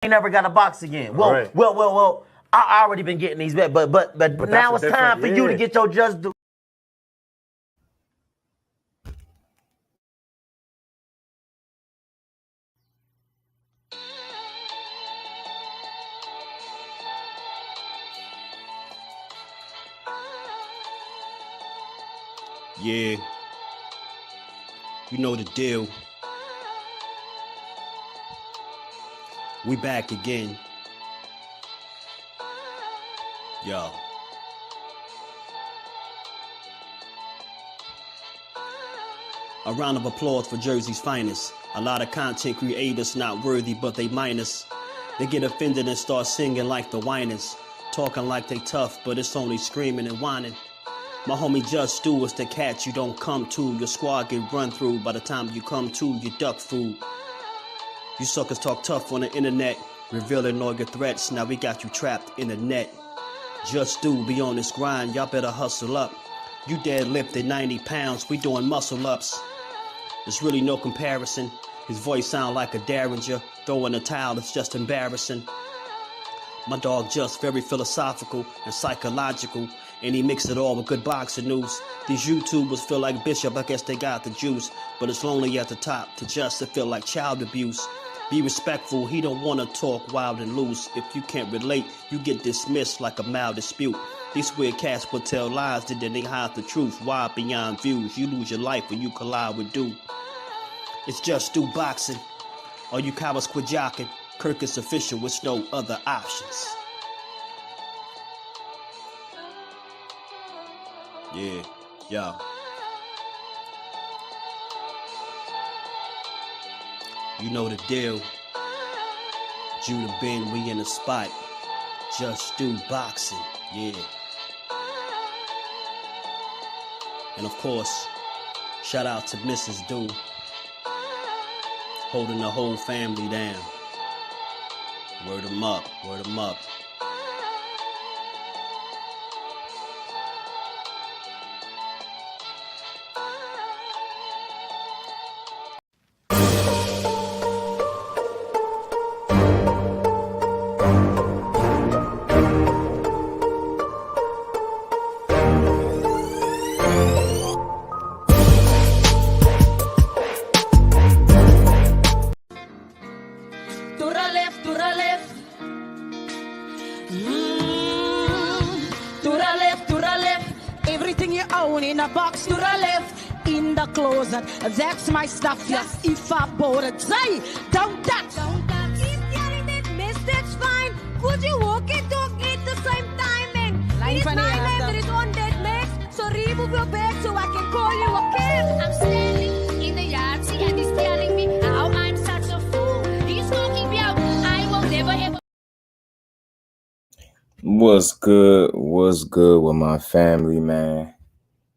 ain't never got to box again. Well, I already been getting these bets, but now it's time for you to get your just due. Yeah, you know the deal. We back again. Yo. A round of applause for Jersey's finest. A lot of content creators not worthy, but they minus. They get offended and start singing like the whiners. Talking like they tough, but it's only screaming and whining. My homie JusDueBoxing is the cat you don't come to. Your squad get run through. By the time you come to, you duck food. You suckers talk tough on the internet, revealing all your threats. Now we got you trapped in the net. JusDueBoxing be on this grind, y'all better hustle up. You deadlifted 90 pounds, we doing muscle ups. There's really no comparison. His voice sound like a derringer. Throwing a towel is just embarrassing. My dog Just very philosophical and psychological, and he mixed it all with good boxing news. These YouTubers feel like Bishop, I guess they got the juice, but it's lonely at the top to Just to feel like child abuse. Be respectful, he don't want to talk wild and loose. If you can't relate, you get dismissed like a mild dispute. These weird cats will tell lies that then they hide the truth. Why beyond views? You lose your life when you collide with dude. It's JusDueBoxing. All you cowards quit jocking. Kirk is official with no other options. Yeah, yeah. You know the deal. Judah Ben, we in the spot. JusDueBoxing, yeah. And of course, shout out to Mrs. Do, holding the whole family down. Word 'em up, word 'em up. That's my stuff, yes, if I bought it. Say, don't touch. Don't touch. Keep telling it, miss, that's fine. Could you walk and talk at the same timing? It's my name that is on that mix. So remove your bag so I can call you a kid. I'm standing in the yard, see, and he's telling me how I'm such a fool. He's talking me out. I will never ever. What's good? What's good with my family, man?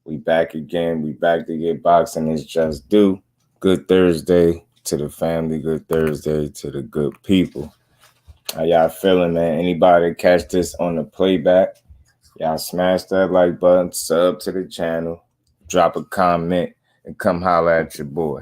We back again. We back to get boxing. It's Just Do. Good Thursday to the family. Good Thursday to the good people. How y'all feeling, man? Anybody catch this on the playback? Y'all smash that like button, sub to the channel, drop a comment, and come holler at your boy.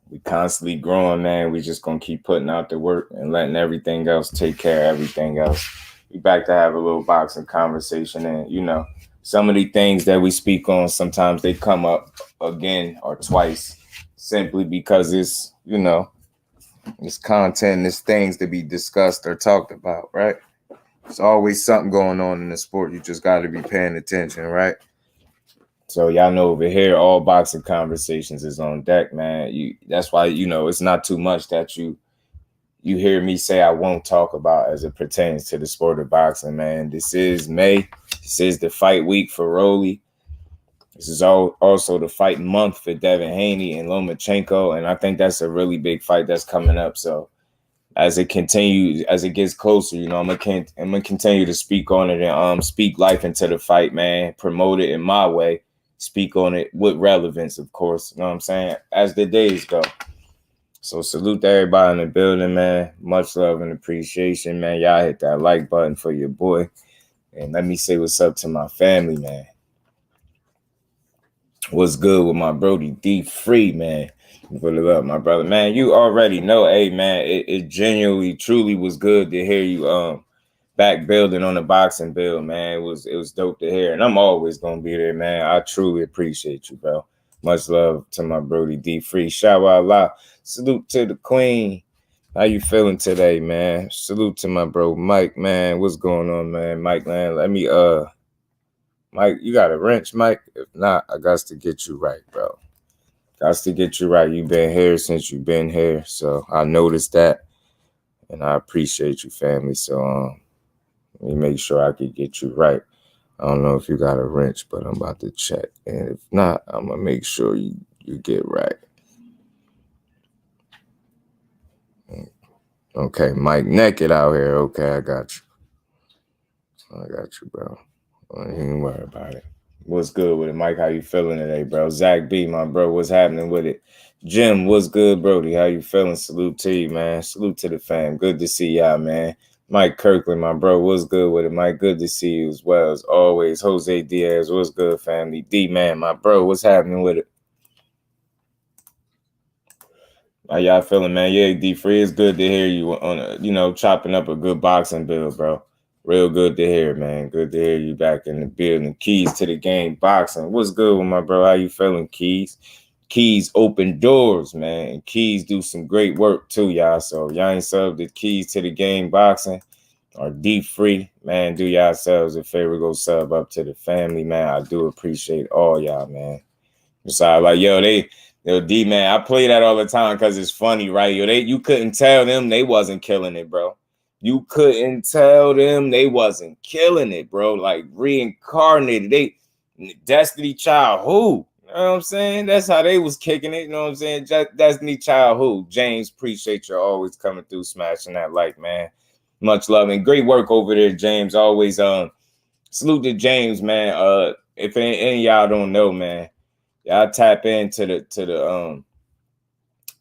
We constantly growing, man. We just gonna keep putting out the work and letting everything else take care of everything else. We back to have a little boxing conversation, and you know, some of the things that we speak on, sometimes they come up again or twice simply because it's, you know, it's content, it's things to be discussed or talked about, right? There's always something going on in the sport. You just got to be paying attention, right? So y'all know over here, all boxing conversations is on deck, man. That's why, you know, it's not too much that you hear me say I won't talk about as it pertains to the sport of boxing, man. This is May. This is the fight week for Rolly. This is also the fight month for Devin Haney and Lomachenko, and I think that's a really big fight that's coming up. So as it continues, as it gets closer, you know, I'm gonna continue to speak on it and speak life into the fight, man. Promote it in my way. Speak on it with relevance, of course. You know what I'm saying? As the days go. So salute to everybody in the building, man. Much love and appreciation, man. Y'all hit that like button for your boy. And let me say what's up to my family, man. What's good with my Brody D Free, man. Full of love, my brother. Man, you already know, hey, man, it genuinely, truly was good to hear you back building on the boxing bill, man. It was dope to hear. And I'm always going to be there, man. I truly appreciate you, bro. Much love to my brody D Free. Shout out. Salute to the queen. How you feeling today, man? Salute to my bro Mike, man. What's going on, man? Mike, man, let me Mike, you got a wrench, Mike? If not, I got to get you right, bro. Got to get you right. You've been here since you've been here. So I noticed that. And I appreciate you, family. So let me make sure I can get you right. I don't know if you got a wrench, but I'm about to check. And if not, I'm going to make sure you get right. Okay, Mike Naked out here. Okay, I got you. I got you, bro. Don't even worry about it. What's good with it, Mike? How you feeling today, bro? Zach B, my bro, what's happening with it? Jim, what's good, Brody? How you feeling? Salute to you, man. Salute to the fam. Good to see y'all, man. Mike Kirkland, my bro, what's good with it, Mike? Good to see you as well as always. Jose Diaz, what's good, family? D-Man, my bro, what's happening with it? How y'all feeling, man? Yeah, D-Free, it's good to hear you on, chopping up a good boxing bill, bro. Real good to hear, man. Good to hear you back in the building. Keys to the game boxing. What's good with my bro? How you feeling, Keys? Keys open doors, man. And Keys do some great work too, y'all. So y'all ain't subbed the Keys to the game boxing or D-Free, man. Do yourselves a favor, go sub up to the family, man. I do appreciate all y'all, man. Besides, like, yo, D-Man, I play that all the time because it's funny, right? Yo, you couldn't tell them they wasn't killing it, bro. You couldn't tell them they wasn't killing it, bro. Like reincarnated. Destiny Child, who? You know what I'm saying? That's how they was kicking it. You know what I'm saying? Destiny Child, who? James, appreciate you always coming through, smashing that like, man. Much love and great work over there, James. Always salute to James, man. If any of y'all don't know, man, y'all tap into to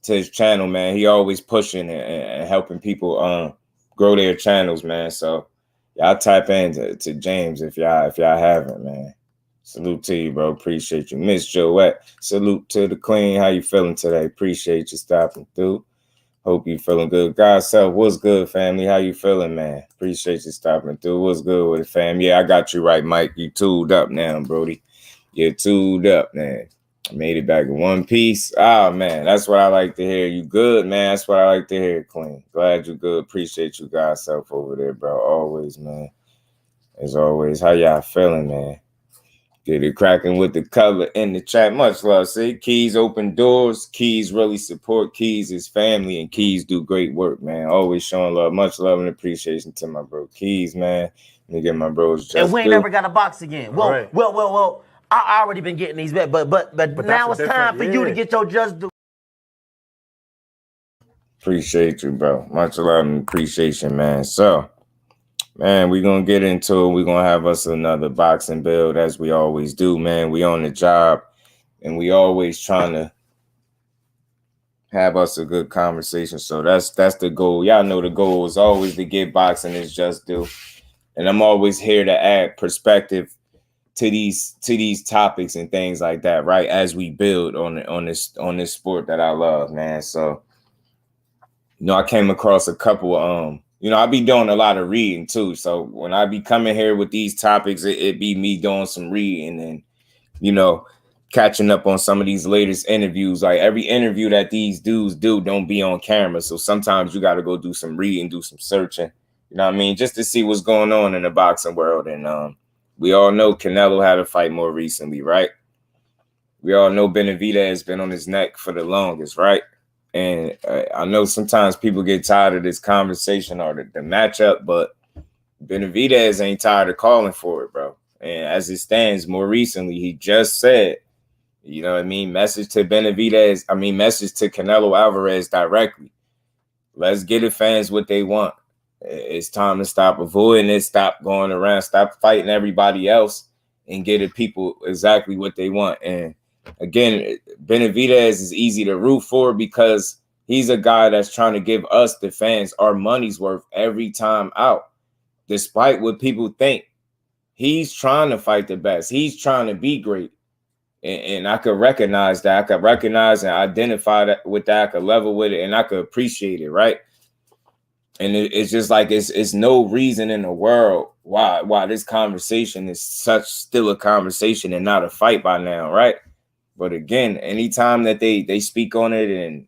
his channel, man. He always pushing and helping people grow their channels, man. So y'all tap into James if y'all haven't, man. Salute to you, bro. Appreciate you. Miss Joette, salute to the queen. How you feeling today? Appreciate you stopping through. Hope you feeling good. God's self, what's good, family? How you feeling, man? Appreciate you stopping through. What's good with it, fam? Yeah, I got you right, Mike. You tooled up now, Brody. You're tooled up, man. I made it back in one piece. Oh, man, that's what I like to hear. You good, man. That's what I like to hear, Queen. Glad you good. Appreciate you guys self over there, bro. Always, man. As always, how y'all feeling, man? Get it cracking with the color in the chat. Much love. See, Keys open doors. Keys really support Keys, his family, and Keys do great work, man. Always showing love. Much love and appreciation to my bro Keys, man. Let me get my bros just. And we ain't never got a box again. Well, right. well. I already been getting these back, but now it's time for you to get your just due. Appreciate you, bro. Much love and appreciation, man. So, man, we're going to get into it. We're going to have us another boxing build as we always do, man. We on the job, and we always trying to have us a good conversation. So that's the goal. Y'all know the goal is always to get boxing is just due. And I'm always here to add perspective to these topics and things like that, right? As we build on this sport that I love, man. So, I came across a couple, I be doing a lot of reading too. So when I be coming here with these topics, it be me doing some reading and, catching up on some of these latest interviews. Like every interview that these dudes do don't be on camera. So sometimes you got to go do some reading, do some searching, you know what I mean? Just to see what's going on in the boxing world. And, we all know Canelo had a fight more recently, right? We all know Benavidez has been on his neck for the longest, right? And I know sometimes people get tired of this conversation or the matchup, but Benavidez ain't tired of calling for it, bro. And as it stands, more recently, he just said, you know what I mean? Message to Canelo Alvarez directly. Let's get the fans what they want. It's time to stop avoiding it, stop going around, stop fighting everybody else, and get the people exactly what they want. And again, Benavidez is easy to root for because he's a guy that's trying to give us, the fans, our money's worth every time out. Despite what people think, he's trying to fight the best. He's trying to be great. And I could recognize that. I could recognize and identify that with that. I could level with it, and I could appreciate it, right? And it's just like it's no reason in the world why this conversation is still a conversation and not a fight by now, right? But again, anytime that they speak on it, and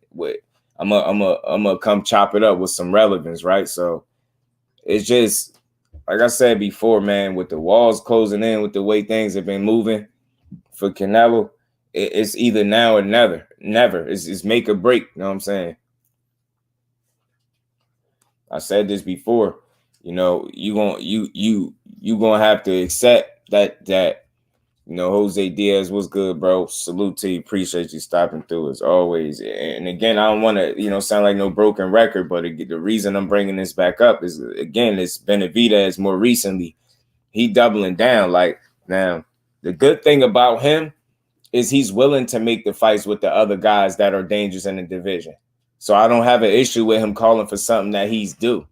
I'm gonna come chop it up with some relevance, right? So it's just like I said before, man, with the walls closing in, with the way things have been moving for Canelo, it's either now or never. It's make or break. You know what I'm saying? I said this before. You know, you gonna have to accept that. You know, Jose Diaz, what's good, bro? Salute to you. Appreciate you stopping through as always. And again, I don't want to, sound like no broken record, but the reason I'm bringing this back up is, again, it's Benavidez more recently. He doubling down. Like, now, the good thing about him is he's willing to make the fights with the other guys that are dangerous in the division. So I don't have an issue with him calling for something that he's due.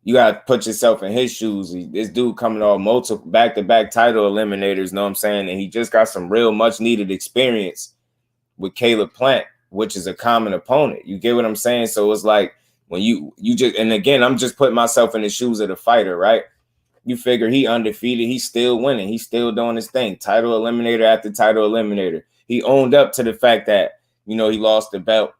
You got to put yourself in his shoes. This dude coming off multiple back-to-back title eliminators, know what I'm saying? And he just got some real much-needed experience with Caleb Plant, which is a common opponent. You get what I'm saying? So it's like when you just, and again, I'm just putting myself in the shoes of the fighter, right? You figure he undefeated. He's still winning. He's still doing his thing. Title eliminator after title eliminator. He owned up to the fact that, he lost the belt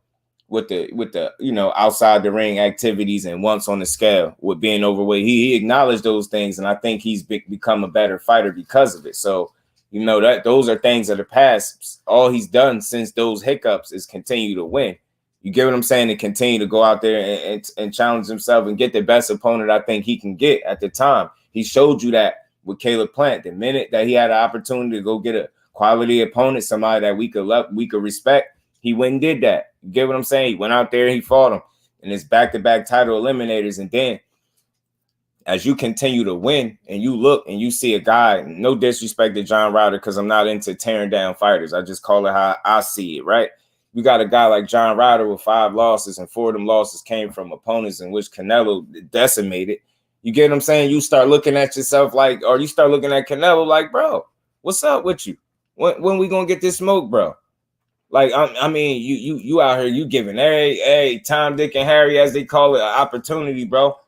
with the outside the ring activities and once on the scale with being overweight. He acknowledged those things, and I think he's become a better fighter because of it. So, that those are things of the past. All he's done since those hiccups is continue to win. You get what I'm saying? And continue to go out there and challenge himself and get the best opponent I think he can get at the time. He showed you that with Caleb Plant. The minute that he had an opportunity to go get a quality opponent, somebody that we could respect, he went and did that. You get what I'm saying? He went out there, he fought him, and it's back-to-back title eliminators. And then as you continue to win and you look and you see a guy, no disrespect to John Ryder, because I'm not into tearing down fighters. I just call it how I see it, right? You got a guy like John Ryder with 5 losses, and 4 of them losses came from opponents in which Canelo decimated. You get what I'm saying? You start looking at yourself like, or you start looking at Canelo like, bro, what's up with you? When we gonna get this smoke, bro? Like, I mean, you out here, you giving hey, Tom, Dick, and Harry, as they call it, an opportunity, bro.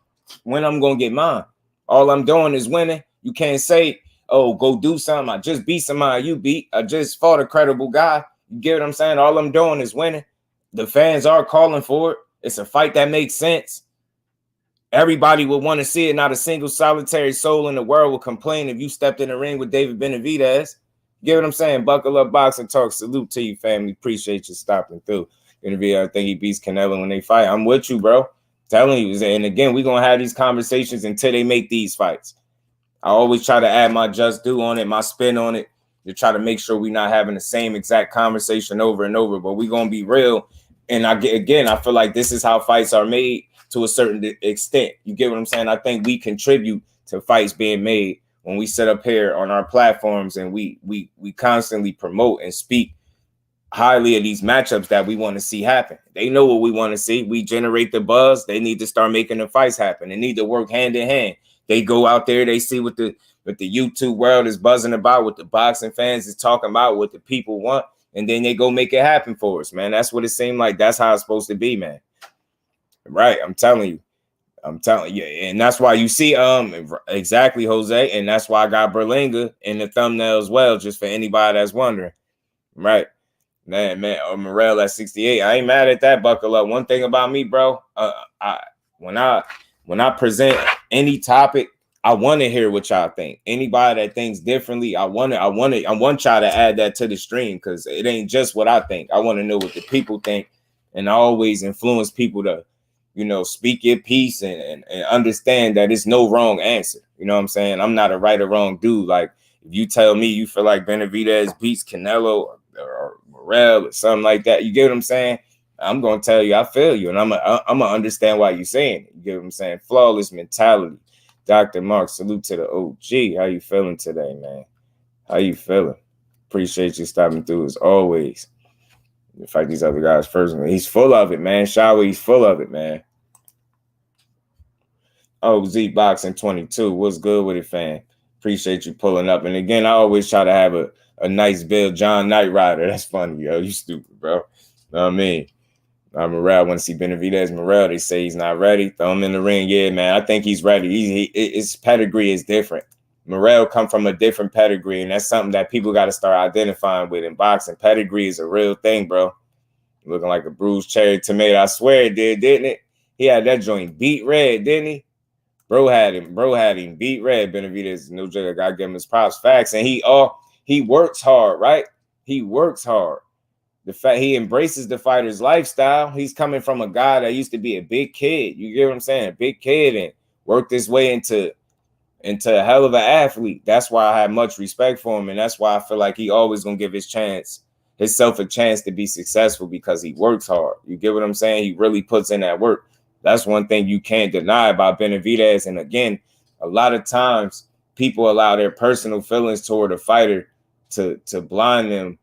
When I'm going to get mine? All I'm doing is winning. You can't say, oh, go do something. I just beat somebody you beat. I just fought a credible guy. You get what I'm saying? All I'm doing is winning. The fans are calling for it. It's a fight that makes sense. Everybody would want to see it. Not a single solitary soul in the world would complain if you stepped in the ring with David Benavidez. Get what I'm saying? Buckle up, boxing talk. Salute to you, family. Appreciate you stopping through. I think he beats Canelo when they fight. I'm with you, bro. Telling you. And again, we're going to have these conversations until they make these fights. I always try to add my just due on it, my spin on it, to try to make sure we're not having the same exact conversation over and over. But we're going to be real. And I feel like this is how fights are made to a certain extent. You get what I'm saying? I think we contribute to fights being made when we sit up here on our platforms and we constantly promote and speak highly of these matchups that we want to see happen. They know what we want to see. We generate the buzz. They need to start making the fights happen. They need to work hand in hand. They go out there, they see what the YouTube world is buzzing about, what the boxing fans is talking about, what the people want, and then they go make it happen for us, man. That's what it seemed like. That's how it's supposed to be, man. Right, I'm telling you. And that's why you see exactly, Jose, and that's why I got Berlanga in the thumbnail as well, just for anybody that's wondering. Right, man, Morel at 68. I ain't mad at that. Buckle up. One thing about me, bro, when I present any topic, I want to hear what y'all think. Anybody that thinks differently, I want y'all to add that to the stream, because it ain't just what I think. I want to know what the people think, and I always influence people to, speak your piece and understand that it's no wrong answer. You know what I'm saying? I'm not a right or wrong dude. Like, if you tell me you feel like Benavidez beats Canelo or Morel or something like that, you get what I'm saying? I'm going to tell you I feel you, and I'm going to understand why you're saying it. You get what I'm saying? Flawless mentality. Dr. Mark, salute to the OG. How you feeling today, man? How you feeling? Appreciate you stopping through as always. Fight these other guys first. He's full of it, man. Shawa, he's full of it, man. Oh, Z Boxing 22. What's good with it, fam? Appreciate you pulling up. And again, I always try to have a nice build. John Knight Rider. That's funny, yo. You stupid, bro. Know what I mean? Morrell want to see Benavidez. Morrell, they say he's not ready. Throw him in the ring. Yeah, man. I think he's ready. His pedigree is different. Morrell come from a different pedigree, and that's something that people got to start identifying with in boxing. Pedigree is a real thing, bro. Looking like a bruised cherry tomato. I swear it did, didn't it? He had that joint beat red, didn't he? Bro had him beat red. Benavidez, no joke. I gotta give him his props. Facts. And he works hard, right? He works hard. The fact he embraces the fighter's lifestyle. He's coming from a guy that used to be a big kid. You get what I'm saying? A big kid, and worked his way into a hell of an athlete. That's why I have much respect for him, and that's why I feel like he always gonna give himself a chance to be successful, because he works hard. You get what I'm saying? He really puts in that work. That's one thing you can't deny about Benavidez. And again, a lot of times people allow their personal feelings toward a fighter to blind them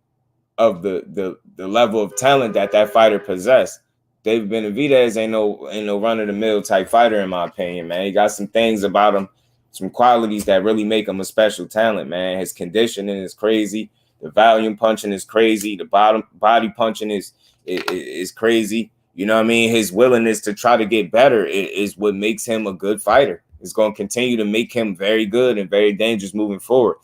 of the level of talent that fighter possessed. David Benavidez ain't no run-of-the-mill type fighter, in my opinion, man. He got some things about him, some qualities that really make him a special talent, man. His conditioning is crazy. The volume punching is crazy. The body punching is crazy. You know what I mean? His willingness to try to get better is what makes him a good fighter. It's going to continue to make him very good and very dangerous moving forward.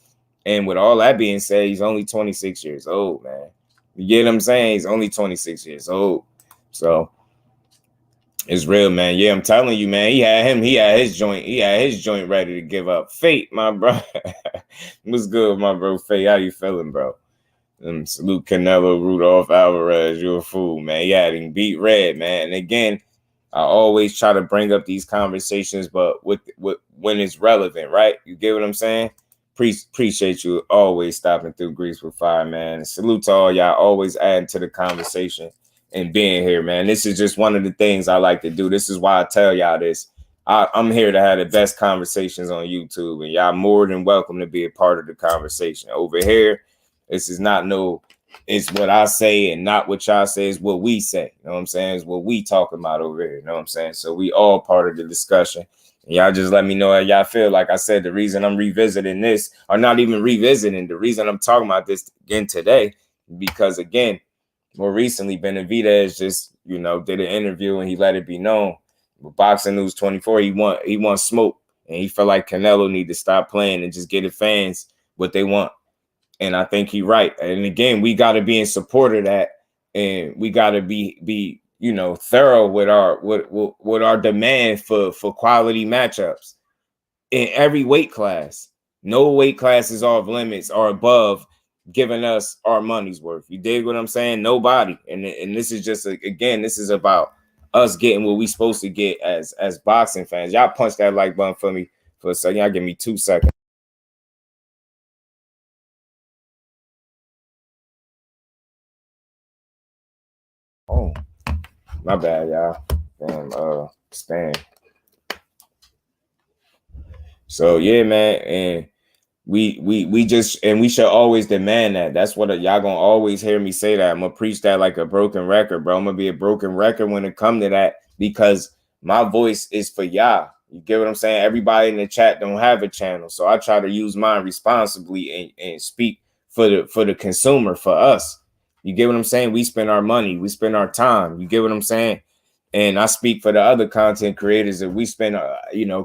And with all that being said, he's only 26 years old, man. You get what I'm saying? He's only 26 years old. So it's real, man. Yeah, I'm telling you, man. He had his joint ready to give up. Fate, my bro. What's good, my bro? Fate, how you feeling, bro? Salute Canelo, Rudolph, Alvarez. You're a fool, man. He had him beat red, man. And again, I always try to bring up these conversations, but with when it's relevant, right? You get what I'm saying? Appreciate you always stopping through Grease with Fire, man. And salute to all y'all always adding to the conversation and being here, man. This is just one of the things I like to do. This is why I tell y'all this. I'm here to have the best conversations on YouTube, and y'all more than welcome to be a part of the conversation. Over here, this is not it's what I say and not what y'all say. It's what we say. You know what I'm saying? It's what we talking about over here. You know what I'm saying? So we all part of the discussion. And y'all just let me know how y'all feel. Like I said, the reason I'm revisiting this, or not even revisiting, the reason I'm talking about this again today, because again, more recently, Benavidez just, did an interview and he let it be known. With Boxing News 24, he want smoke. And he felt like Canelo need to stop playing and just get the fans what they want. And I think he's right. And again, we got to be in support of that. And we got to be thorough with our demand for quality matchups in every weight class. No weight class is off limits or above giving us our money's worth. You dig what I'm saying? Nobody. And this is just, again, this is about us getting what we supposed to get as boxing fans. Y'all punch that like button for me for a second. Y'all give me 2 seconds. Oh, my bad, y'all. Damn, Stan. So yeah, man, and we should always demand that. That's what y'all gonna always hear me say that. I'm gonna preach that like a broken record, bro. I'm gonna be a broken record when it come to that, because my voice is for y'all. You get what I'm saying? Everybody in the chat don't have a channel, so I try to use mine responsibly and speak for the consumer, for us. You get what I'm saying? We spend our money, we spend our time. You get what I'm saying? And I speak for the other content creators that we spend,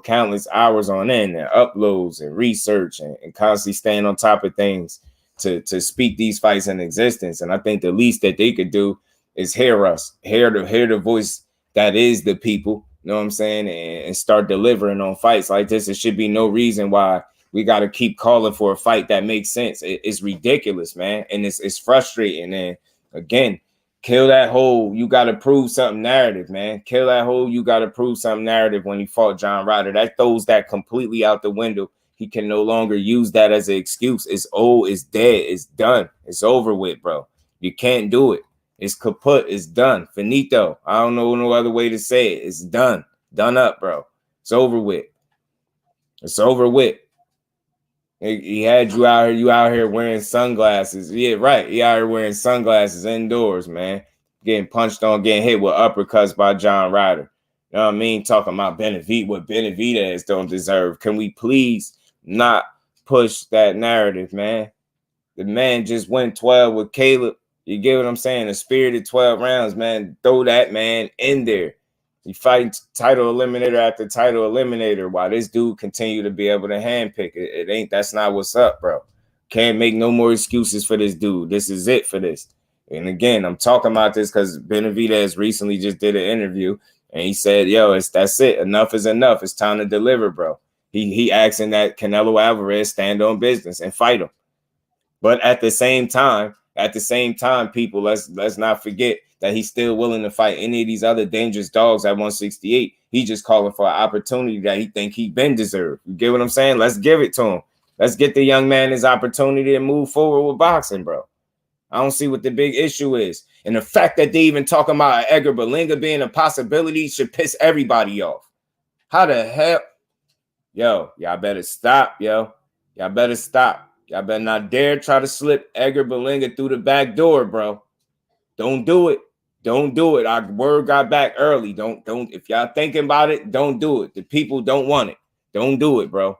countless hours on end and uploads and research and constantly staying on top of things to speak these fights in existence. And I think the least that they could do is hear us, hear the voice that is the people, you know what I'm saying? And start delivering on fights like this. There should be no reason why we got to keep calling for a fight that makes sense. It's ridiculous, man. And it's frustrating. And again, kill that whole you got to prove something narrative, man. Kill that whole you got to prove something narrative when he fought John Ryder. That throws that completely out the window. He can no longer use that as an excuse. It's old. It's dead. It's done. It's over with, bro. You can't do it. It's kaput. It's done. Finito. I don't know no other way to say it. It's done. Done up, bro. It's over with. It's over with. He had you out here wearing sunglasses. Yeah, right. He out here wearing sunglasses indoors, man. Getting punched on, getting hit with uppercuts by John Ryder. You know what I mean? Talking about what Benavidez don't deserve. Can we please not push that narrative, man. The man just went 12 with Caleb. You get what I'm saying? A spirited 12 rounds, man. Throw that man in there. You fight title eliminator after title eliminator while this dude continue to be able to handpick it. That's not what's up, bro. Can't make no more excuses for this dude. This is it for this. And again, I'm talking about this because Benavidez recently just did an interview and he said, yo, that's it. Enough is enough. It's time to deliver, bro. He asking that Canelo Alvarez stand on business and fight him. But at the same time, people, let's not forget that he's still willing to fight any of these other dangerous dogs at 168. He just calling for an opportunity that he think he been deserved. You get what I'm saying? Let's give it to him. Let's get the young man his opportunity to move forward with boxing, bro. I don't see what the big issue is. And the fact that they even talking about Edgar Berlanga being a possibility should piss everybody off. How the hell? Yo, y'all better stop, yo. Y'all better stop. Y'all better not dare try to slip Edgar Berlanga through the back door, bro. Don't do it. Don't do it. Our word got back early. Don't. If y'all thinking about it, don't do it. The people don't want it. Don't do it, bro.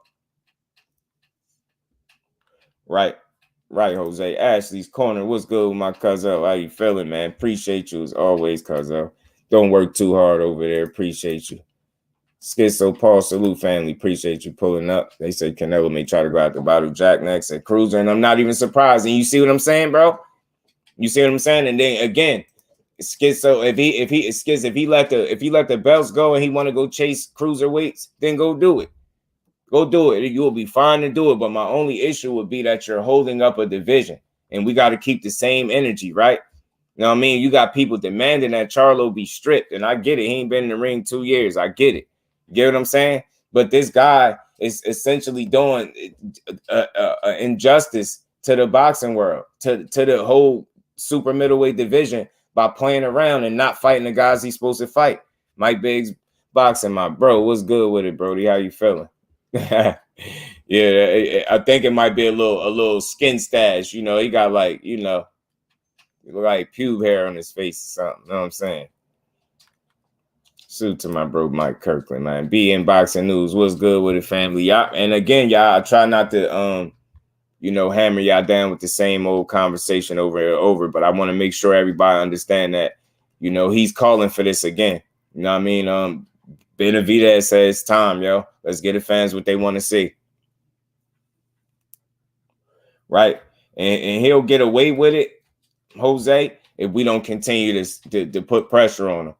Right, Jose. Ashley's Corner. What's good with my cousin? How you feeling, man? Appreciate you as always, cousin. Don't work too hard over there. Appreciate you. Schizo Paul, salute family. Appreciate you pulling up. They say Canelo may try to go after Badu Jack next at Cruiser, and I'm not even surprised. And you see what I'm saying, bro? You see what I'm saying? And then again, Schizo, if he let the belts go and he want to go chase cruiserweights, then go do it. Go do it. You will be fine to do it. But my only issue would be that you're holding up a division, and we got to keep the same energy, right? You know what I mean? You got people demanding that Charlo be stripped, and I get it. He ain't been in the ring 2 years. I get it. You get what I'm saying? But this guy is essentially doing injustice to the boxing world, to the whole super middleweight division by playing around and not fighting the guys he's supposed to fight. Mike Biggs boxing, my bro. What's good with it, Brody? How you feeling? Yeah, I think it might be a little skin stash. You know, he got like, you know, like pube hair on his face or something. You know what I'm saying? Salute to my bro Mike Kirkland, man. Be in boxing news. What's good with it, family? Y'all, and again, y'all, I try not to you know, hammer y'all down with the same old conversation over and over, but I want to make sure everybody understand that, you know, he's calling for this again. You know what I mean? Benavidez says time, yo. Let's get the fans what they want to see. Right? And he'll get away with it, Jose, if we don't continue to put pressure on him.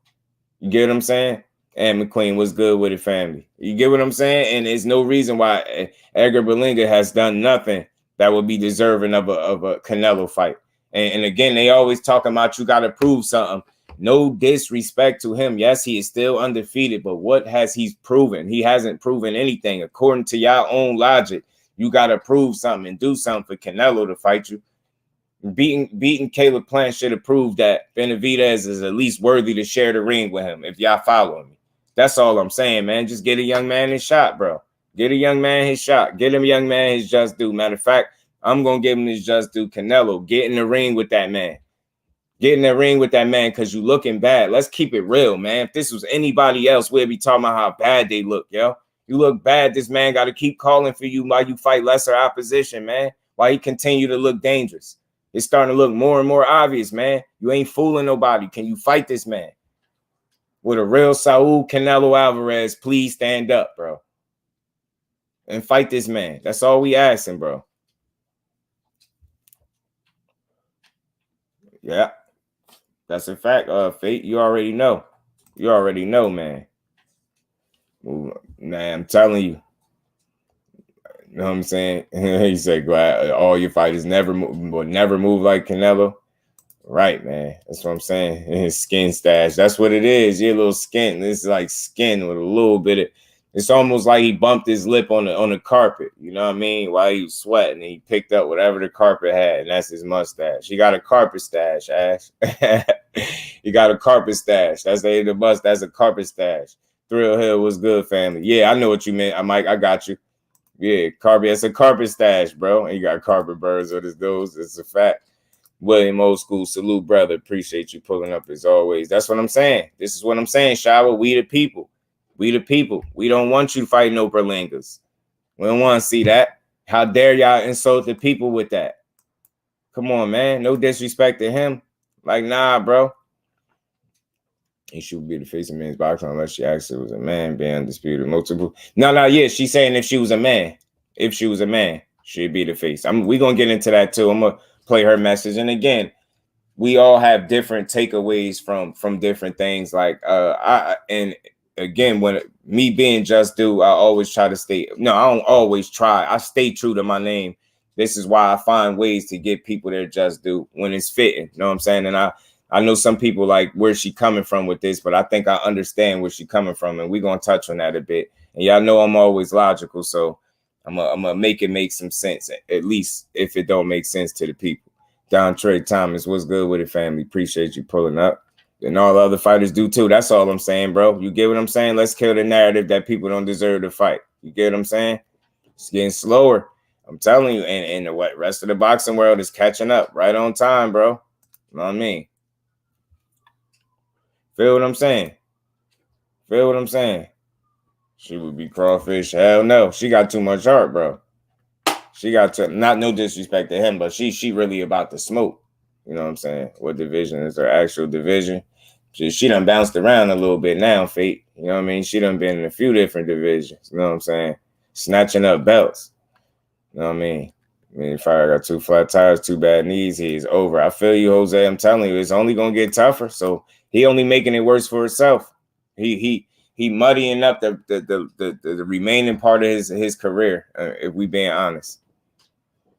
You get what I'm saying? And McQueen, what's good with it, family? You get what I'm saying? And there's no reason why Edgar Berlanga has done nothing that would be deserving of a Canelo fight. And again, they always talking about you got to prove something. No disrespect to him. Yes, he is still undefeated, but what has he proven? He hasn't proven anything. According to your own logic, you got to prove something and do something for Canelo to fight you. Beating Caleb Plant should have proved that Benavidez is at least worthy to share the ring with him, if y'all following me. That's all I'm saying, man. Just get a young man his shot, bro. Get a young man his shot. Get him a young man his just due. Matter of fact, I'm going to give him his just due. Canelo, get in the ring with that man. Get in the ring with that man because you looking bad. Let's keep it real, man. If this was anybody else, we'd be talking about how bad they look, yo. You look bad. This man got to keep calling for you while you fight lesser opposition, man. While he continue to look dangerous. It's starting to look more and more obvious, man. You ain't fooling nobody. Can you fight this man? With a real Saul Canelo Alvarez, please stand up, bro. And fight this man. That's all we asking, bro. Yeah. That's a fact, Fate. You already know. You already know, man. Man, I'm telling you. You know what I'm saying? He said, all your fighters will never move like Canelo. Right, man. That's what I'm saying. His skin stash. That's what it is. Your little skin. This is like skin with a little bit of. It's almost like he bumped his lip on the carpet. You know what I mean? While he was sweating, and he picked up whatever the carpet had, and that's his mustache. He got a carpet stash, Ash. He got a carpet stash. That's the bus. That's a carpet stash. Thrill Hill was good, family. Yeah, I know what you meant. Mike, I got you. Yeah, carpet. It's a carpet stash, bro. And you got carpet birds with his nose. It's a fact. William Old School, salute, brother. Appreciate you pulling up as always. That's what I'm saying. This is what I'm saying, Shawa. We the people. We the people. We don't want you to fight no Berlangas. We don't want to see that. How dare y'all insult the people with that? Come on, man. No disrespect to him. Like, nah, bro. He should be the face of men's boxing unless she actually was a man, being undisputed multiple. No, yeah, she's saying if she was a man. If she was a man, she'd be the face. We're going to get into that too. I'm going to play her message. And again, we all have different takeaways from different things. Like, and again, when me being Just Do, I always try to stay. No, I don't always try. I stay true to my name. This is why I find ways to get people their just due when it's fitting. You know what I'm saying? And I know some people like where she coming from with this, but I think I understand where she coming from, and we're gonna touch on that a bit. And y'all know I'm always logical, so I'm gonna make it make some sense, at least if it don't make sense to the people. Don Trey Thomas, what's good with it, family? Appreciate you pulling up. And all the other fighters do too. That's all I'm saying, bro. You get what I'm saying? Let's kill the narrative that people don't deserve to fight. You get what I'm saying? It's getting slower. I'm telling you, and the rest of the boxing world is catching up right on time, bro. You know what I mean? Feel what I'm saying? Feel what I'm saying? She would be crawfish. Hell no. She got too much heart, bro. She got to, not no disrespect to him, but she really about to smoke. You know what I'm saying? What division is her actual division? She done bounced around a little bit now, Fate. You know what I mean? She done been in a few different divisions. You know what I'm saying? Snatching up belts. You know what I mean? If I got 2 flat tires, 2 bad knees, he's over. I feel you, Jose. I'm telling you, it's only gonna get tougher. So he only making it worse for himself. He muddying up the remaining part of his career. If we being honest,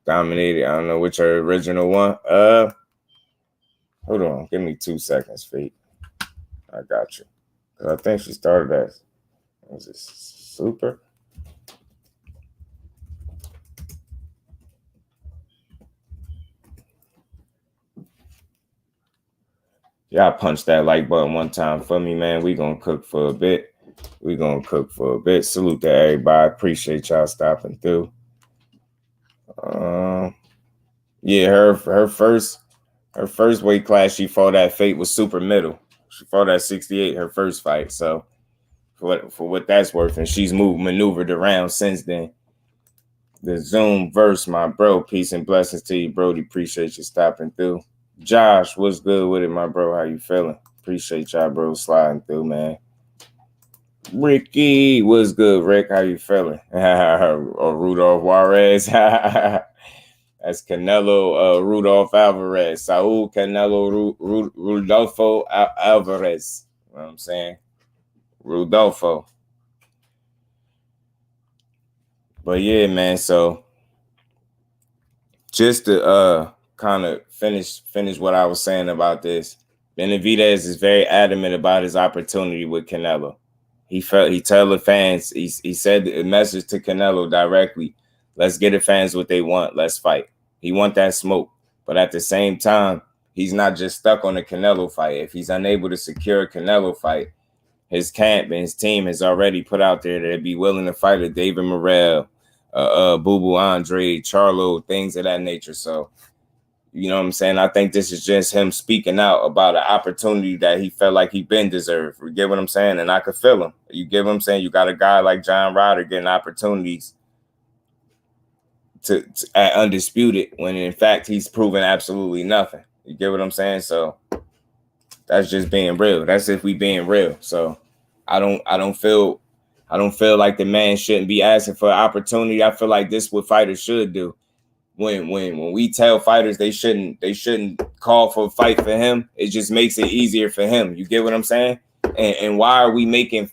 dominated. I don't know which her original one. Hold on, give me 2 seconds, Fate. I got you. I think she started as was it Super? Y'all punch that like button one time for me, man. We gonna cook for a bit. Salute to everybody. Appreciate y'all stopping through. Yeah, her first weight class she fought at Fate was super middle. She fought at 68 her first fight. So for what that's worth, and she's maneuvered around since then. The Zoom verse, my bro. Peace and blessings to you, Brody. Appreciate you stopping through. Josh, what's good with it, my bro? How you feeling? Appreciate y'all, bro, sliding through, man. Ricky, what's good, Rick? How you feeling? Or Rudolph Juarez. That's Canelo, Rudolph Alvarez. Saul Canelo, Rudolfo Alvarez. You know what I'm saying? Rudolfo. But yeah, man, so just to kind of finish what I was saying about this. Benavidez is very adamant about his opportunity with Canelo. He tell the fans, he said a message to Canelo directly, let's get the fans what they want, let's fight. He want that smoke. But at the same time, he's not just stuck on a Canelo fight. If he's unable to secure a Canelo fight, his camp and his team has already put out there that they'd be willing to fight a David Morrell, Boo Andre, Charlo, things of that nature. So, you know what I'm saying? I think this is just him speaking out about an opportunity that he felt like he been deserved. You get what I'm saying? And I could feel him. You get what I'm saying? You got a guy like John Ryder getting opportunities to at undisputed when in fact he's proven absolutely nothing. You get what I'm saying? So that's just being real. That's if we being real. So I don't feel like the man shouldn't be asking for an opportunity. I feel like this is what fighters should do. When we tell fighters they shouldn't call for a fight for him, it just makes it easier for him. You get what I'm saying? And why are we making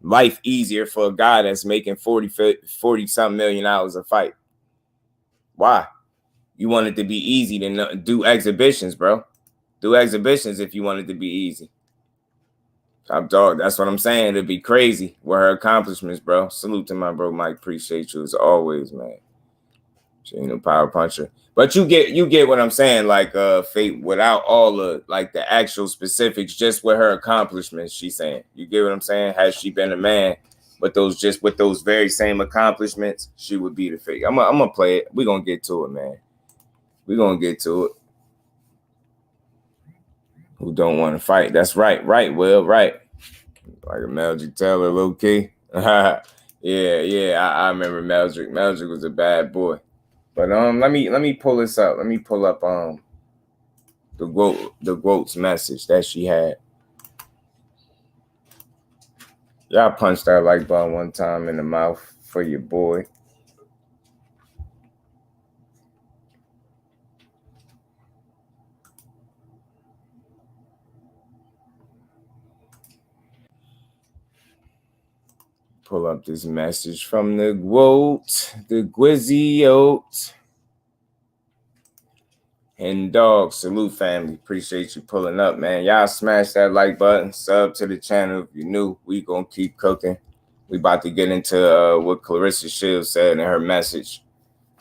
life easier for a guy that's making 40 something million dollars a fight? Why? You want it to be easy to do exhibitions, bro. Do exhibitions if you want it to be easy. Top dog, that's what I'm saying. It'd be crazy with her accomplishments, bro. Salute to my bro Mike. Appreciate you as always, man. She ain't no power puncher. But you get what I'm saying, like Fate, without all the like the actual specifics, just with her accomplishments, she's saying. You get what I'm saying? Has she been a man? But with those very same accomplishments, she would be the Fate. I'm gonna play it. We're gonna get to it, man. We're gonna get to it. Who don't want to fight? That's right, Will, right. Like a Mel G. Taylor, low key. Yeah, I remember Meldrick. Meldrick was a bad boy. But let me pull this up. Let me pull up the quote's message that she had. Y'all punched that like button one time in the mouth for your boy. Pull up this message from the quote, the Gwizzy Oat. And dog, salute family. Appreciate you pulling up, man. Y'all smash that like button. Sub to the channel if you're new. We gonna keep cooking. We about to get into what Clarissa Shields said in her message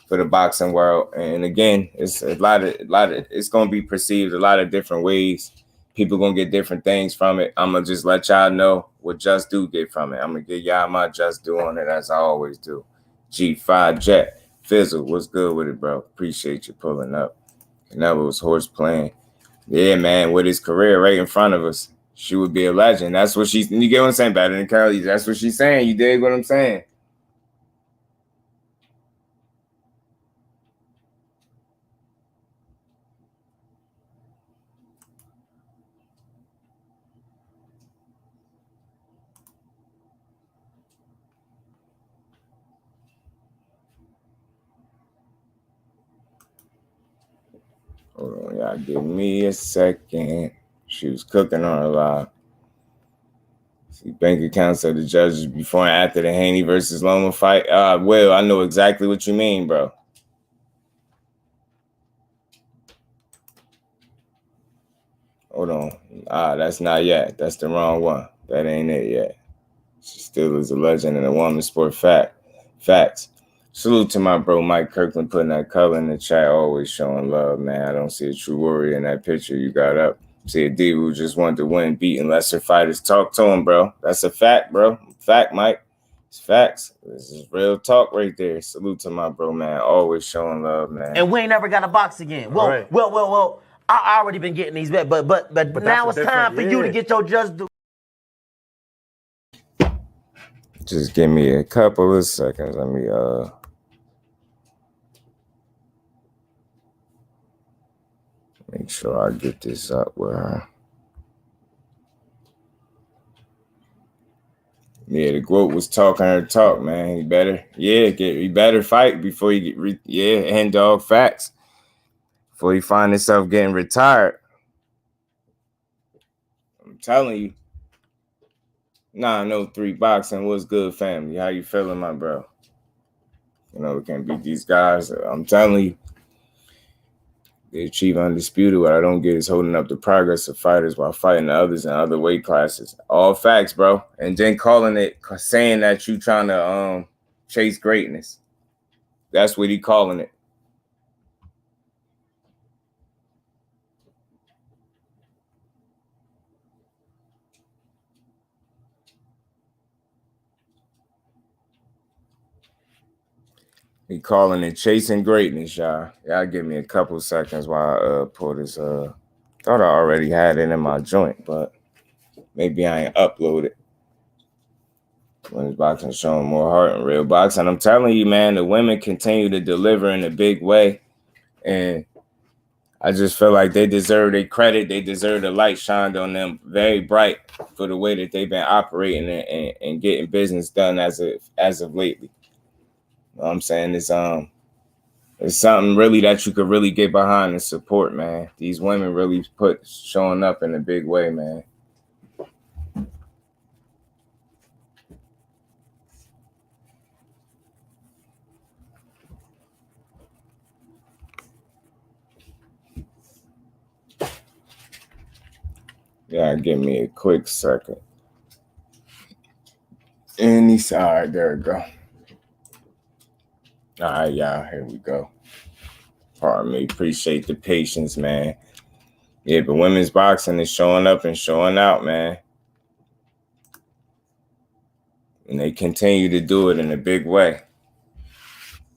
for the boxing world. And again, it's a lot of it's gonna be perceived a lot of different ways. People gonna get different things from it. I'm gonna just let y'all know what Just Do get from it. I'm gonna give y'all my Just Do on it as I always do. G5 Jet Fizzle, what's good with it, bro? Appreciate you pulling up. Canelo was horse playing. Yeah, man, with his career right in front of us, she would be a legend. That's what she's, you get what I'm saying? Better than Kelly. That's what she's saying. You dig what I'm saying? Hold on, y'all give me a second. She was cooking on her live. See, bank accounts of the judges before and after the Haney versus Loma fight. Will, I know exactly what you mean, bro. Hold on. That's not yet. That's the wrong one. That ain't it yet. She still is a legend in the woman's sport. Facts. Salute to my bro Mike Kirkland putting that color in the chat, always showing love, man. I don't see a true warrior in that picture you got up. See a D who just wanted to win, beating lesser fighters. Talk to him, bro. That's a fact, bro. Fact, Mike. It's facts. This is real talk right there. Salute to my bro, man. Always showing love, man. And we ain't never got a box again. Well. I already been getting these bets, but now it's time for you to get your Just Do. Just give me a couple of seconds. Let me make sure I get this up with her. Yeah, the GOAT was talking her talk, man. He better fight before he get and dog facts. Before he find himself getting retired. I'm telling you. 903 Boxing, what's good, family? How you feeling, my bro? You know, we can't beat these guys. I'm telling you. They achieve undisputed. What I don't get is holding up the progress of fighters while fighting the others in other weight classes. All facts, bro. And then saying that you trying to chase greatness. That's what he calling it. He calling it chasing greatness, y'all. Y'all give me a couple seconds while I pull this. Thought I already had it in my joint, but maybe I ain't uploaded. Women's boxing showing more heart in real boxing. I'm telling you, man, the women continue to deliver in a big way. And I just feel like they deserve their credit. They deserve the light shined on them very bright for the way that they've been operating and getting business done as of lately. You know what I'm saying? It's something really that you could really get behind and support, man. These women really showing up in a big way, man. Yeah, give me a quick second. And all right, there we go. All right, y'all, here we go. Pardon me. Appreciate the patience, man. Yeah, but women's boxing is showing up and showing out, man. And they continue to do it in a big way.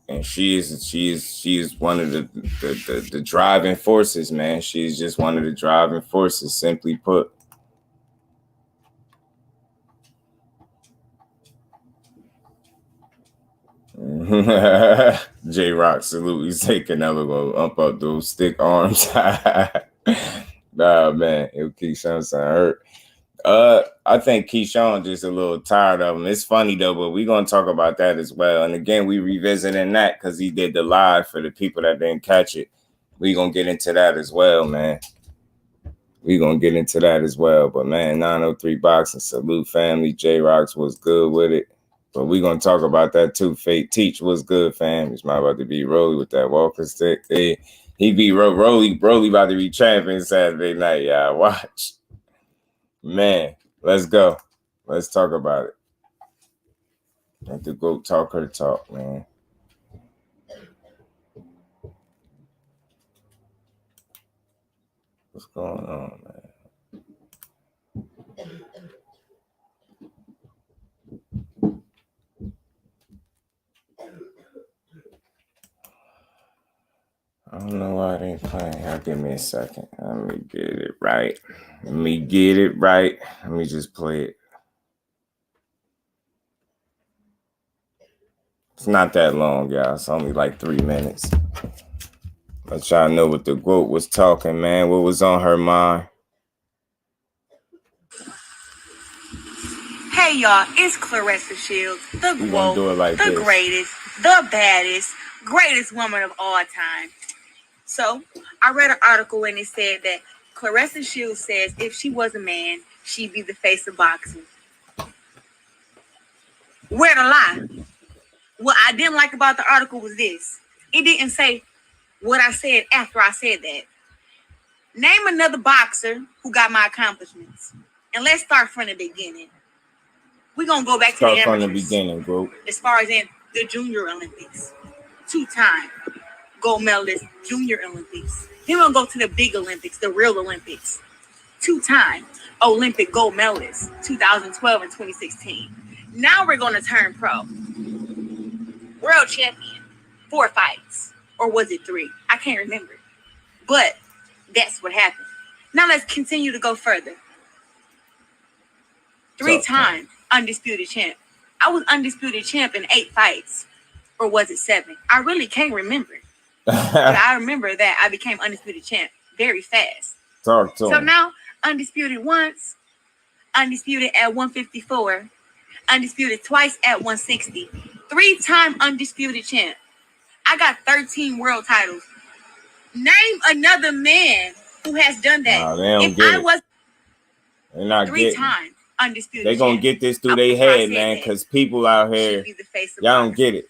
And she is one of the driving forces, man. She's just one of the driving forces, simply put. J-Rock salute. He's say Canelo gonna ump up those stick arms. Nah, man, it Keyshawn hurt. I think Keyshawn just a little tired of him. It's funny though, but we're gonna talk about that as well. And again, we revisiting that because he did the live for the people that didn't catch it. We're gonna get into that as well, man. We're gonna get into that as well. But man, 903 Boxing, salute family. J-Rocks was good with it. But we're gonna talk about that too. Fate Teach was good, fam. He's about to be Rolly with that walking stick. He beat Rolly about to be champion Saturday night, y'all. Watch. Man, let's go. Let's talk about it. Let the GOAT talk her talk, man. What's going on, man? I don't know why they ain't playing. Give me a second. Let me get it right. Let me just play it. It's not that long, y'all. It's only like 3 minutes. Let y'all know what the GOAT was talking, man. What was on her mind. Hey, y'all. It's Clarissa Shields, the GOAT, the greatest, the baddest, greatest woman of all time. So, I read an article and it said that Clarissa Shields says if she was a man, she'd be the face of boxing. Where to lie? What I didn't like about the article was this. It didn't say what I said after I said that. Name another boxer who got my accomplishments. And let's start from the beginning. We're going to go back to the amateurs. Start from the beginning, bro. As far as in the Junior Olympics. 2-time gold medalist, Junior Olympics. Then we'll go to the big Olympics, the real Olympics. 2-time Olympic gold medalist, 2012 and 2016. Now we're going to turn pro. World champion, 4 fights. Or was it 3? I can't remember. But that's what happened. Now let's continue to go further. 3-time undisputed champ. I was undisputed champ in 8 fights. Or was it 7? I really can't remember. But I remember that I became undisputed champ very fast. So now, undisputed once, undisputed at 154, undisputed twice at 160, 3-time undisputed champ. I got 13 world titles. Name another man who has done that. Nah, they don't if get I was they're not 3-time undisputed they're going to get this through their head, man, because people out here, y'all don't get it.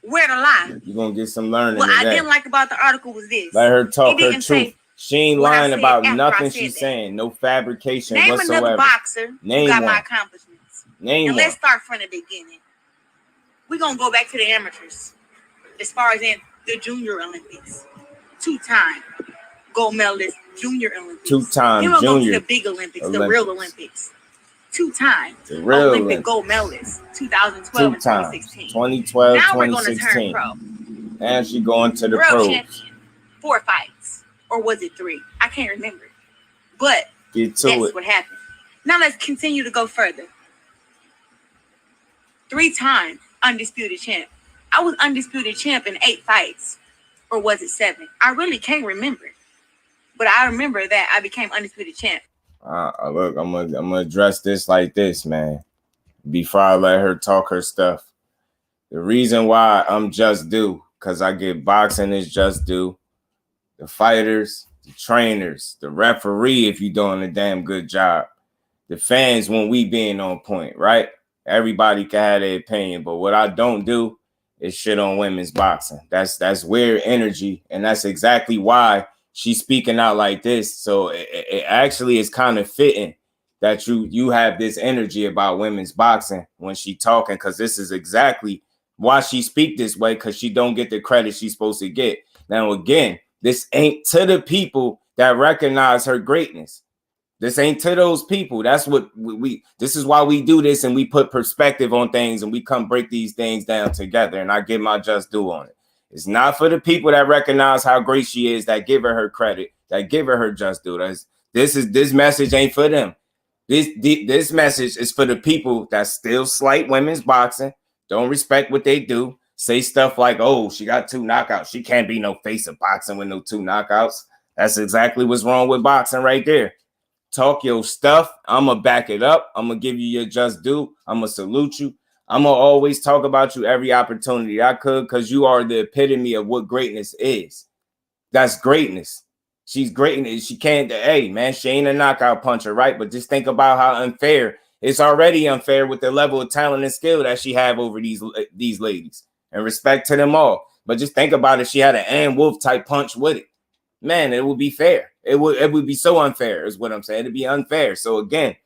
Where to lie? You're going to get some learning. What I didn't like about the article was this. Let her talk her truth. She ain't lying about nothing she's saying. No fabrication whatsoever. Name another boxer who got my accomplishments. And let's start from the beginning. We're going to go back to the amateurs. As far as in the Junior Olympics. 2-time gold medalist, Junior Olympics. 2-time Then we'll Junior go to the big Olympics, the real Olympics. 2-time Olympic gold medalist, 2012 and 2016. 2012, now 2016. We're going to turn pro. And she going to the World pros. champion, 4 fights. Or was it 3? I can't remember. But that's what happened. Now let's continue to go further. 3-time undisputed champ. I was undisputed champ in 8 fights. Or was it 7? I really can't remember. But I remember that I became undisputed champ. Look, I'm gonna address this like this, man. Before I let her talk her stuff. The reason why I'm just due, because I get boxing is just due. The fighters, the trainers, the referee, if you're doing a damn good job. The fans when we being on point, right? Everybody can have their opinion, but what I don't do is shit on women's boxing. That's weird energy, and that's exactly why she's speaking out like this. So it actually is kind of fitting that you have this energy about women's boxing when she talking, because this is exactly why she speak this way, because she don't get the credit she's supposed to get. Now, again, this ain't to the people that recognize her greatness. This ain't to those people. That's what this is why we do this, and we put perspective on things, and we come break these things down together, and I give my just due on it. It's not for the people that recognize how great she is, that give her credit, that give her just due. This message ain't for them. This message is for the people that still slight women's boxing, don't respect what they do, say stuff like, oh, she got 2 knockouts. She can't be no face of boxing with no 2 knockouts. That's exactly what's wrong with boxing right there. Talk your stuff. I'm going to back it up. I'm going to give you your just due. I'm going to salute you. I'm going to always talk about you every opportunity I could because you are the epitome of what greatness is. That's greatness. She's great. She can't, hey, man, she ain't a knockout puncher, right? But just think about how unfair. It's already unfair with the level of talent and skill that she have over these ladies. And respect to them all. But just think about if she had an Ann Wolf type punch with it. Man, it would be fair. It would be so unfair is what I'm saying. It'd be unfair. So again,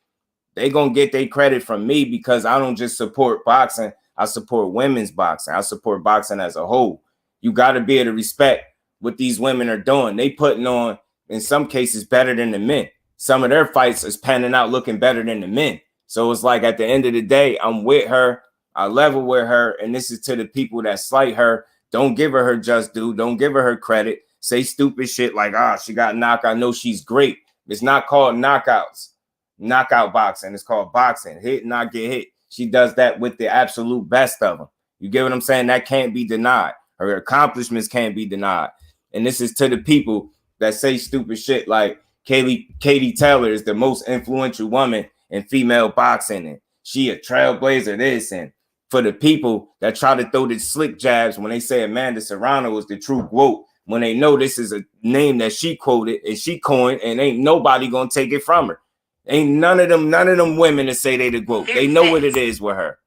they gonna get their credit from me because I don't just support boxing. I support women's boxing. I support boxing as a whole. You got to be able to respect what these women are doing. They putting on, in some cases, better than the men. Some of their fights is panning out looking better than the men. So it's like at the end of the day, I'm with her. I level with her. And this is to the people that slight her. Don't give her just due. Don't give her credit. Say stupid shit like, she got knocked. I know she's great. It's not called knockouts. Knockout boxing. It's called boxing. Hit, not get hit. She does that with the absolute best of them. You get what I'm saying? That can't be denied. Her accomplishments can't be denied. And this is to the people that say stupid shit like Katie Taylor is the most influential woman in female boxing. And she a trailblazer this. And for the people that try to throw the slick jabs when they say Amanda Serrano is the true GOAT, when they know this is a name that she quoted and she coined and ain't nobody going to take it from her. Ain't none of them women that say they the GOAT. They know what it is with her.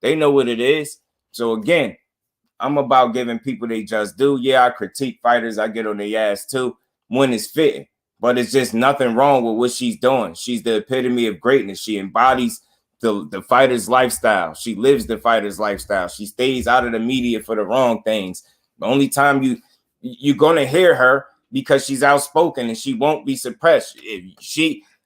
They know what it is. So again, I'm about giving people they just do. Yeah, I critique fighters. I get on their ass too when it's fitting. But it's just nothing wrong with what she's doing. She's the epitome of greatness. She embodies the fighter's lifestyle. She lives the fighter's lifestyle. She stays out of the media for the wrong things. The only time you're going to hear her because she's outspoken and she won't be suppressed.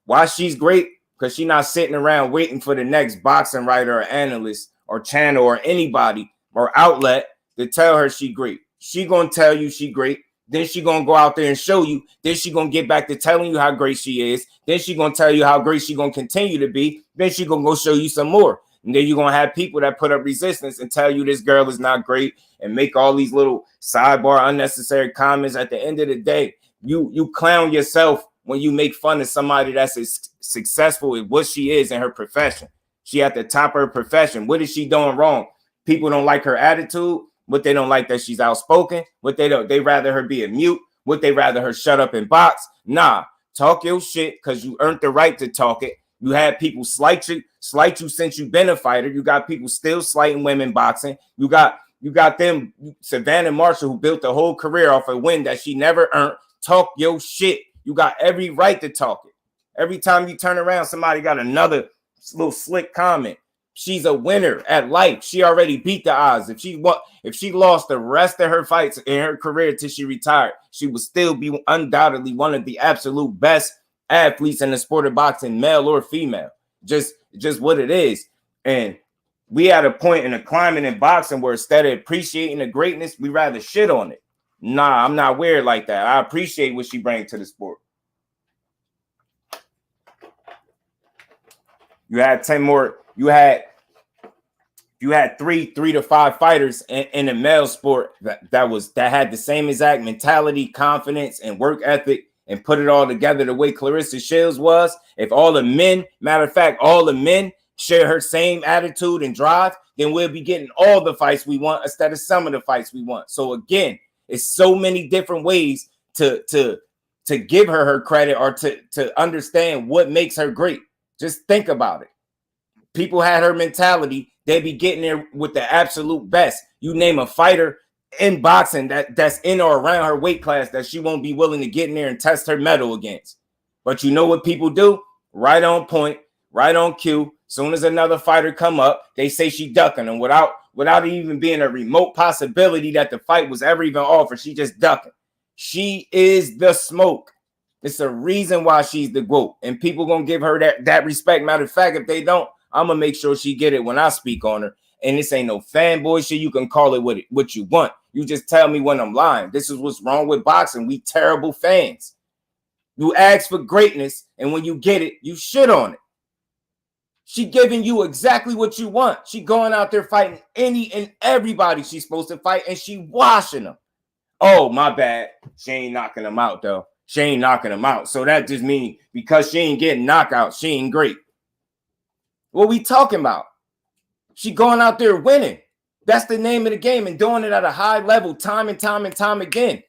Why she's great? Because she's not sitting around waiting for the next boxing writer or analyst or channel or anybody or outlet to tell her she great. She gonna tell you she great. Then she gonna go out there and show you. Then she gonna get back to telling you how great she is. Then she gonna tell you how great she gonna continue to be. Then she gonna go show you some more. And then you're gonna have people that put up resistance and tell you this girl is not great and make all these little sidebar unnecessary comments. At the end of the day, you clown yourself when you make fun of somebody that's as successful as what she is in her profession. She at the top of her profession. What is she doing wrong? People don't like her attitude. What they don't like that she's outspoken. What they rather her be a mute. What they rather her shut up and box. Nah, talk your shit because you earned the right to talk it. You had people slight you since you've been a fighter. You got people still slighting women boxing. You got them, Savannah Marshall, who built the whole career off a win that she never earned. Talk your shit. You got every right to talk it. Every time you turn around, somebody got another little slick comment. She's a winner at life. She already beat the odds. If she lost the rest of her fights in her career till she retired, she would still be undoubtedly one of the absolute best athletes in the sport of boxing, male or female. Just what it is. And we at a point in a climate in boxing where instead of appreciating the greatness, we rather shit on it. Nah, I'm not weird like that. I appreciate what she brings to the sport. You had 10 more. You had 3 to 5 fighters in the male sport that had the same exact mentality, confidence, and work ethic, and put it all together the way Clarissa Shields was. If all the men, matter of fact, all the men share her same attitude and drive, then we'll be getting all the fights we want instead of some of the fights we want. So again, it's so many different ways to give her credit or to understand what makes her great. Just think about it. People had her mentality. They be getting there with the absolute best. You name a fighter in boxing that's in or around her weight class that she won't be willing to get in there and test her mettle against. But you know what people do? Right on point, right on cue. Soon as another fighter come up, they say she ducking them without even being a remote possibility that the fight was ever even offered. She just ducking. She is the smoke. It's a reason why she's the GOAT. And people gonna give her that respect. Matter of fact, if they don't, I'm gonna make sure she get it when I speak on her. And this ain't no fanboy shit. You can call it what you want. You just tell me when I'm lying. This is what's wrong with boxing. We terrible fans. You ask for greatness, and when you get it, you shit on it. She giving you exactly what you want. She going out there fighting any and everybody she's supposed to fight, and she washing them. Oh, my bad. She ain't knocking them out, though. She ain't knocking them out. So that just means because she ain't getting knockouts, she ain't great. What we talking about? She going out there winning. That's the name of the game, and doing it at a high level time and time and time again.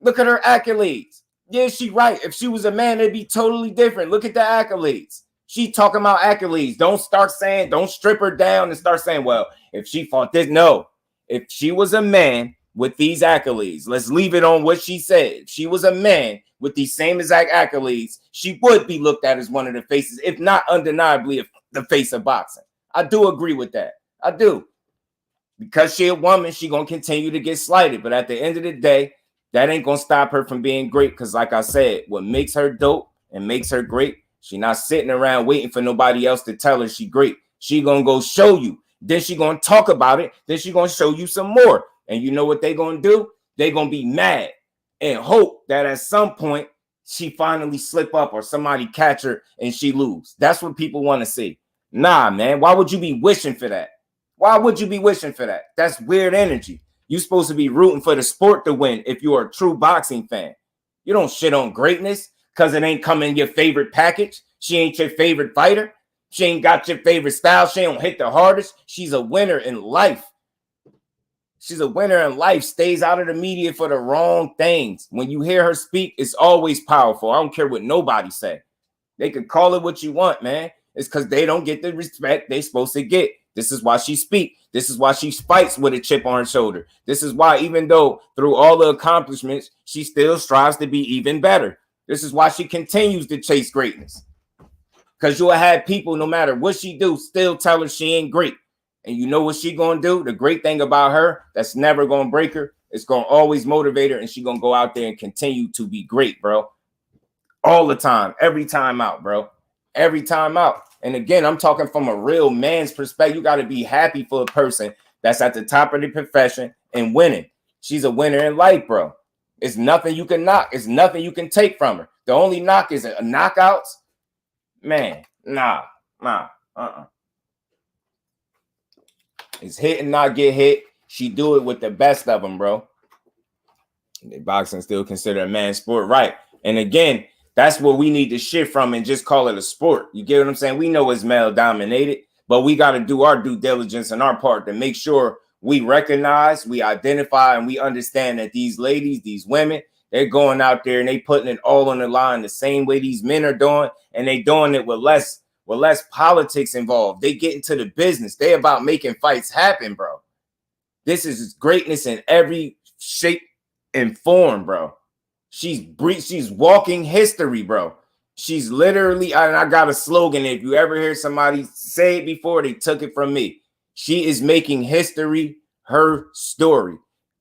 Look at her accolades. Yeah, she right. If she was a man, it'd be totally different. Look at the accolades. She talking about accolades. Don't strip her down and start saying, well, if she fought this. No. If she was a man with these accolades, let's leave it on what she said. If she was a man with these same exact accolades, she would be looked at as one of the faces, if not undeniably the face of boxing. I do agree with that. I do. Because she a woman, she going to continue to get slighted. But at the end of the day, that ain't going to stop her from being great. Because like I said, what makes her dope and makes her great, she not sitting around waiting for nobody else to tell her she great. She going to go show you. Then she going to talk about it. Then she going to show you some more. And you know what they going to do? They going to be mad and hope that at some point she finally slip up or somebody catch her and she lose. That's what people want to see. Nah, man. Why would you be wishing for that? Why would you be wishing for that? That's weird energy. You're supposed to be rooting for the sport to win if you're a true boxing fan. You don't shit on greatness because it ain't come in your favorite package. She ain't your favorite fighter. She ain't got your favorite style. She don't hit the hardest. She's a winner in life. She's a winner in life. Stays out of the media for the wrong things. When you hear her speak, it's always powerful. I don't care what nobody say. They can call it what you want, man. It's because they don't get the respect they're supposed to get. This is why she speaks. This is why she fights with a chip on her shoulder. This is why, even though through all the accomplishments, she still strives to be even better. This is why she continues to chase greatness. Because you'll have people, no matter what she do, still tell her she ain't great. And you know what she going to do? The great thing about her that's never going to break her, it's going to always motivate her, and she going to go out there and continue to be great, bro. All the time. Every time out, bro. Every time out. And again, I'm talking from a real man's perspective. You got to be happy for a person that's at the top of the profession and winning. She's a winner in life, bro. It's nothing you can knock. It's nothing you can take from her. The only knock is knockouts. Man, nah. It's hit and not get hit. She do it with the best of them, bro. Boxing still considered a man's sport, right? And again, that's what we need to shift from and just call it a sport. You get what I'm saying? We know it's male dominated, but we got to do our due diligence and our part to make sure we recognize, we identify, and we understand that these ladies, these women, they're going out there and they putting it all on the line the same way these men are doing, and they doing it with less politics involved. They get into the business. They about making fights happen, bro. This is greatness in every shape and form, bro. She's walking history, bro. She's literally, and I got a slogan. If you ever hear somebody say it before, they took it from me. She is making history her story.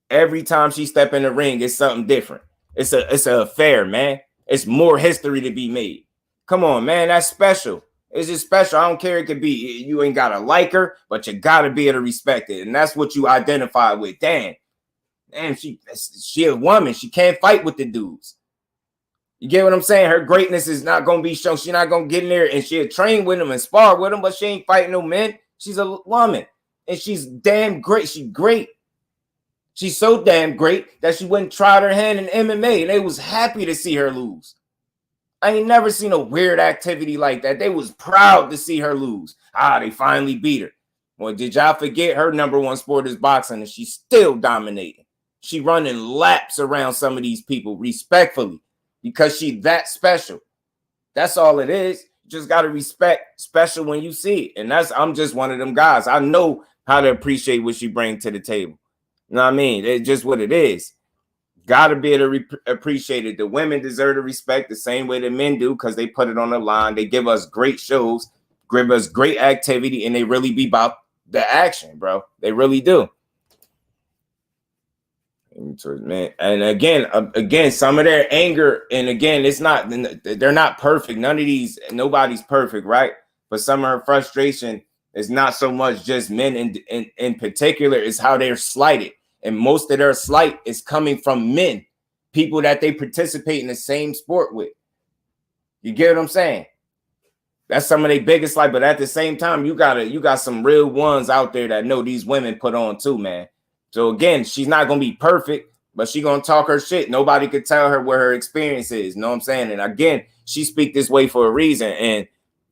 Every time she step in the ring, it's something different. It's an affair, man. It's more history to be made. Come on, man. That's special. It's just special. I don't care. It could be, you ain't got to like her, but you got to be able to respect it. And that's what you identify with. Damn, she a woman. She can't fight with the dudes. You get what I'm saying? Her greatness is not going to be shown. She's not going to get in there and she'll train with them and spar with them, but she ain't fighting no men. She's a woman. And she's damn great. She's great. She's so damn great that she went and tried her hand in MMA, and they was happy to see her lose. I ain't never seen a weird activity like that. They was proud to see her lose. They finally beat her. Well, did y'all forget her number one sport is boxing, and she's still dominating. She running laps around some of these people respectfully because she that special. That's all it is. You just got to respect special when you see it. And I'm just one of them guys. I know how to appreciate what she brings to the table. You know what I mean? It's just what it is. Got to be able to appreciate it. The women deserve the respect the same way the men do because they put it on the line. They give us great shows, give us great activity, and they really be about the action, bro. They really do. Man, and again, some of their anger, and again, they're not perfect. Nobody's perfect, right? But some of her frustration is not so much just men in particular, is how they're slighted. And most of their slight is coming from men, people that they participate in the same sport with. You get what I'm saying? That's some of their biggest life. But at the same time, you got some real ones out there that know these women put on too, man. So again, she's not gonna be perfect, but she gonna talk her shit. Nobody could tell her what her experience is. You know what I'm saying? And again, she speak this way for a reason,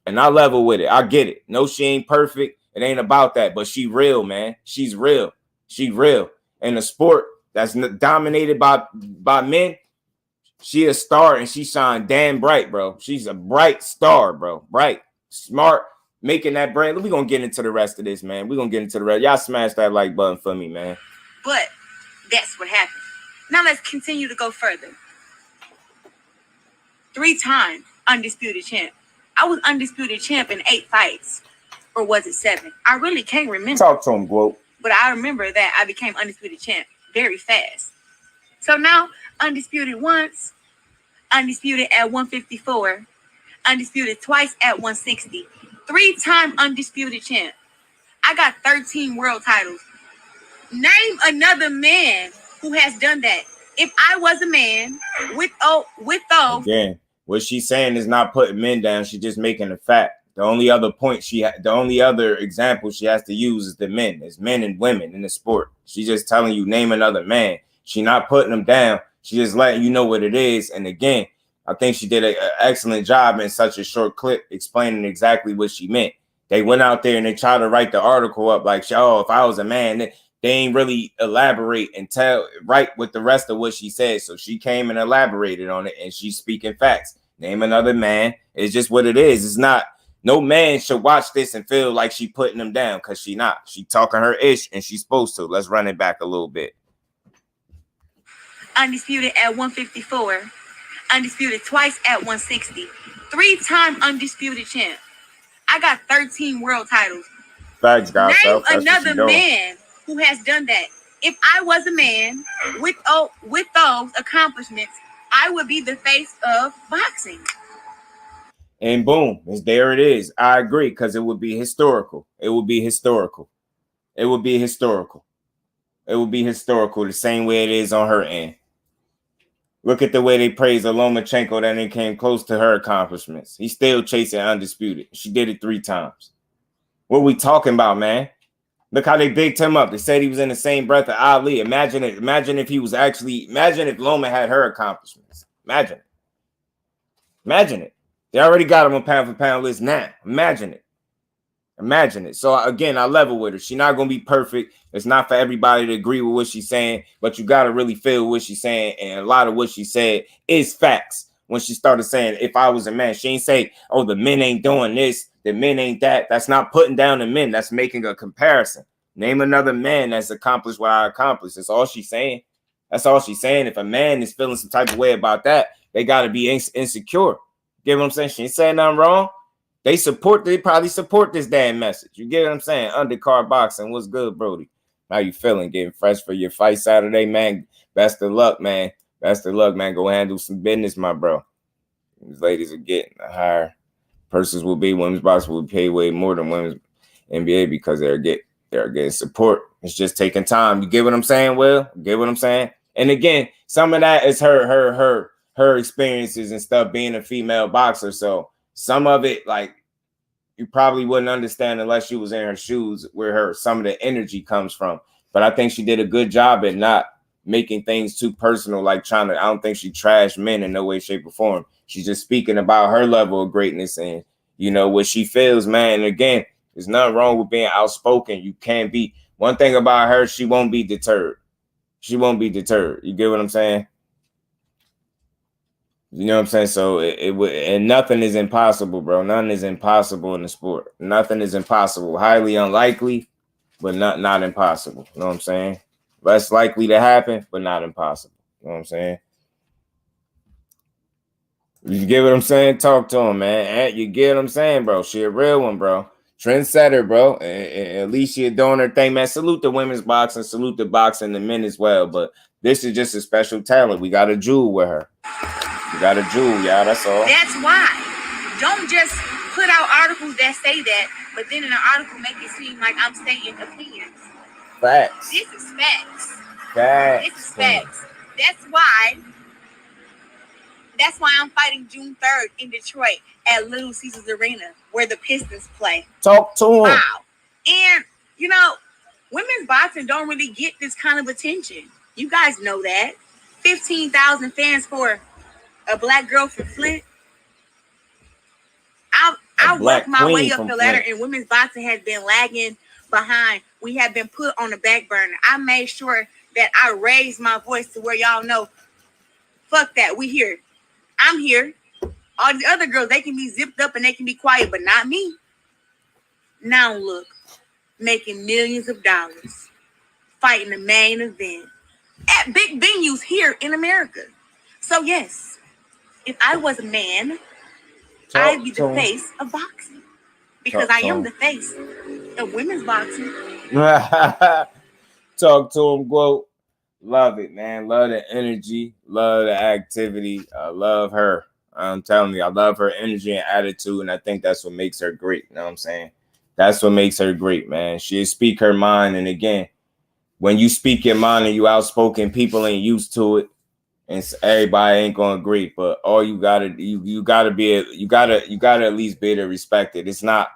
and I level with it. I get it. No, she ain't perfect. It ain't about that, but she real, man. She's real. She real. In a sport that's dominated by men, she a star and she shine damn bright, bro. She's a bright star, bro. Bright, smart, making that brand. We're gonna get into the rest of this, man. We're gonna get into the rest. Y'all smash that like button for me, man. But that's what happened. Now let's continue to go further. 3-time undisputed champ. I was undisputed champ in 8 fights. Or was it 7? I really can't remember. Talk to him, Glo. But I remember that I became undisputed champ very fast. So now, undisputed once, undisputed at 154, undisputed twice at 160, 3-time undisputed champ. I got 13 world titles. Name another man who has done that. If I was a man with those. Again, what she's saying is not putting men down. She's just making a fact. The only other example she has to use is the men. It's men and women in the sport. She's just telling you, name another man. She's not putting them down. She just letting you know what it is. And again, I think she did an excellent job in such a short clip explaining exactly what she meant. They went out there and they tried to write the article up like, oh, if I was a man, they ain't really elaborate and right with the rest of what she said. So she came and elaborated on it, and she's speaking facts. Name another man. It's just what it is. It's not. No man should watch this and feel like she putting them down, because she not. She talking her ish, and she's supposed to. Let's run it back a little bit. Undisputed at 154. Undisputed twice at 160. 3-time undisputed champ. I got 13 world titles. Facts, guys. Name another man who has done that. If I was a man with those accomplishments, I would be the face of boxing. And boom, there it is. I agree, because it would be historical. It would be historical. It would be historical. It would be historical the same way it is on her end. Look at the way they praise LOMACHENKO that they came close to her accomplishments. He's still chasing undisputed. She did it 3 times. What we talking about, man? Look how they bigged him up. They said he was in the same breath of Ali. Imagine it. Imagine if he was actually, imagine if Loma had her accomplishments. Imagine it. Imagine it. They already got him on pound for pound list now. Imagine it. Imagine it. So again, I level with her. She's not going to be perfect. It's not for everybody to agree with what she's saying, but you got to really feel what she's saying. And a lot of what she said is facts. When she started saying, if I was a man, she ain't say, oh, the men ain't doing this, the men ain't that. That's not putting down the men. That's making a comparison. Name another man that's accomplished what I accomplished. That's all she's saying. That's all she's saying. If a man is feeling some type of way about that, they got to be insecure. Get what I'm saying? She ain't saying nothing wrong. They probably support this damn message. You get what I'm saying? Undercard boxing. What's good, Brody? How you feeling? Getting fresh for your fight Saturday, man. Best of luck, man. Best of luck, man. Go handle some business, my bro. These ladies are getting higher. Purses will be, women's boxing will pay way more than women's NBA because they're getting support. It's just taking time. You get what I'm saying, Will? You get what I'm saying? And again, some of that is her experiences and stuff being a female boxer. So some of it, like, you probably wouldn't understand unless you was in her shoes where some of the energy comes from. But I think she did a good job at not making things too personal, like I don't think she trashed men in no way, shape, or form. She's just speaking about her level of greatness and, you know, what she feels, man. And again, there's nothing wrong with being outspoken. You can't be. One thing about her, she won't be deterred. She won't be deterred. You get what I'm saying? You know what I'm saying? So and nothing is impossible, bro. Nothing is impossible in the sport. Nothing is impossible. Highly unlikely, but not impossible. You know what I'm saying? Less likely to happen, but not impossible. You know what I'm saying? You get what I'm saying? Talk to him, man. You get what I'm saying, bro? She a real one, bro. Trendsetter, bro. And at least she doing her thing, man. Salute the women's boxing. Salute the boxing, the men as well. But this is just a special talent. We got a jewel with her. We got a jewel, y'all. That's all. That's why. Don't just put out articles that say that, but then in an article make it seem like I'm stating opinions. Facts. This is facts. Facts. This is facts. That's why I'm fighting June 3rd in Detroit at Little Caesars Arena where the Pistons play. Talk to him. Wow. And, you know, women's boxing don't really get this kind of attention. You guys know that. 15,000 fans for a black girl from Flint. I worked my way up the ladder, and women's boxing has been lagging behind. We have been put on the back burner. I made sure that I raised my voice to where y'all know, fuck that, we here. I'm here. All the other girls, they can be zipped up and they can be quiet, but not me. Now look, making millions of dollars, fighting the main event at big venues here in America. So yes, if I was a man, I'd be the face of boxing, because I am the face of women's boxing. Talk to him, quote. Love it, man. Love the energy. Love the activity. I love her. I'm telling you, I love her energy and attitude, and I think that's what makes her great. You know what I'm saying? That's what makes her great, man. She speak her mind, and again, when you speak your mind and you outspoken, people ain't used to it, and everybody ain't gonna agree. But all you gotta at least be able to respect it. It's not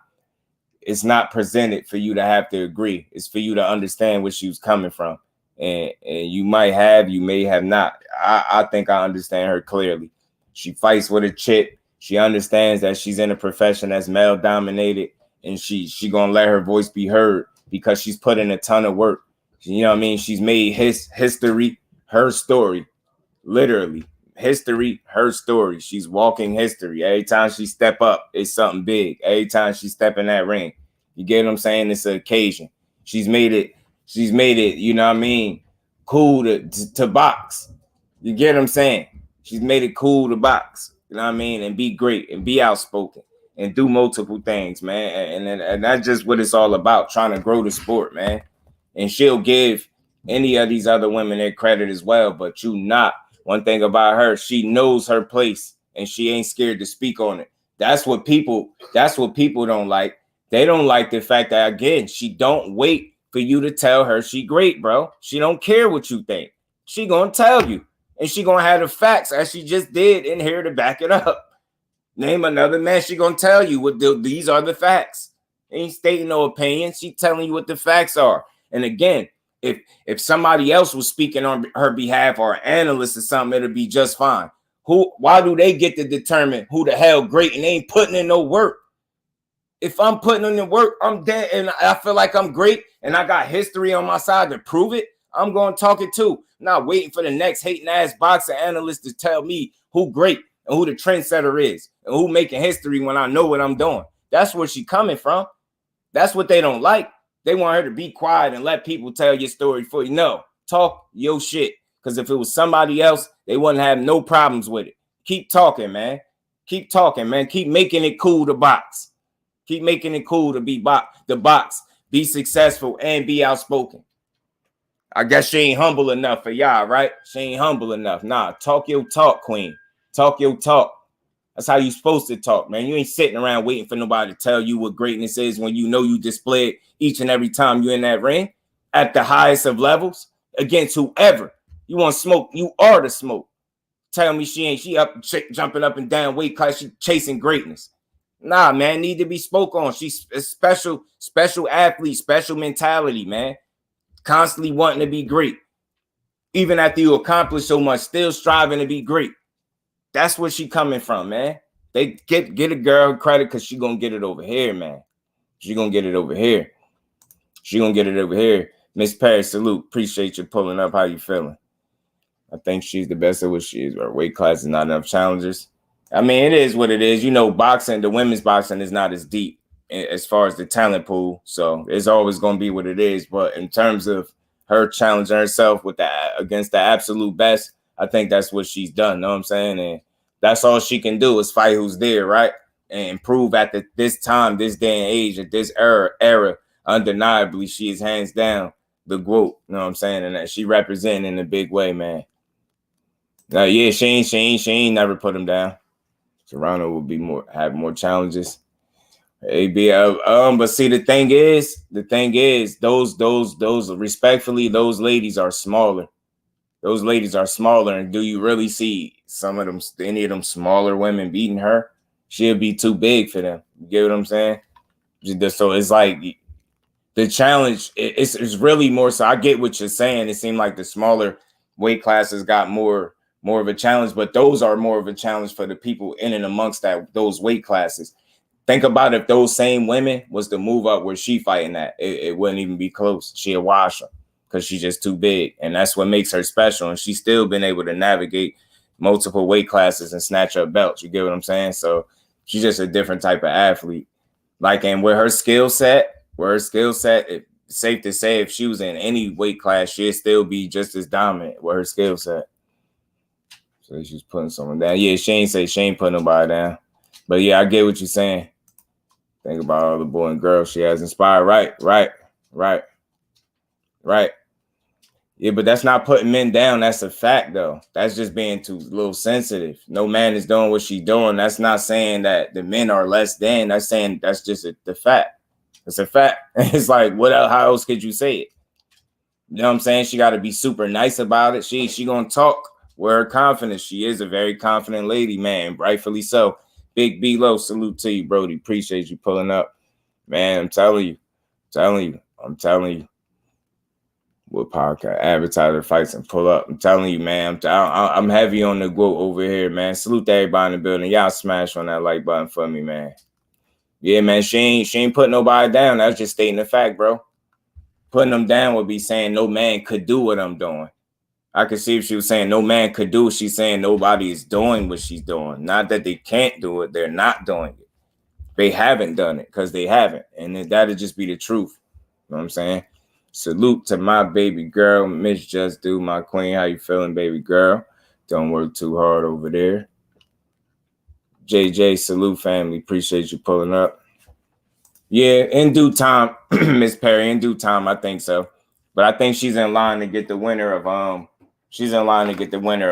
presented for you to have to agree. It's for you to understand where she was coming from, and you may have not. I think I understand her clearly. She fights with a chip. She understands that she's in a profession that's male dominated, and she gonna let her voice be heard because she's put in a ton of work. You know what I mean? She's made history, her story, literally history, her story. She's walking history. Every time she step up, it's something big. Every time she step in that ring, you get what I'm saying? It's an occasion. She's made it. You know what I mean? Cool to box. You get what I'm saying? She's made it cool to box, you know what I mean, and be great and be outspoken and do multiple things, man. And that's just what it's all about, trying to grow the sport, man. And she'll give any of these other women their credit as well, but you not. One thing about her, she knows her place and she ain't scared to speak on it. That's what people don't like. They don't like the fact that, again, she don't wait for you to tell her she great, bro. She don't care what you think. She gonna tell you. And she gonna have the facts, as she just did in here, to back it up. Name another man, she gonna tell you what these are the facts. Ain't stating no opinion. She telling you what the facts are. And again, if somebody else was speaking on her behalf, or an analyst or something, it'll be just fine. Why do they get to determine who the hell great and they ain't putting in no work? If I'm putting in the work, I'm dead, and I feel like I'm great, and I got history on my side to prove it, I'm going to talk it too. Not waiting for the next hating ass boxer analyst to tell me who great and who the trendsetter is and who making history when I know what I'm doing. That's where she coming from. That's what they don't like. They want her to be quiet and let people tell your story for you. No, talk your shit. Because if it was somebody else, they wouldn't have no problems with it. Keep talking, man. Keep talking, man. Keep making it cool to box. Keep making it cool to be box, be successful, and be outspoken. I guess she ain't humble enough for y'all, right? She ain't humble enough. Nah, talk your talk, queen. Talk your talk. That's how you supposed to talk, man. You ain't sitting around waiting for nobody to tell you what greatness is when you know you display it each and every time you're in that ring at the highest of levels against whoever. You want smoke, you are the smoke. Tell me she up jumping up and down weight class, she chasing greatness. Nah, man, need to be spoke on. She's a special athlete, special mentality, man. Constantly wanting to be great. Even after you accomplish so much, still striving to be great. That's where she coming from, man. They get a girl credit because she gonna get it over here, man. She gonna get it over here. She gonna get it over here. Miss Perry, salute. Appreciate you pulling up. How you feeling? I think she's the best at what she is. Her weight class is not enough challengers. I mean, it is what it is. You know, boxing, the women's boxing is not as deep as far as the talent pool. So it's always going to be what it is. But in terms of her challenging herself against the absolute best, I think that's what she's done. Know what I'm saying? And that's all she can do is fight who's there, right? And improve at this time, this day and age, at this era. Undeniably, she is hands down the GOAT. You know what I'm saying? And that she representing in a big way, man. Now, yeah, she ain't never put him down. Serrano will have more challenges. But see, the thing is, those respectfully, those ladies are smaller. Those ladies are smaller, and do you really see any of them smaller women beating her? she'll be too big for them. You get what I'm saying? So it's like the challenge. It's really more so. I get what you're saying. It seemed like the smaller weight classes got more of a challenge, but those are more of a challenge for the people in and amongst those weight classes. Think about if those same women was to move up where she fighting at, it wouldn't even be close. She'll wash them because she's just too big, and that's what makes her special. And she's still been able to navigate multiple weight classes and snatch up belts. You get what I'm saying? So she's just a different type of athlete. Like, and with her skill set, it's safe to say if she was in any weight class, she'd still be just as dominant with her skill set. So she's putting someone down. Yeah, she ain't putting nobody down. But yeah, I get what you're saying. Think about all the boy and girls she has inspired. Right. Yeah, but that's not putting men down. That's a fact, though. That's just being too little sensitive. No man is doing what she's doing. That's not saying that the men are less than. That's saying that's just the fact. It's a fact. It's like, what else? How else could you say it? You know what I'm saying? She got to be super nice about it. She gonna talk with her confidence. She is a very confident lady, man. Rightfully so. Big B-Lo, salute to you, Brody. Appreciate you pulling up. Man, I'm telling you. What podcast? Advertiser fights and pull up. I'm telling you, man. I'm heavy on the GOAT over here, man. Salute to everybody in the building. Y'all smash on that like button for me, man. Yeah, man. She ain't putting nobody down. That's just stating the fact, bro. Putting them down would be saying no man could do what I'm doing. I could see if she was saying no man could do it. She's saying nobody is doing what she's doing. Not that they can't do it. They're not doing it. They haven't done it because they haven't. And that'd just be the truth. You know what I'm saying? Salute to my baby girl, Miss Just Do, my queen. How you feeling, baby girl? Don't work too hard over there. JJ, salute, family. Appreciate you pulling up. Yeah, in due time, Miss Perry, in due time, I think so. But I think she's in line to get the winner of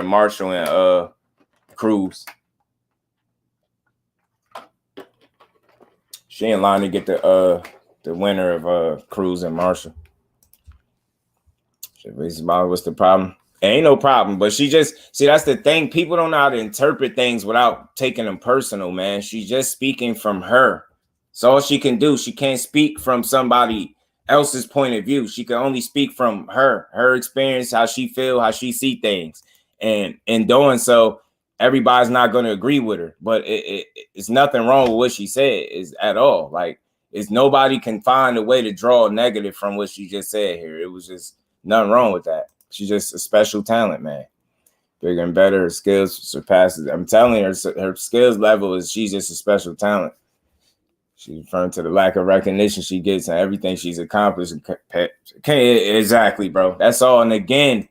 Marshall and CRUZ. She in line to get the winner of CRUZ and Marshall. What's the problem? Ain't no problem, but she just see, that's the thing. People don't know how to interpret things without taking them personal, man. She's just speaking from her. That's all she can do. She can't speak from somebody else's point of view. She can only speak from her experience, how she feel, how she see things. And in doing so, everybody's not going to agree with her. But it's nothing wrong with what she said is at all. Like, it's nobody can find a way to draw a negative from what she just said here. It was just nothing wrong with that. She's just a special talent, man. Bigger and better. Her skills surpasses. I'm telling you, her skills level is she's just a special talent. She's referring to the lack of recognition she gets and everything she's accomplished. Exactly, bro. That's all. And again,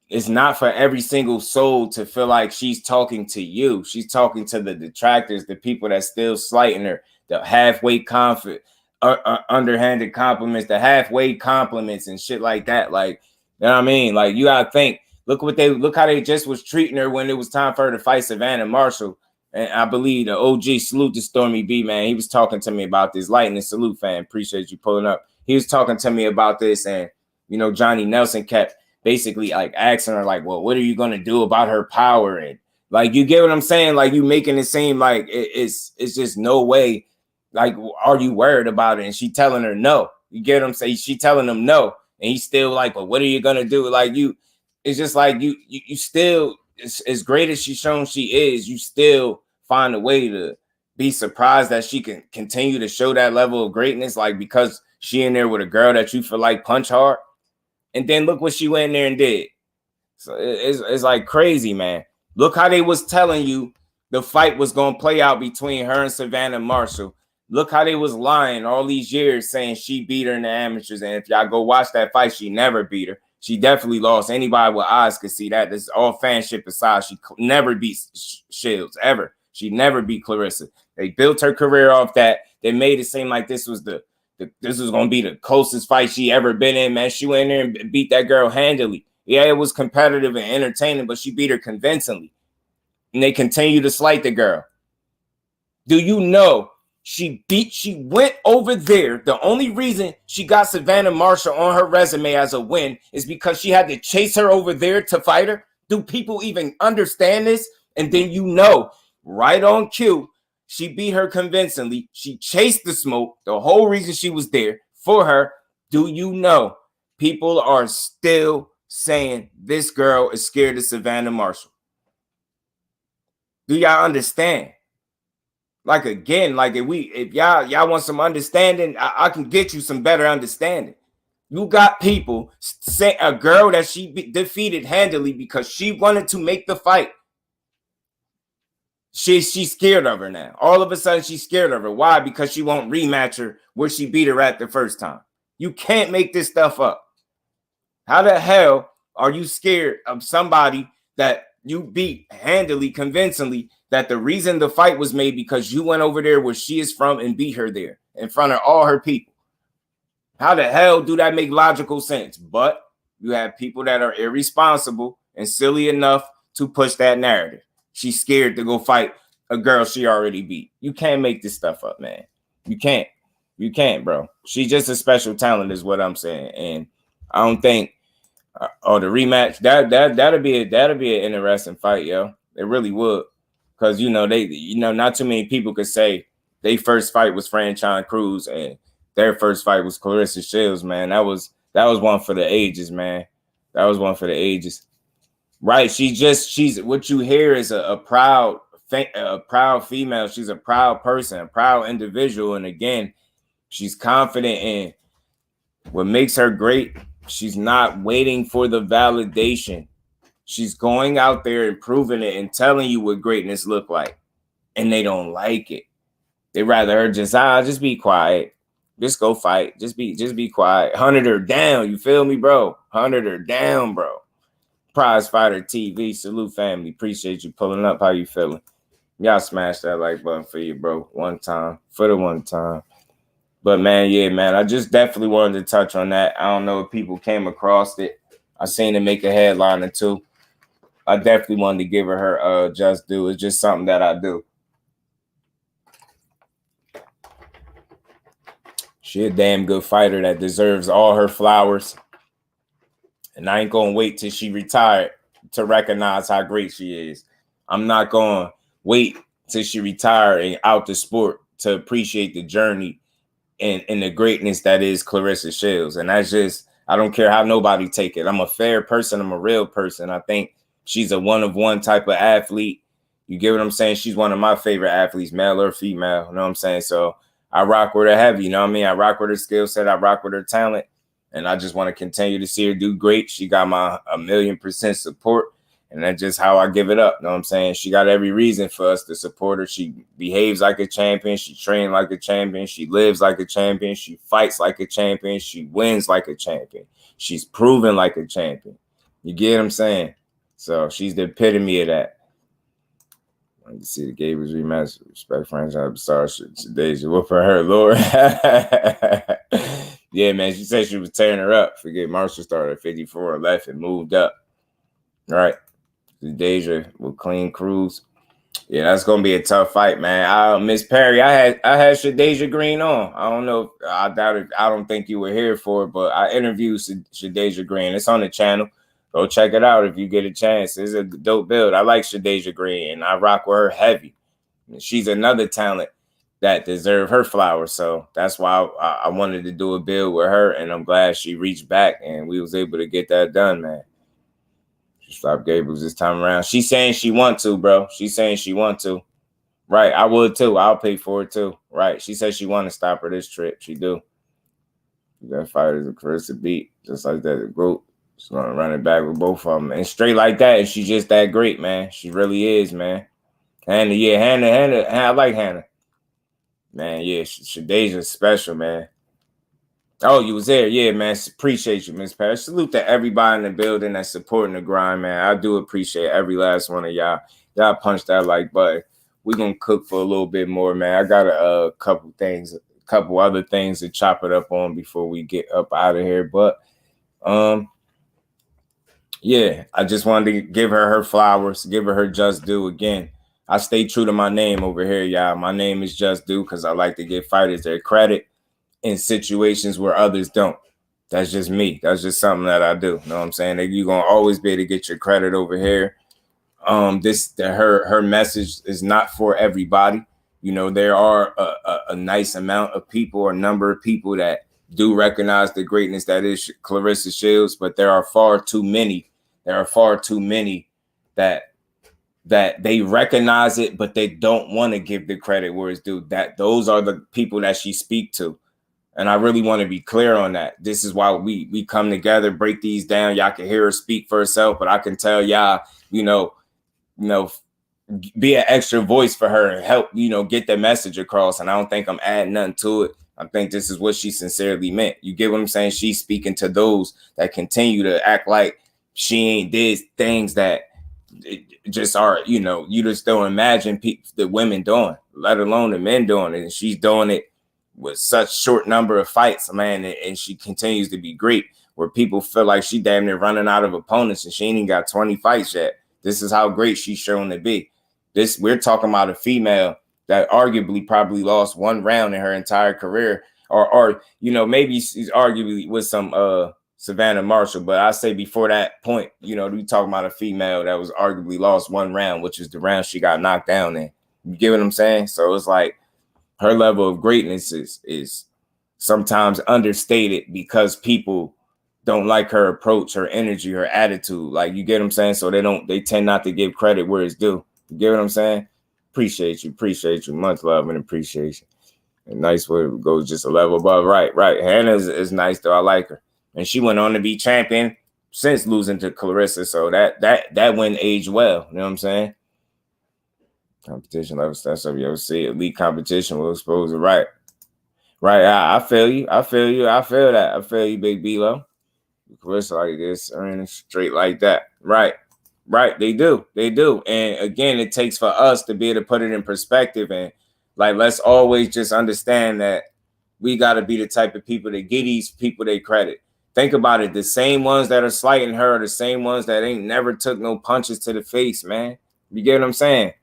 it's not for every single soul to feel like she's talking to you. She's talking to the detractors, the people that still slighting her, the halfway confident, underhanded compliments, the halfway compliments and shit like that. Like, you know what I mean? Like, you gotta think. Look how they just was treating her when it was time for her to fight Savannah Marshall. And I believe the OG, salute to Stormy B, man. He was talking to me about this. Lightning salute, fan. Appreciate you pulling up. He was talking to me about this, and you know, Johnny Nelson kept basically like asking her, like, well, what are you gonna do about her power? And like, you get what I'm saying? Like, you making it seem like it's just no way. Like, are you worried about it? And she telling her no. You get what I'm saying? She telling him no, and he's still like, but what are you gonna do? Like, it's just like you still, as great as she's shown she is, you still find a way to be surprised that she can continue to show that level of greatness, like because she in there with a girl that you feel like punch hard. And then look what she went in there and did. So it's like crazy, man. Look how they was telling you the fight was going to play out between her and Savannah Marshall. Look how they was lying all these years saying she beat her in the amateurs. And if y'all go watch that fight, she never beat her. She definitely lost. Anybody with eyes could see that. This is all fanship aside. She never beat Shields, ever. She never beat Clarissa. They built her career off that. They made it seem like this was this was going to be the closest fight she ever been in, man. She went in there and beat that girl handily. Yeah, it was competitive and entertaining, but she beat her convincingly. And they continue to slight the girl. Do you know she went over there. The only reason she got Savannah Marshall on her resume as a win is because she had to chase her over there to fight her. Do people even understand this? And then you know right on cue. She beat her convincingly. She chased the smoke. The whole reason she was there for her. Do you know people are still saying this girl is scared of Savannah Marshall? Do y'all understand? Like, again, like if y'all want some understanding, I can get you some better understanding. You got people saying a girl that she defeated handily because she wanted to make the fight. She's scared of her now. All of a sudden, she's scared of her. Why? Because she won't rematch her where she beat her at the first time. You can't make this stuff up. How the hell are you scared of somebody that you beat handily, convincingly, that the reason the fight was made because you went over there where she is from and beat her there in front of all her people? How the hell do that make logical sense? But you have people that are irresponsible and silly enough to push that narrative. She's scared to go fight a girl she already beat. You can't make this stuff up, man. You can't. You can't, bro. She's just a special talent is what I'm saying. And I don't think the rematch, that'll be an interesting fight, yo. It really would. Because not too many people could say their first fight was Franchon Cruz and their first fight was Clarissa Shields, man. That was one for the ages, man. That was one for the ages. Right. She's what you hear is a proud female. She's a proud person, a proud individual. And again, she's confident in what makes her great. She's not waiting for the validation. She's going out there and proving it and telling you what greatness look like. And they don't like it. They rather her just be quiet. Just go fight. Just be quiet. Hunted her down. You feel me, bro? Hunted her down, bro. Prize Fighter TV. Salute, family. Appreciate you pulling up. How you feeling? Y'all smash that like button for you, bro. One time. For the one time. But, man, yeah, man. I just definitely wanted to touch on that. I don't know if people came across it. I seen it make a headline or two. I definitely wanted to give her just due. It's just something that I do. She a damn good fighter that deserves all her flowers. And I ain't going to wait till she retired to recognize how great she is. I'm not going to wait till she retired and out the sport to appreciate the journey and the greatness that is Clarissa Shields. And that's just, I don't care how nobody take it. I'm a fair person. I'm a real person. I think she's a one-of-one type of athlete. You get what I'm saying? She's one of my favorite athletes, male or female. You know what I'm saying? So I rock with her heavy. You know what I mean? I rock with her skill set. I rock with her talent. And I just want to continue to see her do great. She got my 1,000,000% support. And that's just how I give it up. You know what I'm saying? She got every reason for us to support her. She behaves like a champion. She trains like a champion. She lives like a champion. She fights like a champion. She wins like a champion. She's proven like a champion. You get what I'm saying? So she's the epitome of that. I can see the Gables rematch. Respect franchise star. Deja whoop for her, Lord. Yeah, man. She said she was tearing her up. Forget Marshall started at 54 and left and moved up. All right. Deja will clean CRUZ. Yeah, that's gonna be a tough fight, man. Miss Perry, I had Shadeja Green on. I don't know. I doubt it. I don't think you were here for it, but I interviewed Shadeja Green. It's on the channel. Go check it out if you get a chance. It's a dope build. I like Shadeja Green, and I rock with her heavy. She's another talent that deserves her flowers. So that's why I wanted to do a build with her, and I'm glad she reached back and we was able to get that done, man. Stop Gables this time around. She's saying she want to, bro. She's saying she want to. Right. I would too. I'll pay for it too. Right. She says she want to stop her this trip. She do. That fight is a Clarissa beat. Just like that group. She's gonna run it back with both of them. And straight like that. And she's just that great, man. She really is, man. Hannah, yeah, Hannah. I like Hannah. Man, yeah, Shadeja's special, man. Oh, you was there. Yeah, man. Appreciate you, Miss Paris. Salute to everybody in the building that's supporting the grind, man. I do appreciate every last one of y'all. Y'all punch that like button. We're going to cook for a little bit more, man. I got a couple other things to chop it up on before we get up out of here. But, yeah, I just wanted to give her flowers, give her just due again. I stay true to my name over here, y'all. My name is Just Due because I like to give fighters their credit in situations where others don't. That's just me. That's just something that I do. You know what I'm saying? You're going to always be able to get your credit over here. her message is not for everybody. You know, there are a nice amount of people, or number of people that do recognize the greatness that is Clarissa Shields, but there are far too many. There are far too many that they recognize it, but they don't want to give the credit where it's due. That those are the people that she speak to. And I really want to be clear on that. This is why we come together, break these down. Y'all can hear her speak for herself, but I can tell y'all, you know, be an extra voice for her and help, you know, get the message across. And I don't think I'm adding nothing to it. I think this is what she sincerely meant. You get what I'm saying? She's speaking to those that continue to act like she ain't did things that just are, you know, you just don't imagine the women doing, let alone the men doing it. And she's doing it with such short number of fights, man, and she continues to be great, where people feel like she damn near running out of opponents and she ain't even got 20 fights yet. This is how great she's shown to be. We're talking about a female that arguably probably lost one round in her entire career, or you know, maybe she's arguably with some Savannah Marshall, but I say before that point, you know, we talking about a female that was arguably lost one round, which is the round she got knocked down in. You get what I'm saying? So it's like her level of greatness is sometimes understated because people don't like her approach, her energy, her attitude. Like, you get what I'm saying? So they tend not to give credit where it's due. You get what I'm saying? Appreciate you. Much love and appreciation. And nice way to go just a level above. Right. Hannah is nice though. I like her. And she went on to be champion since losing to Clarissa. So that win aged well. You know what I'm saying? Competition level stats of you see elite competition will expose it. Right. I feel you. I feel that. I feel you, Big B-Lo. Clarissa like this, earning straight like that. Right. They do. And again, it takes for us to be able to put it in perspective, and like, let's always just understand that we got to be the type of people that give these people their credit. Think about it. The same ones that are slighting her are the same ones that ain't never took no punches to the face, man. You get what I'm saying?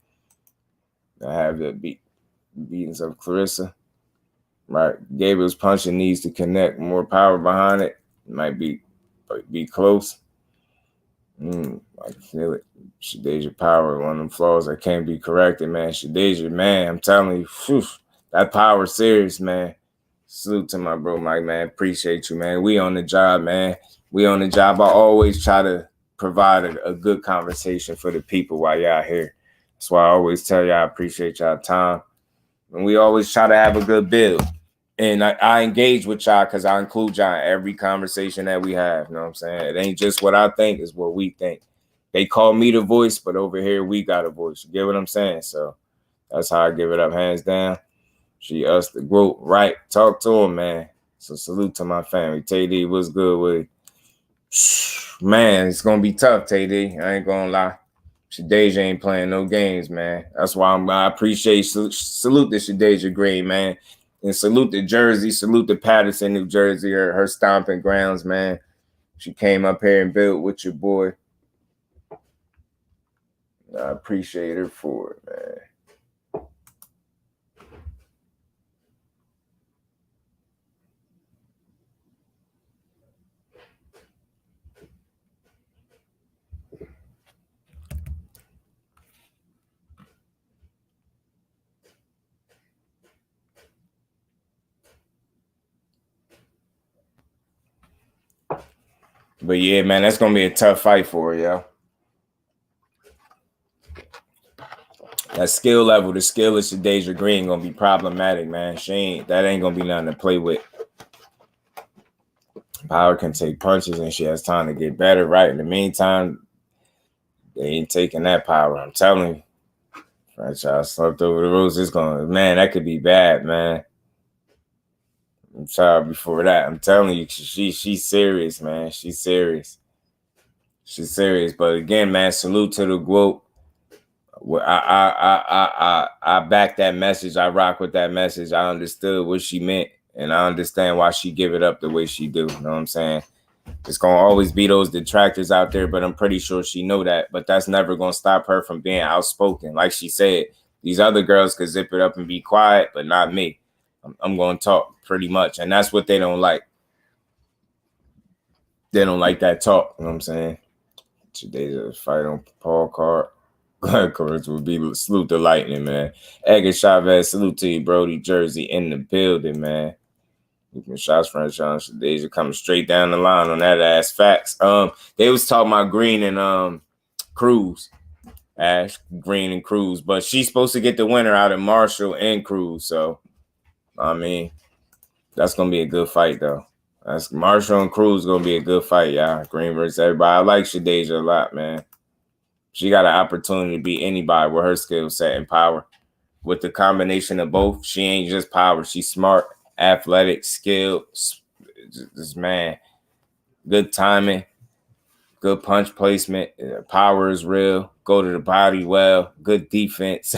I have the beatings of Clarissa. Right. Gabriel's punching needs to connect. More power behind it. Might be close. I can feel it. Shadeja power, one of them flaws that can't be corrected, man. Shadeja, man, I'm telling you, whew, that power serious, man. Salute to my bro Mike, man. Appreciate you, man. We on the job, man. We on the job. I always try to provide a good conversation for the people while y'all here. That's why I always tell y'all I appreciate y'all time. And we always try to have a good build. And I engage with y'all because I include y'all in every conversation that we have. You know what I'm saying? It ain't just what I think, it's what we think. They call me the voice, but over here we got a voice. You get what I'm saying? So that's how I give it up, hands down. She, us, the group, right? Talk to him, man. So salute to my family. TD, what's good with you? Man, it's going to be tough, TD. I ain't going to lie. Shadeja ain't playing no games, man. That's why I appreciate, salute to Shadeja Green, man. And salute to Jersey, salute to Patterson, New Jersey, her stomping grounds, man. She came up here and built with your boy. I appreciate her for it, man. But yeah, man, that's gonna be a tough fight for her, yo. That skill level, the skill of Shadeja Green gonna be problematic, man. That ain't gonna be nothing to play with. Power can take punches and she has time to get better, right? In the meantime, they ain't taking that power. I'm telling you. Franchise slept over the rules. It's gonna, man, that could be bad, man. I'm sorry before that. I'm telling you, she's serious, man. She's serious. But again, man, salute to the group. I back that message. I rock with that message. I understood what she meant, and I understand why she give it up the way she do. You know what I'm saying? It's gonna always be those detractors out there, but I'm pretty sure she know that. But that's never gonna stop her from being outspoken. Like she said, these other girls could zip it up and be quiet, but not me. I'm gonna talk pretty much, and that's what they don't like. They don't like that talk. You know what I'm saying? Today's a fight on Paul card. Clarissa would be salute the lightning, man. Edgar Chavez, salute to you, Brody Jersey in the building, man. Shots from Sean Shadeja coming straight down the line on that ass. Facts. They was talking about Green and CRUZ. Ash, Green and CRUZ, but she's supposed to get the winner out of Marshall and CRUZ. So, I mean, that's gonna be a good fight, though. That's Marshall and CRUZ gonna be a good fight, y'all. Green versus everybody. I like Shadeja a lot, man. She got an opportunity to beat anybody with her skill set and power. With the combination of both, she ain't just power. She's smart, athletic, skilled. This man, good timing, good punch placement. Power is real. Go to the body well. Good defense.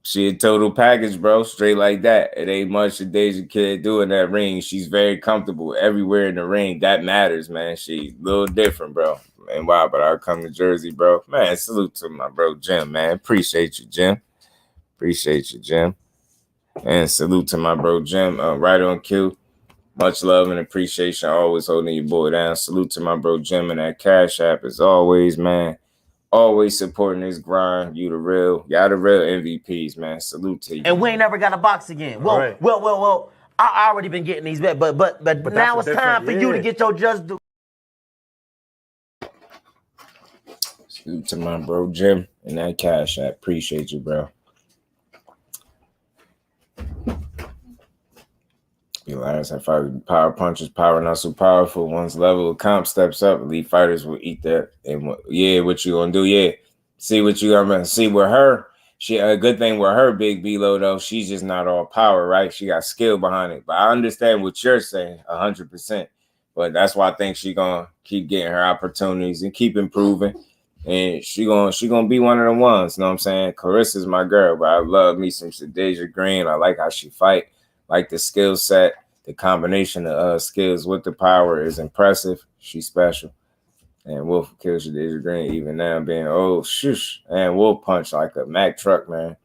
She a total package, bro. Straight like that. It ain't much Shadeja can do in that ring. She's very comfortable everywhere in the ring. That matters, man. She's a little different, bro. And wow, but I'll come to Jersey, bro. Man, salute to my bro Jim, man. Appreciate you, Jim. Appreciate you, Jim. And salute to my bro Jim. Right on cue. Much love and appreciation. Always holding your boy down. Salute to my bro Jim and that Cash App as always, man. Always supporting this grind. You the real. Y'all the real MVPs, man. Salute to you. And we ain't never got a box again. Well, right. well. I already been getting these bets, but now it's time for you to get your just do. Salute to my bro Jim and that Cash App. Appreciate you, bro. Elias, I fight power punches, power not so powerful. Once level of comp steps up, elite fighters will eat that. And what you gonna do? Yeah, see what you gonna see with her. She a good thing with her, Big B-Lo, though. She's just not all power, right? She got skill behind it. But I understand what you're saying, 100%. But that's why I think she gonna keep getting her opportunities and keep improving. And she gonna be one of the ones. You know what I'm saying? Clarissa's my girl, but I love me some Shadeja Green. I like how she fight. Like the skill set, the combination of skills with the power is impressive. She's special. And Wolf kills Shadeja Green even now being, oh, shush. And Wolf punch like a Mack truck, man.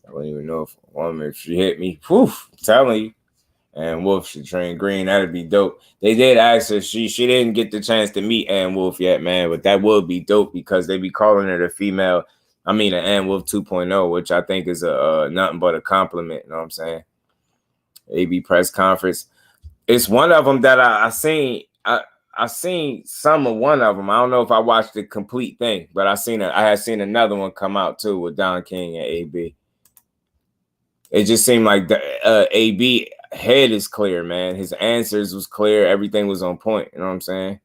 I don't even know if she hit me. Whew, I'm telling you. And Wolf should train Green. That'd be dope. They did ask her. She didn't get the chance to meet Ann Wolf yet, man. But that would be dope because they be calling her the female. I mean, an Ann Wolf 2.0, which I think is a nothing but a compliment. You know what I'm saying? AB press conference. It's one of them that I seen. I seen some of one of them. I don't know if I watched the complete thing, but I had seen another one come out too with Don King and AB. It just seemed like the AB head is clear, man. His answers was clear. Everything was on point. You know what I'm saying?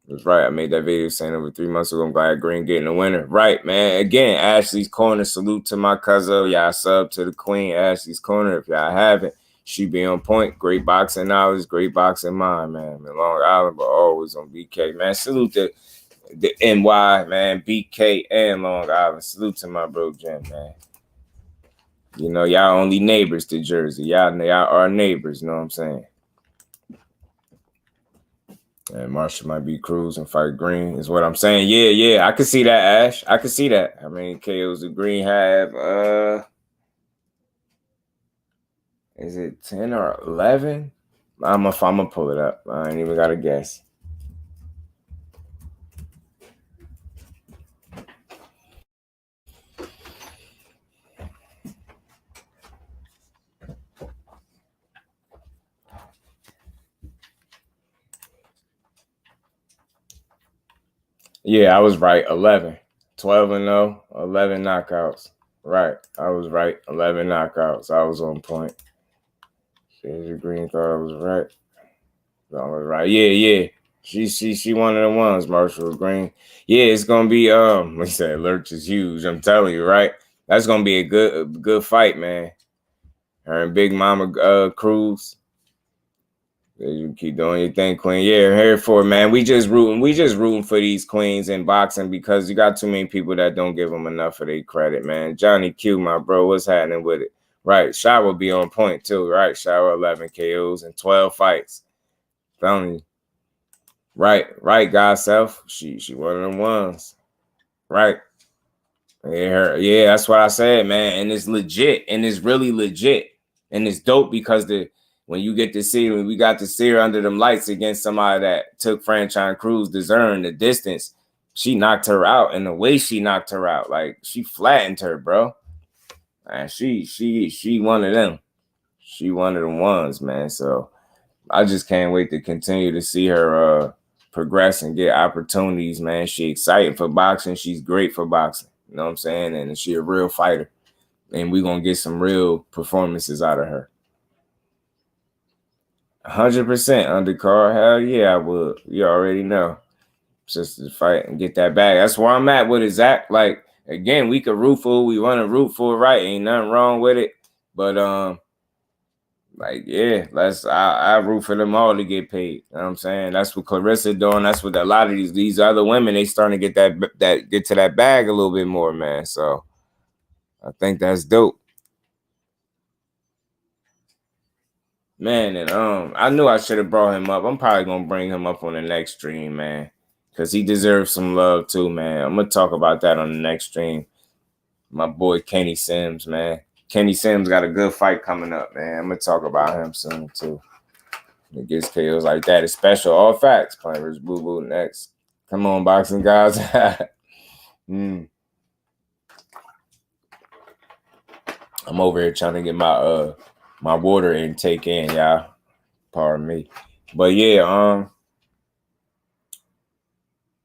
It was right. I made that video saying over 3 months ago, I'm glad Green getting the winner. Right, man. Again, Ashley's Corner. Salute to my cousin. Y'all sub to the queen, Ashley's Corner. If y'all haven't, she be on point. Great boxing knowledge, great boxing mind, man. In Long Island, but always on BK, man. Salute to the NY, man. BK and Long Island. Salute to my bro Jim, man. You know, y'all only neighbors to Jersey. Y'all are neighbors, you know what I'm saying? And Marshall might be CRUZ and fight Green is what I'm saying. Yeah. I can see that, Ash. I can see that. I mean, KOs of Green have is it 10 or 11? I'm gonna pull it up. I ain't even got to guess. Yeah, I was right. 11. 12-0, 11 knockouts. Right. I was right. 11 knockouts. I was on point. Shadeja Green thought I was right. I was right. Yeah. She one of the ones, Marshall Green. Yeah, it's gonna be like I said, Lurch is huge. I'm telling you, right? That's gonna be a good fight, man. Her and Big Mama CRUZ. You keep doing your thing, Queen. Yeah, I'm here for it, man. We just rooting for these queens in boxing because you got too many people that don't give them enough of their credit, man. Johnny Q, my bro, what's happening with it? Right, Shaw will be on point too, right? Shaw 11 KOs and 12 fights. Telling you. Right, God's self. She one of them ones. Right. Yeah, that's what I said, man. And it's legit, and it's really legit. And it's dope because when we got to see her under them lights against somebody that took franchise CRUZ, discern the distance, she knocked her out, and the way she knocked her out, like she flattened her, bro. And she one of them. She one of the ones, man. So I just can't wait to continue to see her progress and get opportunities, man. She excited for boxing. She's great for boxing. You know what I'm saying? And she a real fighter. And we're going to get some real performances out of her. 100% undercard. Hell yeah, I would. You already know. Just to fight and get that bag. That's where I'm at with it, Zach. Like, again, we could root for we want to root for, right? Ain't nothing wrong with it. But, like, yeah, I root for them all to get paid. You know what I'm saying? That's what Clarissa doing. That's what a lot of these other women, they starting to get to that bag a little bit more, man. So I think that's dope. Man, and I knew I should have brought him up. I'm probably gonna bring him up on the next stream, man. Because he deserves some love too, man. I'm gonna talk about that on the next stream. My boy Kenny Sims, man. Kenny Sims got a good fight coming up, man. I'm gonna talk about him soon too. It gets KOs like that. It's special. All facts. Playing versus Boo Boo next. Come on, boxing guys. I'm over here trying to get my my water intake in, y'all. Pardon me. But yeah,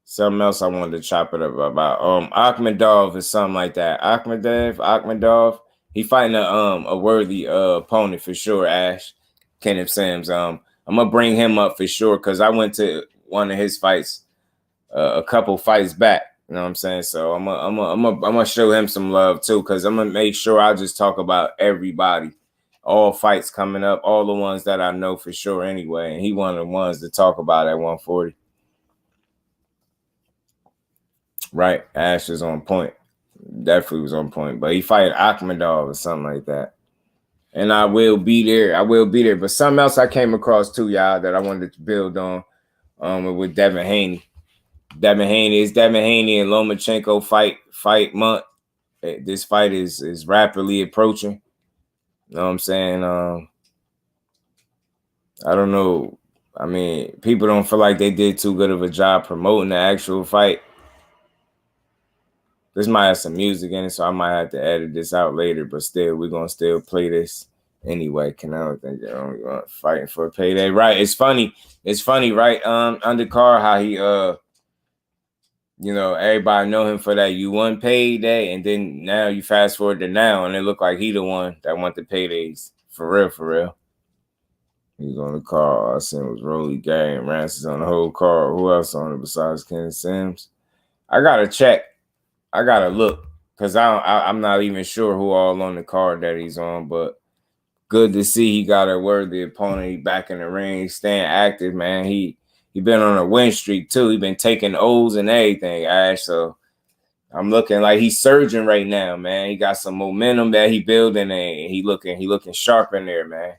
something else I wanted to chop it up about. Akhmedov is something like that. Akhmedov. He fighting a worthy opponent for sure, Ash. Kenneth Sims. I'm gonna bring him up for sure because I went to one of his fights a couple fights back. You know what I'm saying? So I'm gonna show him some love too because I'm gonna make sure I just talk about everybody, all fights coming up, all the ones that I know for sure anyway. And he one of the ones to talk about at 140. Right, Ash is on point. Definitely was on point, but he fight Akhmedov or something like that. And I will be there. I will be there. But something else I came across too, y'all, that I wanted to build on with Devin Haney. Devin Haney and Lomachenko fight month. This fight is rapidly approaching. You know what I'm saying? I don't know. I mean, people don't feel like they did too good of a job promoting the actual fight. This might have some music in it, so I might have to edit this out later. But still, we're gonna still play this anyway. Canelo think they're only fighting for a payday, right? It's funny, right? Undercard, how he you know, everybody know him for that U1 payday, and then now you fast forward to now, and it look like he the one that want the paydays for real. He's on the card. I seen it was Rolly Gay and Rancis on the whole card. Who else on it besides Ken Sims? I gotta check. I gotta look because I'm not even sure who all on the card that he's on, but good to see he got a worthy opponent. He back in the ring, staying active, man. He been on a win streak too. He been taking O's and everything, Ash. So I'm looking like he's surging right now, man. He got some momentum that he building, and he looking sharp in there, man.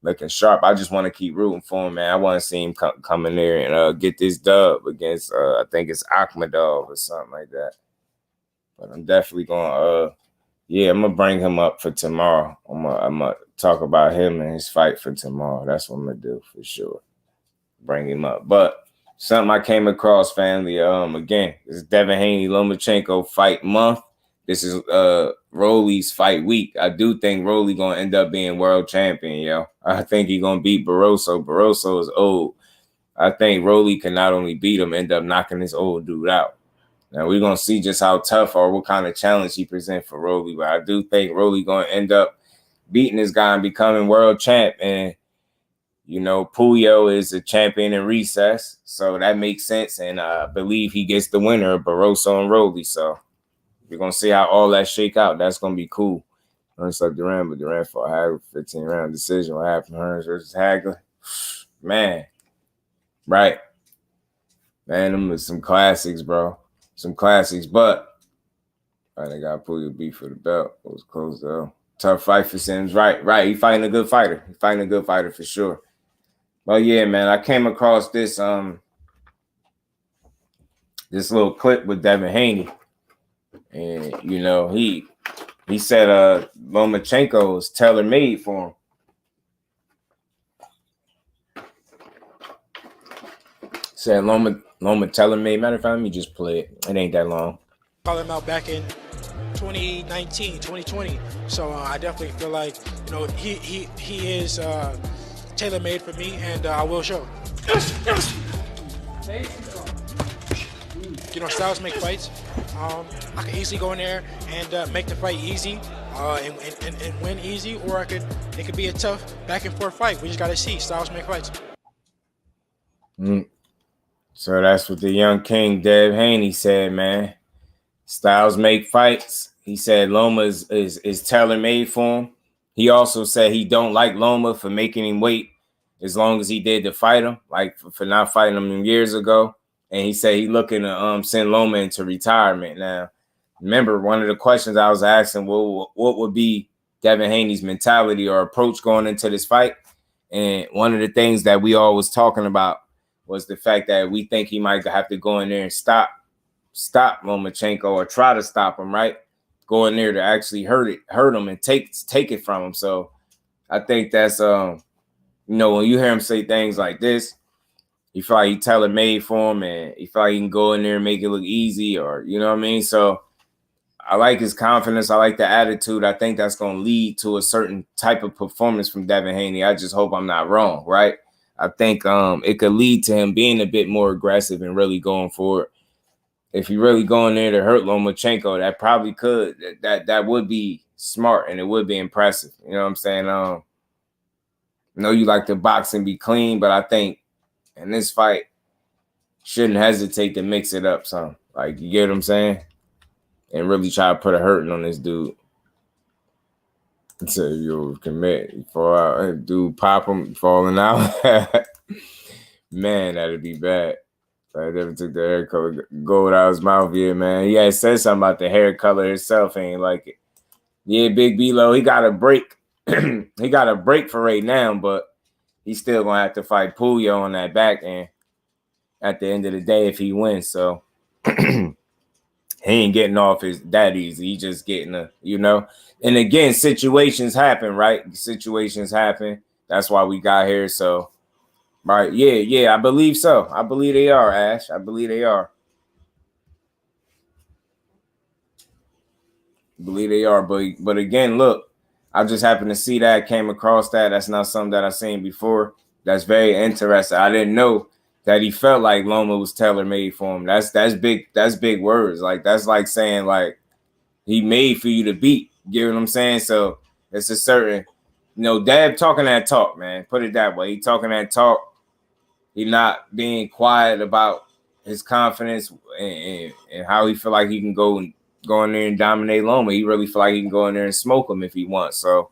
Looking sharp. I just want to keep rooting for him, man. I want to see him come in there and get this dub against I think it's Akhmedov or something like that. But I'm definitely gonna I'm gonna bring him up for tomorrow. I'm gonna talk about him and his fight for tomorrow. That's what I'm gonna do for sure. Bring him up. But something I came across, family. Again, this is Devin Haney Lomachenko fight month. This is Rolly's fight week. I do think Rolly gonna end up being world champion, yo. I think he gonna beat Barroso. Barroso is old. I think Rolly can not only beat him, end up knocking this old dude out. Now we're gonna see just how tough or what kind of challenge he presents for Rolly, but I do think Rolly gonna end up beating this guy and becoming world champ. And you know, Puyo is a champion in recess, so that makes sense. And I believe he gets the winner of Barroso and Rolly. So we're gonna see how all that shake out. That's gonna be cool. It's like Duran, but Duran fought Hagler 15-round decision. What happened? Hearns versus Hagler, man, right? Man, them was some classics, bro. Some classics, but they got to pull your beef for the belt. It was close though. Tough fight for Sims, right. He fighting a good fighter. He fighting a good fighter for sure. But yeah, man, I came across this this little clip with Devin Haney, and you know he said Lomachenko is tailor-made for him. Said Loma TAILOR-MADE. Matter of fact, let me just play it. It ain't that long. Call him out back in 2019, 2020. So I definitely feel like, you know, he is tailor-made for me, and I will show. You know, styles make fights. I can easily go in there and make the fight easy and win easy, or it could be a tough back and forth fight. We just got to see. Styles make fights. So that's what the young king, Dev Haney, said, man. Styles make fights. He said Loma is tailor-made for him. He also said he don't like Loma for making him wait as long as he did to fight him, like for not fighting him years ago. And he said he looking to send Loma into retirement now. Remember, one of the questions I was asking, what would be Devin Haney's mentality or approach going into this fight? And one of the things that we all was talking about was the fact that we think he might have to go in there and stop Lomachenko, or try to stop him, right? Go in there to actually hurt him and take it from him. So I think that's you know, when you hear him say things like this, he feel like he tailor-made for him, and he feel like he can go in there and make it look easy, or you know what I mean? So I like his confidence. I like the attitude. I think that's going to lead to a certain type of performance from Devin Haney. I just hope I'm not wrong, right? I think it could lead to him being a bit more aggressive and really going for it. If he really going there to hurt Lomachenko, that probably could. That would be smart, and it would be impressive. You know what I'm saying? I know you like to box and be clean, but I think in this fight, shouldn't hesitate to mix it up some. Like, you get what I'm saying? And really try to put a hurting on this dude. So you commit, you fall out, dude pop him, falling out. Man, that'd be bad. If I never took the hair color gold out of his mouth here, man. He had said something about the hair color himself, ain't like it. Yeah, Big B-Lo, he got a break. He got a break for right now, but he's still gonna have to fight Puyo on that back end at the end of the day if he wins. So he ain't getting off that easy. He just getting you know. And again, situations happen, right? Situations happen. That's why we got here. So, right, yeah, I believe so. I believe they are, Ash. I believe they are. I believe they are. But again, look, I just happened to see that, came across that. That's not something that I've seen before. That's very interesting. I didn't know that he felt like Loma was tailor-made for him. That's big. That's big words. Like, that's like saying like he made for you to beat. You get what I'm saying? So it's a certain, you know, Dab talking that talk, man. Put it that way. He talking that talk. He not being quiet about his confidence and how he feel like he can go in there and dominate Loma. He really feel like he can go in there and smoke him if he wants. So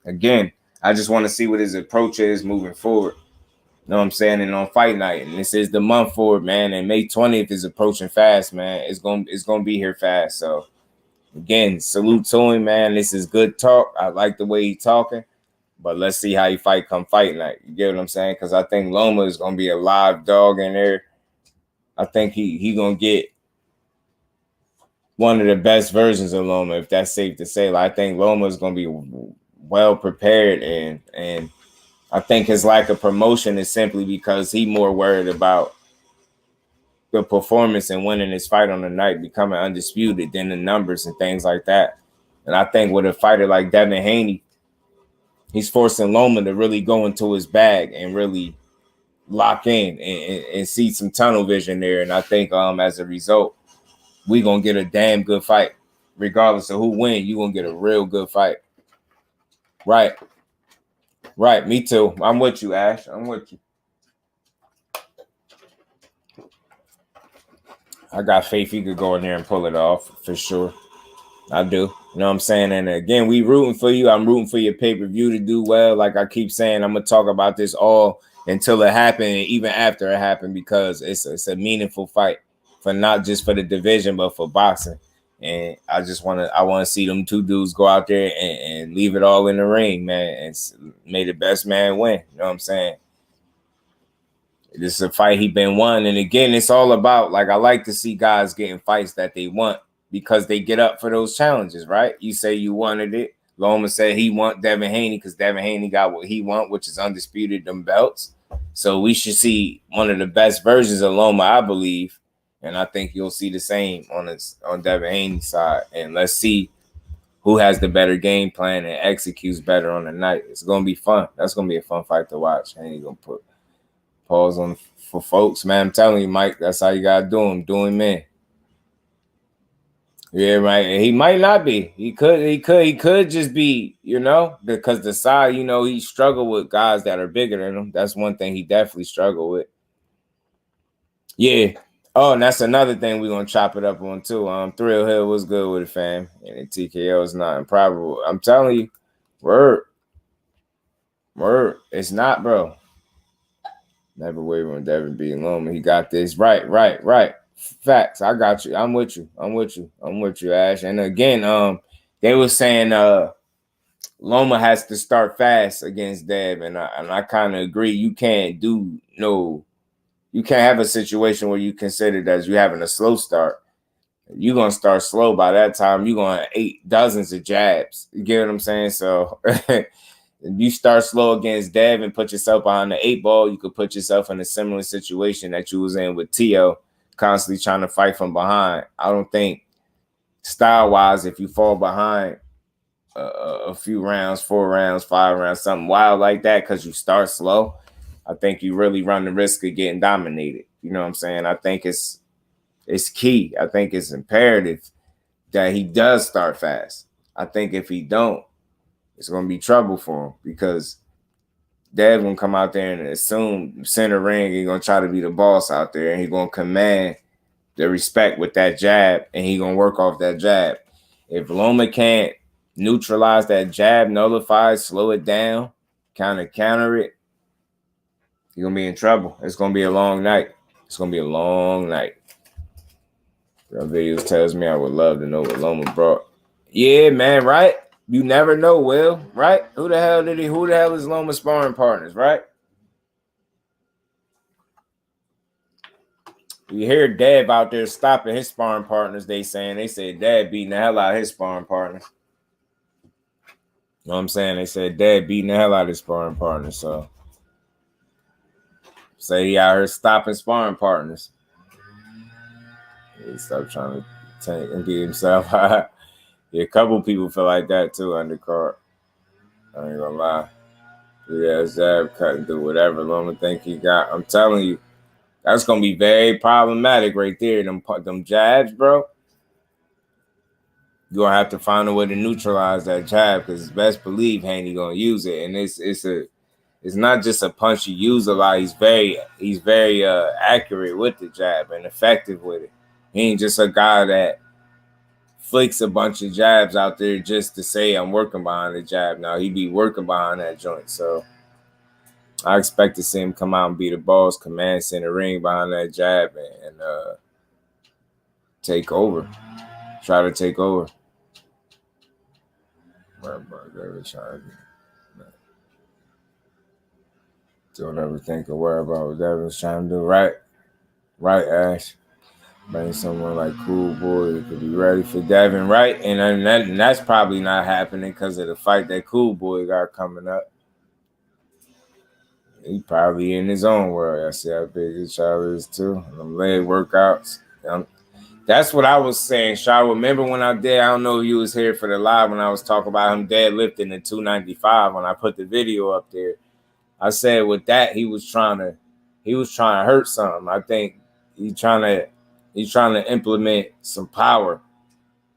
again, I just want to see what his approach is moving forward. You know what I'm saying? And on fight night, and this is the month for it, man. And May 20th is approaching fast, man. It's gonna be here fast. So again, salute to him, man. This is good talk. I like the way he's talking, but let's see how he fight come fight night. You get what I'm saying? Because I think Loma is gonna be a live dog in there. I think he gonna get one of the best versions of Loma, if that's safe to say. Like, I think Loma is gonna be well prepared, and I think his lack of promotion is simply because he more worried about the performance and winning his fight on the night, becoming undisputed, than the numbers and things like that. And I think with a fighter like Devin Haney, he's forcing Loma to really go into his bag and really lock in and see some tunnel vision there. And I think as a result, we're going to get a damn good fight. Regardless of who wins, you're going to get a real good fight. Right. Right, me too. I'm with you, Ash. I'm with you. I got faith he could go in there and pull it off for sure. I do. You know what I'm saying? And again, we rooting for you. I'm rooting for your pay-per-view to do well. Like I keep saying, I'm going to talk about this all until it happened and even after it happened, because it's a meaningful fight for not just for the division, but for boxing. And I want to see them two dudes go out there and leave it all in the ring, man, and may the best man win. You know what I'm saying? This is a fight he been won. And again, it's all about, like, I like to see guys getting fights that they want because they get up for those challenges, right? You say you wanted it. Loma said he want Devin Haney because Devin Haney got what he want, which is undisputed them belts. So we should see one of the best versions of Loma, I believe. And I think you'll see the same on Devin Haney's side. And let's see who has the better game plan and executes better on the night. It's going to be fun. That's going to be a fun fight to watch. Haney going to put pause on for folks, man. I'm telling you, Mike, that's how you got to do him. Do him in. Yeah, right. And he might not be. He could just be, you know, because the side, you know, he struggled with guys that are bigger than him. That's one thing he definitely struggled with. Yeah. Oh, and that's another thing we're gonna chop it up on too. Thrill Hill was good with it, fam. And the TKO is not improbable. I'm telling you, word. It's not, bro. Never waver on Devin being Loma. He got this. Right. Facts. I got you. I'm with you, Ash. And again, they were saying Loma has to start fast against Dev, and I kind of agree. You can't have a situation where you consider that you're having a slow start. You're gonna start slow. By that time, you're gonna eat dozens of jabs. You get what I'm saying? So if you start slow against Dev and put yourself behind the 8 ball, you could put yourself in a similar situation that you was in with Tio, constantly trying to fight from behind. I don't think style-wise, if you fall behind a few rounds, 4 rounds, 5 rounds, something wild like that, because you start slow, I think you really run the risk of getting dominated. You know what I'm saying? I think it's key. I think it's imperative that he does start fast. I think if he don't, it's going to be trouble for him, because Dev going to come out there and assume center ring. He's going to try to be the boss out there, and he's going to command the respect with that jab, and he's going to work off that jab. If Loma can't neutralize that jab, nullify it, slow it down, counter it, you're going to be in trouble. It's going to be a long night. Real Videos tells me I would love to know what Loma brought. Yeah, man, right? You never know, Will, right? Who the hell is Loma's sparring partners, right? You hear Deb out there stopping his sparring partners. They said Deb beating the hell out of his sparring partners. You know what I'm saying? They said Deb beating the hell out of his sparring partners. So say he out here stopping sparring partners. He stopped trying to tank and beat himself. Yeah, a couple people feel like that too, undercard. I ain't gonna lie. Yeah, Zab cutting through whatever Loma think he got. I'm telling you, that's gonna be very problematic right there. Them jabs, bro. You're gonna have to find a way to neutralize that jab, because best believe Haney gonna use it. And it's not just a punch you use a lot. He's very accurate with the jab and effective with it. He ain't just a guy that flicks a bunch of jabs out there just to say I'm working behind the jab. Now he be working behind that joint. So I expect to see him come out and be the boss, command center ring behind that jab, and take over. Try to take over. Don't ever think or worry about what Devin's trying to do. Right, Ash. Bring someone like Cool Boy that could be ready for Devin, right? And that's probably not happening because of the fight that Cool Boy got coming up. He probably in his own world. I see how big his child is too. Them leg workouts. That's what I was saying, Shaw. Remember when I don't know if you was here for the live when I was talking about him deadlifting the 295 when I put the video up there. I said with that he was trying to hurt something. I think he's trying to implement some power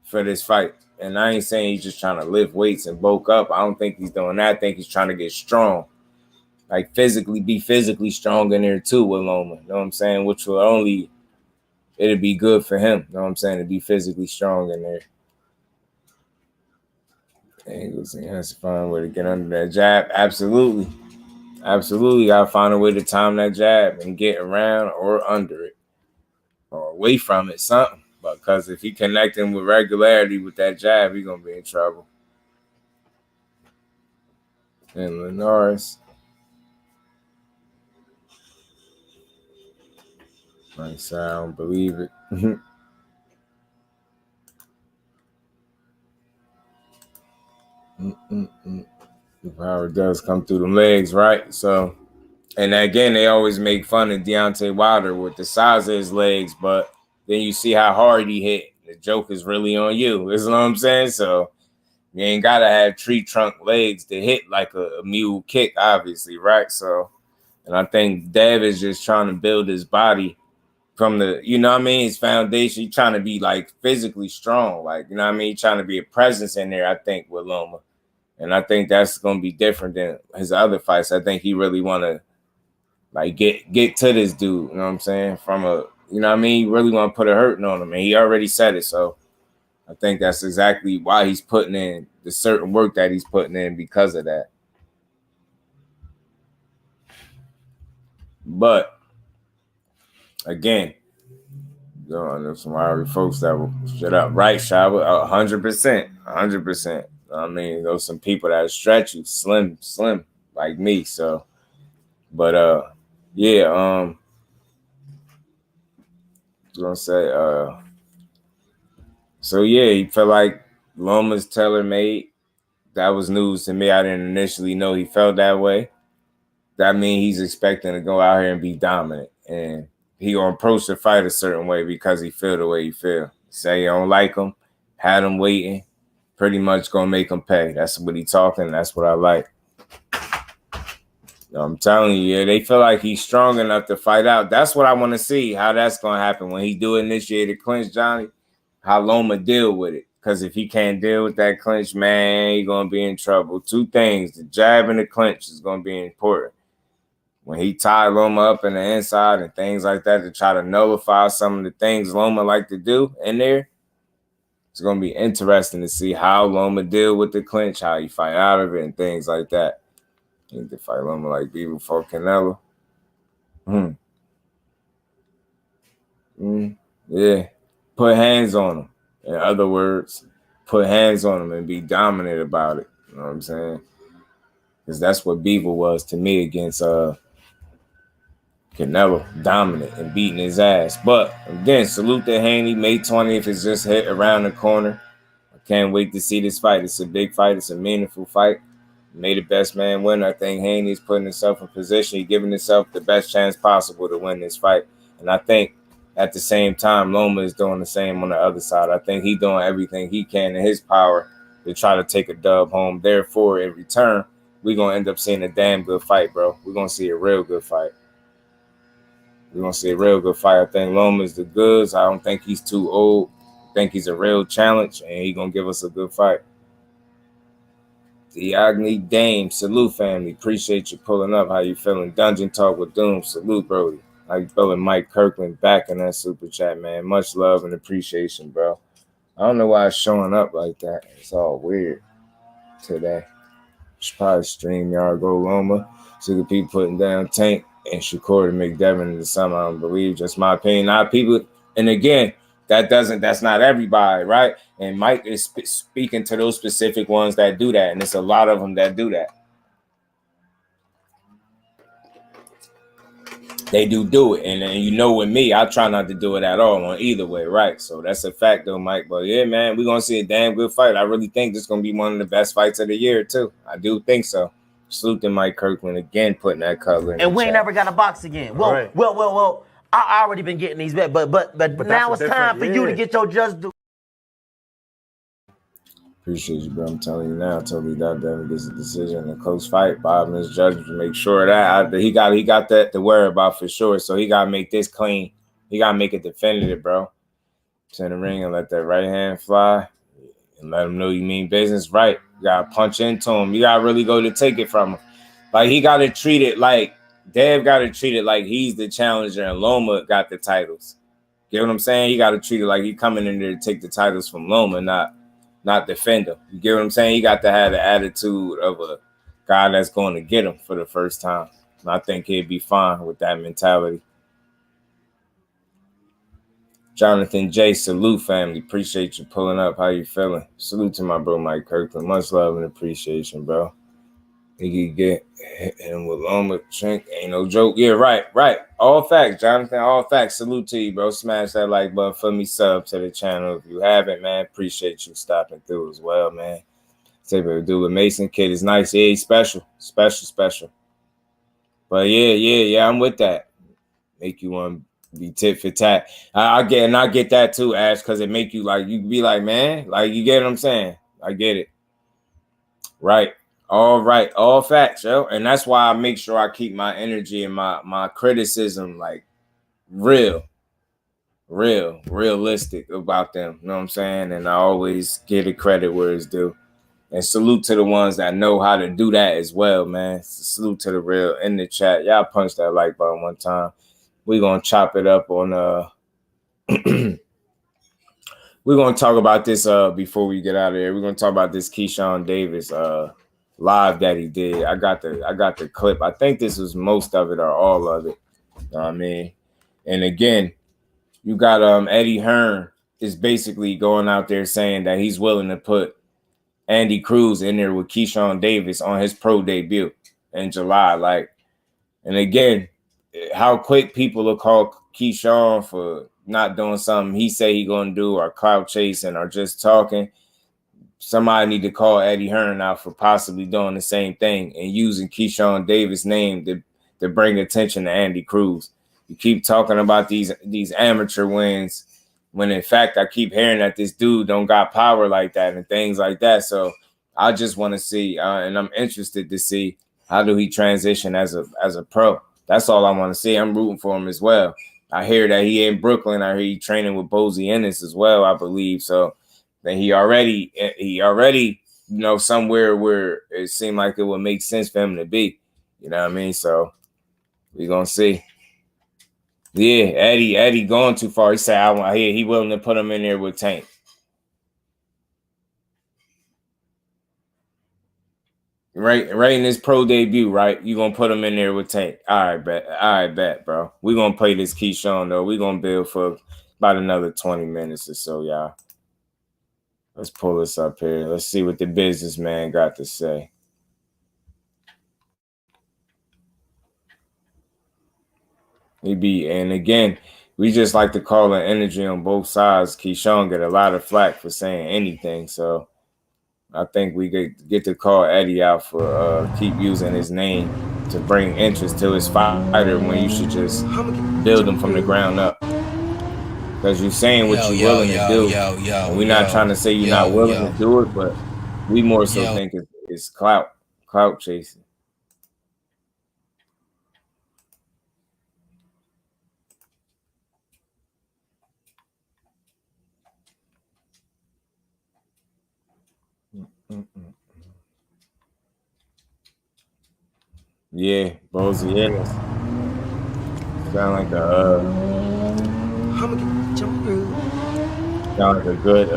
for this fight. And I ain't saying he's just trying to lift weights and bulk up. I don't think he's doing that. I think he's trying to get strong. Like be physically strong in there too with Loma. You know what I'm saying? Which it'd be good for him. You know what I'm saying? To be physically strong in there. Angles, he has to find a way to get under that jab. Absolutely. Gotta find a way to time that jab and get around or under it. Or away from it, something. Because if he connecting with regularity with that jab, he's gonna be in trouble. And Linares. I don't believe it. The power does come through the legs, right? So And again, they always make fun of Deontay Wilder with the size of his legs, but then you see how hard he hit. The joke is really on you. You know what I'm saying? So you ain't gotta have tree trunk legs to hit like a mule kick, obviously, right? So, and I think Dev is just trying to build his body from the, you know what I mean, his foundation. He's trying to be like physically strong, like, you know what I mean, trying to be a presence in there, I think, with Loma. And I think that's gonna be different than his other fights. I think he really wanna like get to this dude, you know what I'm saying? From a, you know what I mean, he really want to put a hurting on him, and he already said it. So I think that's exactly why he's putting in the certain work that he's putting in because of that. But again, there's some already folks that will shut up, right, Shaba? 100%, 100%. I mean, there's some people that stretch you, slim, like me. So, but yeah, I was gonna say, so yeah, he felt like Loma's tailor-made. That was news to me. I didn't initially know he felt that way. That means he's expecting to go out here and be dominant, and he gonna approach the fight a certain way because he feel the way he feel. Say you don't like him, had him waiting, pretty much gonna make him pay. That's what he talking. That's what I like. I'm telling you, yeah, they feel like he's strong enough to fight out. That's what I want to see, how that's gonna happen when he do initiate a clinch, Johnny. How Loma deal with it. Because if he can't deal with that clinch, man, he's going to be in trouble. Two things, the jab and the clinch is going to be important. When he tied Loma up in the inside and things like that to try to nullify some of the things Loma like to do in there, it's going to be interesting to see how Loma deal with the clinch, how he fight out of it and things like that. You need to fight Loma like B before Canelo. Yeah. Put hands on him. In other words, put hands on him and be dominant about it. You know what I'm saying? Because that's what Beaver was to me against Canelo, dominant and beating his ass. But again, salute to Haney. May 20th is just hit around the corner. I can't wait to see this fight. It's a big fight. It's a meaningful fight. May the best man win. I think Haney's putting himself in position. He's giving himself the best chance possible to win this fight. And I think at the same time, Loma is doing the same on the other side. I think he's doing everything he can in his power to try to take a dub home. Therefore, in return, we're going to end up seeing a damn good fight, bro. We're going to see a real good fight. We're going to see a real good fight. I think Loma is the goods. I don't think he's too old. I think he's a real challenge, and he's going to give us a good fight. Diagni Dame, salute, family. Appreciate you pulling up. How you feeling? Dungeon Talk with Doom, salute, Brody. How you feeling? Mike Kirkland back in that super chat, man. Much love and appreciation, bro. I don't know why it's showing up like that. It's all weird today. Should probably StreamYard go Loma. See people putting down Tank and Shakur to make Devin into something I don't believe. Just my opinion. Not people. And again, that's not everybody, right? And Mike is speaking to those specific ones that do that. And it's a lot of them that do that. They do it. And you know, with me, I try not to do it at all on either way, right? So that's a fact, though, Mike. But yeah, man, we're going to see a damn good fight. I really think this is going to be one of the best fights of the year, too. I do think so. Salute to Mike Kirkland again, putting that color in. And we ain't never got a box again. Well, right. well. I already been getting these bet, but now it's time for you to get your just do. Appreciate you, bro. I'm telling you now. I totally doubt Devin gets a decision in a close fight. 5 minutes judgment to make sure that he got that to worry about for sure. So he gotta make this clean. He gotta make it definitive, bro. Turn the ring and let that right hand fly and let him know you mean business. Right. You gotta punch into him. You gotta really go to take it from him. Like he gotta treat it like Dev gotta treat it like he's the challenger and Loma got the titles. Get what I'm saying? He gotta treat it like he coming in there to take the titles from Loma, not defend him. You get what I'm saying? He got to have the attitude of a guy that's going to get him for the first time. And I think he'd be fine with that mentality. Jonathan J, salute, family. Appreciate you pulling up. How you feeling? Salute to my bro Mike Kirkland. Much love and appreciation, bro. He could get him with Lomachenko. Ain't no joke. Yeah, right. All facts, Jonathan. All facts. Salute to you, bro. Smash that like button for me. Sub to the channel if you haven't, man. Appreciate you stopping through as well, man. Say what we do with Mason Kid is nice. Yeah, he's special. Special. But yeah, I'm with that. Make you want to be tit for tat. I get that too, Ash, because it make you like, you be like, man, like, you get what I'm saying? I get it. Right. All facts, yo. And that's why I make sure I keep my energy and my criticism like realistic about them. You know what I'm saying? And I always give the credit where it's due. And salute to the ones that know how to do that as well, man. Salute to the real in the chat. Y'all punch that like button one time. We're gonna chop it up on we're gonna talk about this before we get out of here. We're gonna talk about this Keyshawn Davis live that he did. I got the clip. I think this was most of it or all of it. You know what I mean? And again, you got Eddie Hearn is basically going out there saying that he's willing to put Andy Cruz in there with Keyshawn Davis on his pro debut in July. Like, and again, how quick people will call Keyshawn for not doing something he say he gonna do, or clout chasing, or just talking. Somebody need to call Eddie Hearn out for possibly doing the same thing and using Keyshawn Davis' name to bring attention to Andy Cruz. You keep talking about these amateur wins, when in fact I keep hearing that this dude don't got power like that and things like that. So I just want to see, and I'm interested to see, how do he transition as a pro. That's all I want to see. I'm rooting for him as well. I hear that he in Brooklyn. I hear he training with Bozy Ennis as well, I believe. So then he already, you know, somewhere where it seemed like it would make sense for him to be. You know what I mean? So we're gonna see. Yeah, Eddie going too far. He said, he willing to put him in there with Tank. Right in his pro debut, right? You gonna put him in there with Tank. All right, bet, bro. We're gonna play this Keyshawn, though. We're gonna build for about another 20 minutes or so, y'all. Let's pull this up here. Let's see what the businessman got to say. And again, we just like to call an energy on both sides. Keyshawn get a lot of flack for saying anything, so I think we get to call Eddie out for keep using his name to bring interest to his fighter when you should just build him from the ground up. Because you're saying what you're willing to do. And we're not trying to say you're not willing to do it, but we more so think it's clout chasing. Yeah, Bozy Ennis. Sound like a good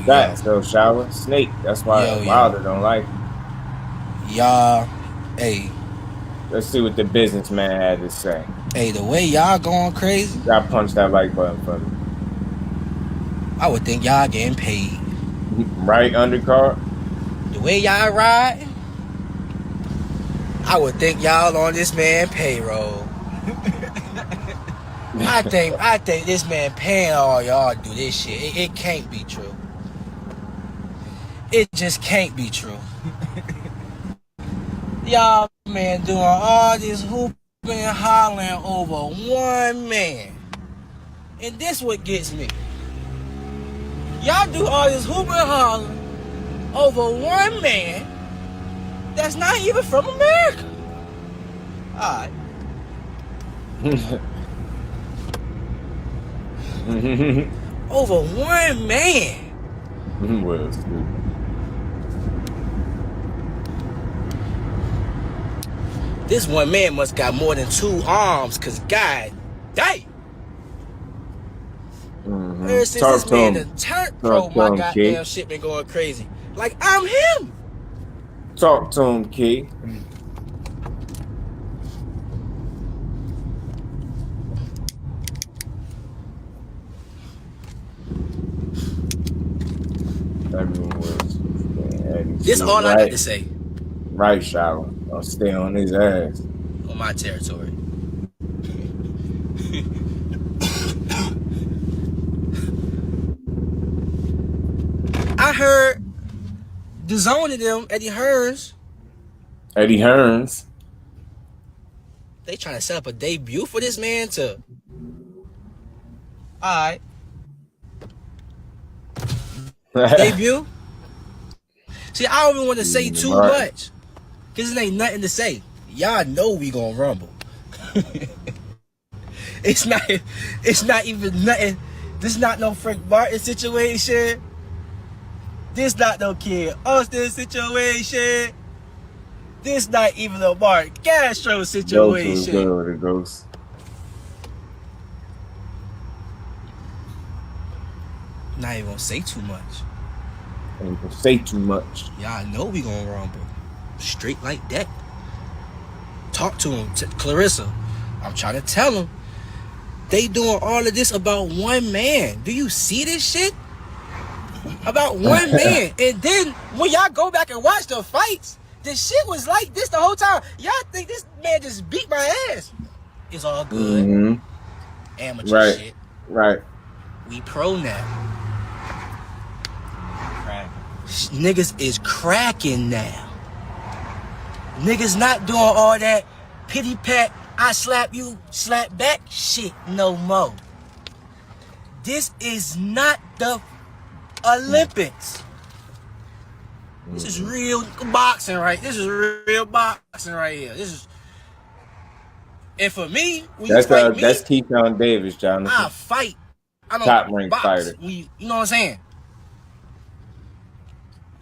That so shower snake. That's why Wilder don't like it. Y'all, hey. Let's see what the businessman had to say. Hey, the way y'all going crazy. Y'all punch that like button for me. I would think y'all getting paid. Right, undercard? The way y'all ride, I would think y'all on this man payroll. I think this man paying all y'all to do this shit. It can't be true. It just can't be true. Y'all, man, doing all this hooping and hollering over one man. And this what gets me. Y'all do all this hooping and hollering over one man that's not even from America. Alright. Over one man. Well, stupid. This one man must got more than 2 arms, cause God dang. Ever since this man done turned pro, my goddamn shit been going crazy. Like I'm him. Talk to him, Key. This all I got to say. Right, shower. I'll stay on his ass. On my territory. I heard the zone of them, Eddie Hearns, Eddie Hearns. They trying to set up a debut for this man to. All right. Debut. See, I don't even want to say too much, cause there ain't nothing to say. Y'all know we gonna rumble. It's not even nothing. This not no Frank Martin situation. This not no Kid Austin situation. This not even a Mark Castro situation. Ghost. Not even gonna say too much. Ain't gonna say too much. Y'all know we gonna rumble. Straight like that. Talk to him, Clarissa. I'm trying to tell him. They doing all of this about one man. Do you see this shit? About one man. And then when y'all go back and watch the fights, the shit was like this the whole time. Y'all think this man just beat my ass. It's all good. Amateur shit. Right. We pro now. Niggas is cracking now. Niggas not doing all that pity pat, I slap you, slap back shit no more. This is not the Olympics. This is real boxing, right? This is real boxing right here. This is, and for me, when that's you fight me, that's Keyshawn Davis, Jonathan. I fight. I don't top ranked fighter. You know what I'm saying?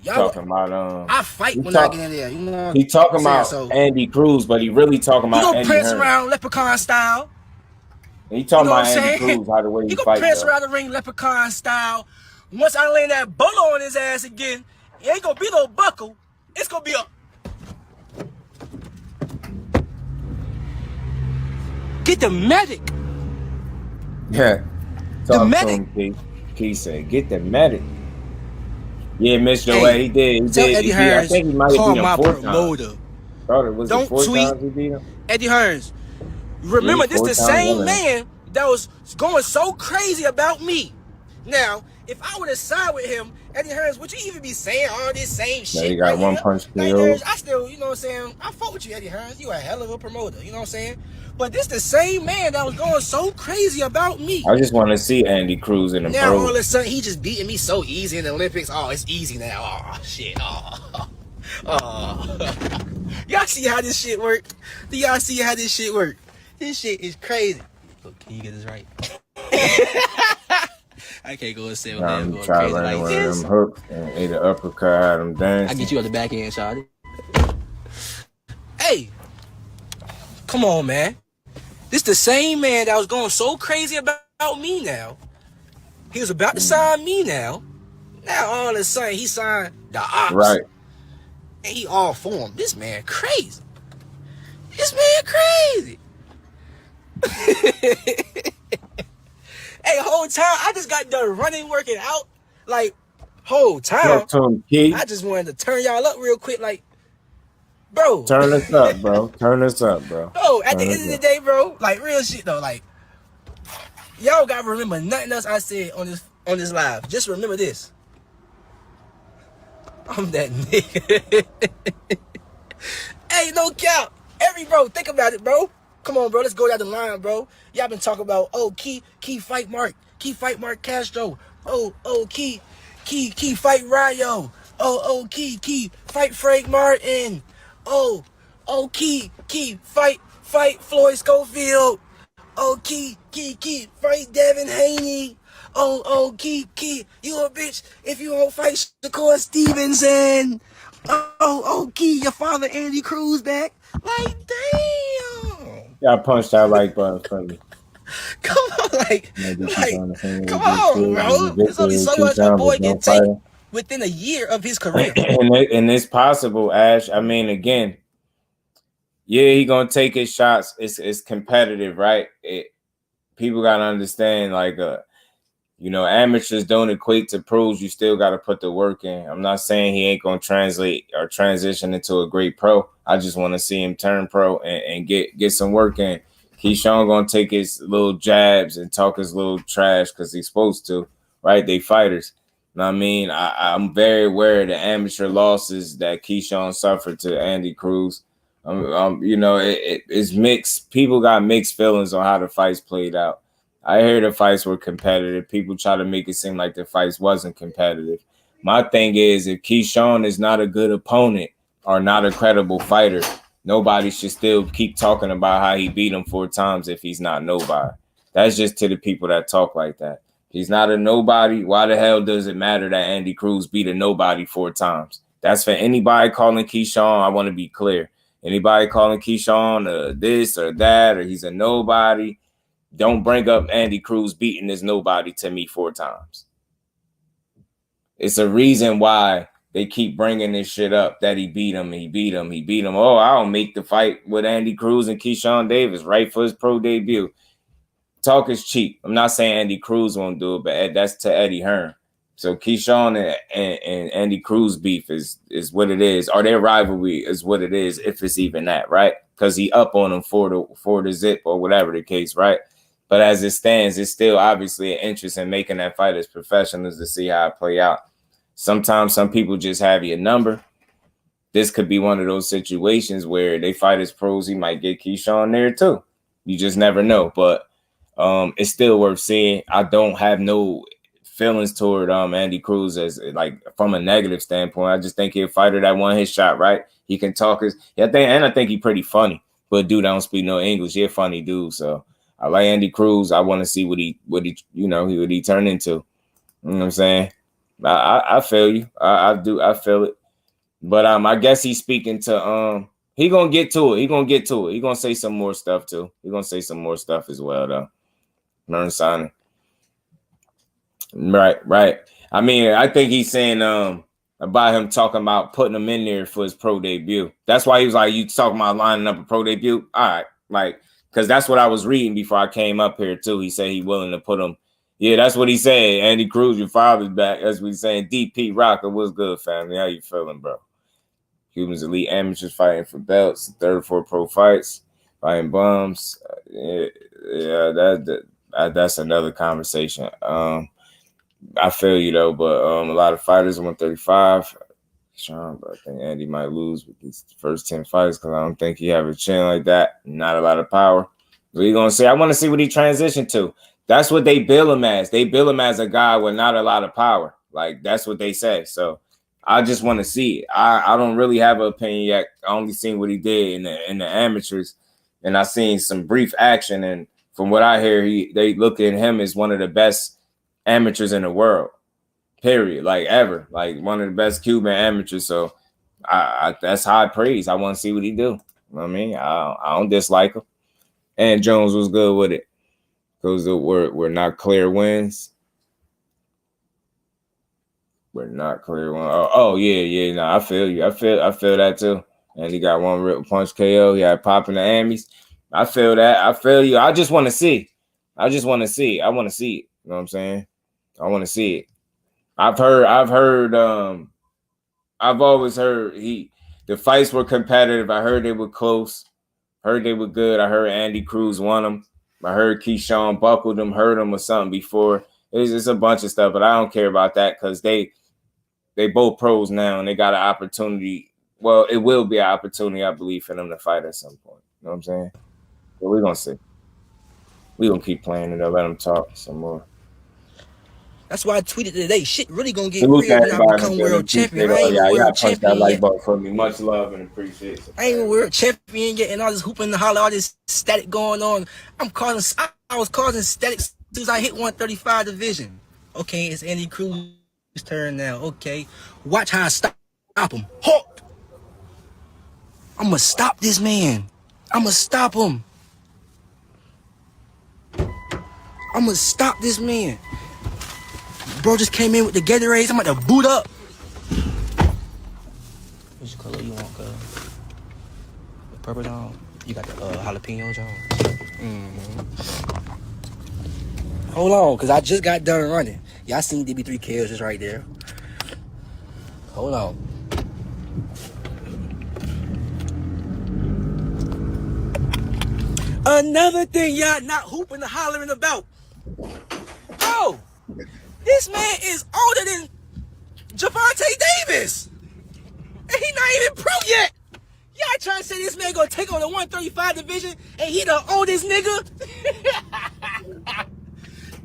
Talking about I fight when I get in there. You know, he talking about Andy Cruz, but he really talking about Eddie Hearn. He gonna prance around leprechaun style. And he talking about Andy Cruz, how the way he fight. He gonna prance around the ring leprechaun style. Once I land that bolo on his ass again, it ain't gonna be no buckle. It's gonna be a get the medic. Yeah, the medic. He said, "Get the medic." Yeah, Mr. Way, he did. Eddie Hearns, I think he might have beat him 4 times. Was it 4 times he beat him? Eddie Hearns. Remember, this the same man that was going so crazy about me. Now, if I would have signed with him, Eddie Hearns, would you even be saying all this same shit? Yeah, he got one punch KO. I still, you know what I'm saying? I fought with you, Eddie Hearns. You a hell of a promoter, you know what I'm saying? But this the same man that was going so crazy about me. I just want to see Andy Cruz in the now, all of a sudden, he just beating me so easy in the Olympics. Oh, it's easy now. Oh, shit. Y'all see how this shit work? Do y'all see how this shit work? This shit is crazy. Look, can you get this right? I can't go and say what I'm going crazy like this. Them hooks and ate an uppercut, had him dancing. I get you on the back end, shawty. Hey, come on, man. This the same man that was going so crazy about me now. He was about to sign me now. Now all of a sudden he signed the Ops. Right. And he all for him. This man crazy. This man crazy. Hey, whole time I just got done running, working out. Like, whole time. I just wanted to turn y'all up real quick. Like, bro. Turn us up, bro. Turn us up, bro. Oh, at the end of the day, bro, like real shit though, like y'all gotta remember nothing else I said on this live. Just remember this. I'm that nigga. Hey, no cap. Bro, think about it, bro. Come on, bro. Let's go down the line, bro. Y'all been talking about Key fight Mark Castro. Key fight Rayo. Key fight Frank Martin. Key fight Floyd Schofield. Key fight Devin Haney. Key, you a bitch if you don't fight Shakur Stevenson. Key, your father Andy Cruz back. Like, damn. Y'all punched out like button for me. Come on, come on, bro. There's only so much a boy can take within a year of his career. And it's possible, Ash. I mean, again, yeah, he gonna take his shots. It's competitive, right? People gotta understand, like, amateurs don't equate to pros. You still gotta put the work in. I'm not saying he ain't gonna translate or transition into a great pro. I just want to see him turn pro and get some work in. Keyshawn gonna take his little jabs and talk his little trash because he's supposed to, right? They fighters. know what I mean? I'm very aware of the amateur losses that Keyshawn suffered to Andy Cruz. You know, it's mixed. People got mixed feelings on how the fights played out. I hear the fights were competitive. People try to make it seem like the fights wasn't competitive. My thing is, if Keyshawn is not a good opponent or not a credible fighter, nobody should still keep talking about how he beat him 4 times if he's not nobody. That's just to the people that talk like that. He's not a nobody. Why the hell does it matter that Andy Cruz beat a nobody 4 times? That's for anybody calling Keyshawn. I want to be clear. Anybody calling Keyshawn this or that, or he's a nobody, don't bring up Andy Cruz beating this nobody to me 4 times. It's a reason why they keep bringing this shit up that he beat him. Oh, I'll make the fight with Andy Cruz and Keyshawn Davis right for his pro debut. Talk is cheap. I'm not saying Andy Cruz won't do it, but that's to Eddie Hearn. So Keyshawn and Andy Cruz beef is what it is, or their rivalry is what it is, if it's even that, right? Because he up on him for the zip or whatever the case, right? But as it stands, it's still obviously an interest in making that fight as professionals to see how it play out. Sometimes some people just have your number. This could be one of those situations where they fight as pros. He might get Keyshawn there too. You just never know. But it's still worth seeing. I don't have no feelings toward Andy Cruz as like from a negative standpoint. I just think he's a fighter that won his shot, right? He can talk I think he's pretty funny. But dude, I don't speak no English. He's a funny dude. So I like Andy Cruz. I want to see what he turn into. You know what I'm saying? I feel you. I do. I feel it. But I guess he's speaking to he gonna get to it. He gonna say some more stuff too. He gonna say some more stuff as well though. Learn signing. Right. I mean, I think he's saying about him talking about putting him in there for his pro debut. That's why he was like, you talking about lining up a pro debut? All right, like, because that's what I was reading before I came up here too. He said he willing to put him. Yeah, that's what he said. Andy Cruz, your father's back. As we saying, DP Rocker, what's good, family? How you feeling, bro? Cubans elite amateurs fighting for belts, 34 pro fights, fighting bums. That's another conversation. I feel you though, but a lot of fighters 135. But I think Andy might lose with his first 10 fights because I don't think he have a chin like that. Not a lot of power. What are you gonna say? I want to see what he transitioned to. That's what they bill him as. They bill him as a guy with not a lot of power. Like that's what they say. So I just want to see it. I don't really have an opinion yet. I only seen what he did in the amateurs, and I seen some brief action. And from what I hear, they look at him as one of the best amateurs in the world. Period. Like ever. Like one of the best Cuban amateurs. So that's high praise. I want to see what he do. You know what I mean? I don't dislike him. And Jones was good with it. Because we're not clear wins. We're not clear wins. Oh yeah. No, I feel you. I feel that too. And he got one rip punch KO. He had popping the Amis. I feel that. I feel you. I just want to see. I want to see it. You know what I'm saying? I want to see it. I've always heard the fights were competitive. I heard they were close. Heard they were good. I heard Andy Cruz won them. I heard Keyshawn buckled him, hurt him or something before. It's just a bunch of stuff, but I don't care about that because they both pros now and they got an opportunity. Well, it will be an opportunity, I believe, for them to fight at some point. You know what I'm saying? But we're going to see. We're going to keep playing it. I'll let them talk some more. That's why I tweeted today. Shit really gonna get real when I become world champion. I ain't world champion yet. For me. Much love and appreciation. I ain't world champion yet, and all this hooping and holler, all this static going on. I was causing static as soon as I hit 135 division. Okay, it's Andy Cruz's turn now. Okay, watch how I stop him. Halt! I'm gonna stop this man. I'm gonna stop him. I'm gonna stop this man. Bro just came in with the Gatorades. I'm about to boot up. Which color you want, girl? The purple John? You got the jalapeno John? Hold on, because I just got done running. Y'all seen DB3 kills just right there. Hold on. Another thing y'all not hooping and hollering about. Oh! This man is older than Gervonta Davis. And he not even pro yet. Y'all trying to say this man gonna take on the 135 division and he the oldest nigga?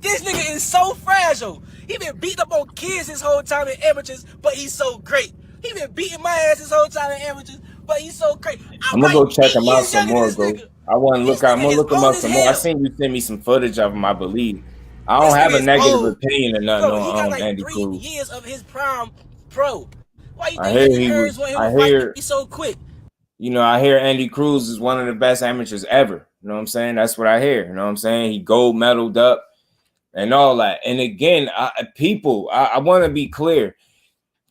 This nigga is so fragile. He been beating up on kids his whole time in amateurs, but he's so great. He been beating my ass his whole time in amateurs, but he's so great. I'm gonna go check him out some more, bro. I want to look. I'm gonna look him up some more. I seen you send me some footage of him, I believe. I don't have a negative opinion or nothing on like Andy Cruz. 3 years of his prime pro. Why you I think hear he's so quick? You know, I hear Andy Cruz is one of the best amateurs ever. You know what I'm saying? That's what I hear. You know what I'm saying? He gold medaled up and all that. And again, I want to be clear.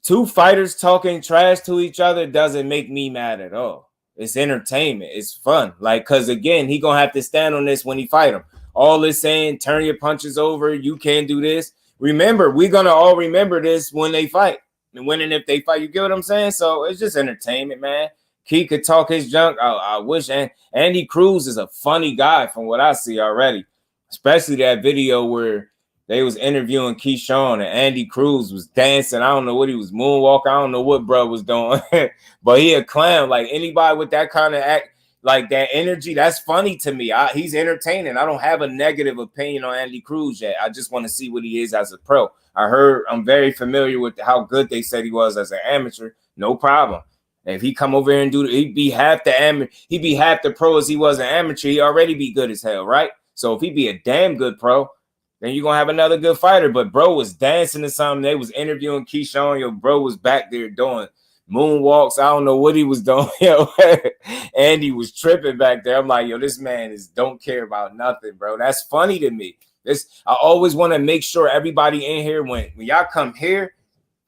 Two fighters talking trash to each other doesn't make me mad at all. It's entertainment. It's fun. Like, because again, he gonna have to stand on this when he fight him. All this saying, turn your punches over. You can't do this. Remember, we're gonna all remember this when they fight. And when and if they fight, you get what I'm saying? So it's just entertainment, man. Key could talk his junk. I wish. And Andy Cruz is a funny guy from what I see already. Especially that video where they was interviewing Keyshawn and Andy Cruz was dancing. I don't know what he was moonwalking. I don't know what bro was doing. But he a clown. Like anybody with that kind of act, like that energy, that's funny to me. He's entertaining. I don't have a negative opinion on Andy Cruz yet. I just want to see what he is as a pro. I'm very familiar with how good they said he was as an amateur. No problem. If he come over here and he'd be half the pro as he was an amateur. He already be good as hell, right? So if he be a damn good pro, then you're gonna have another good fighter. But bro was dancing to something. They was interviewing Keyshawn. Yo, bro was back there doing moonwalks. I don't know what he was doing. Yo, Andy was tripping back there. I'm like, yo, this man don't care about nothing, bro. That's funny to me. I always want to make sure everybody in here, when y'all come here,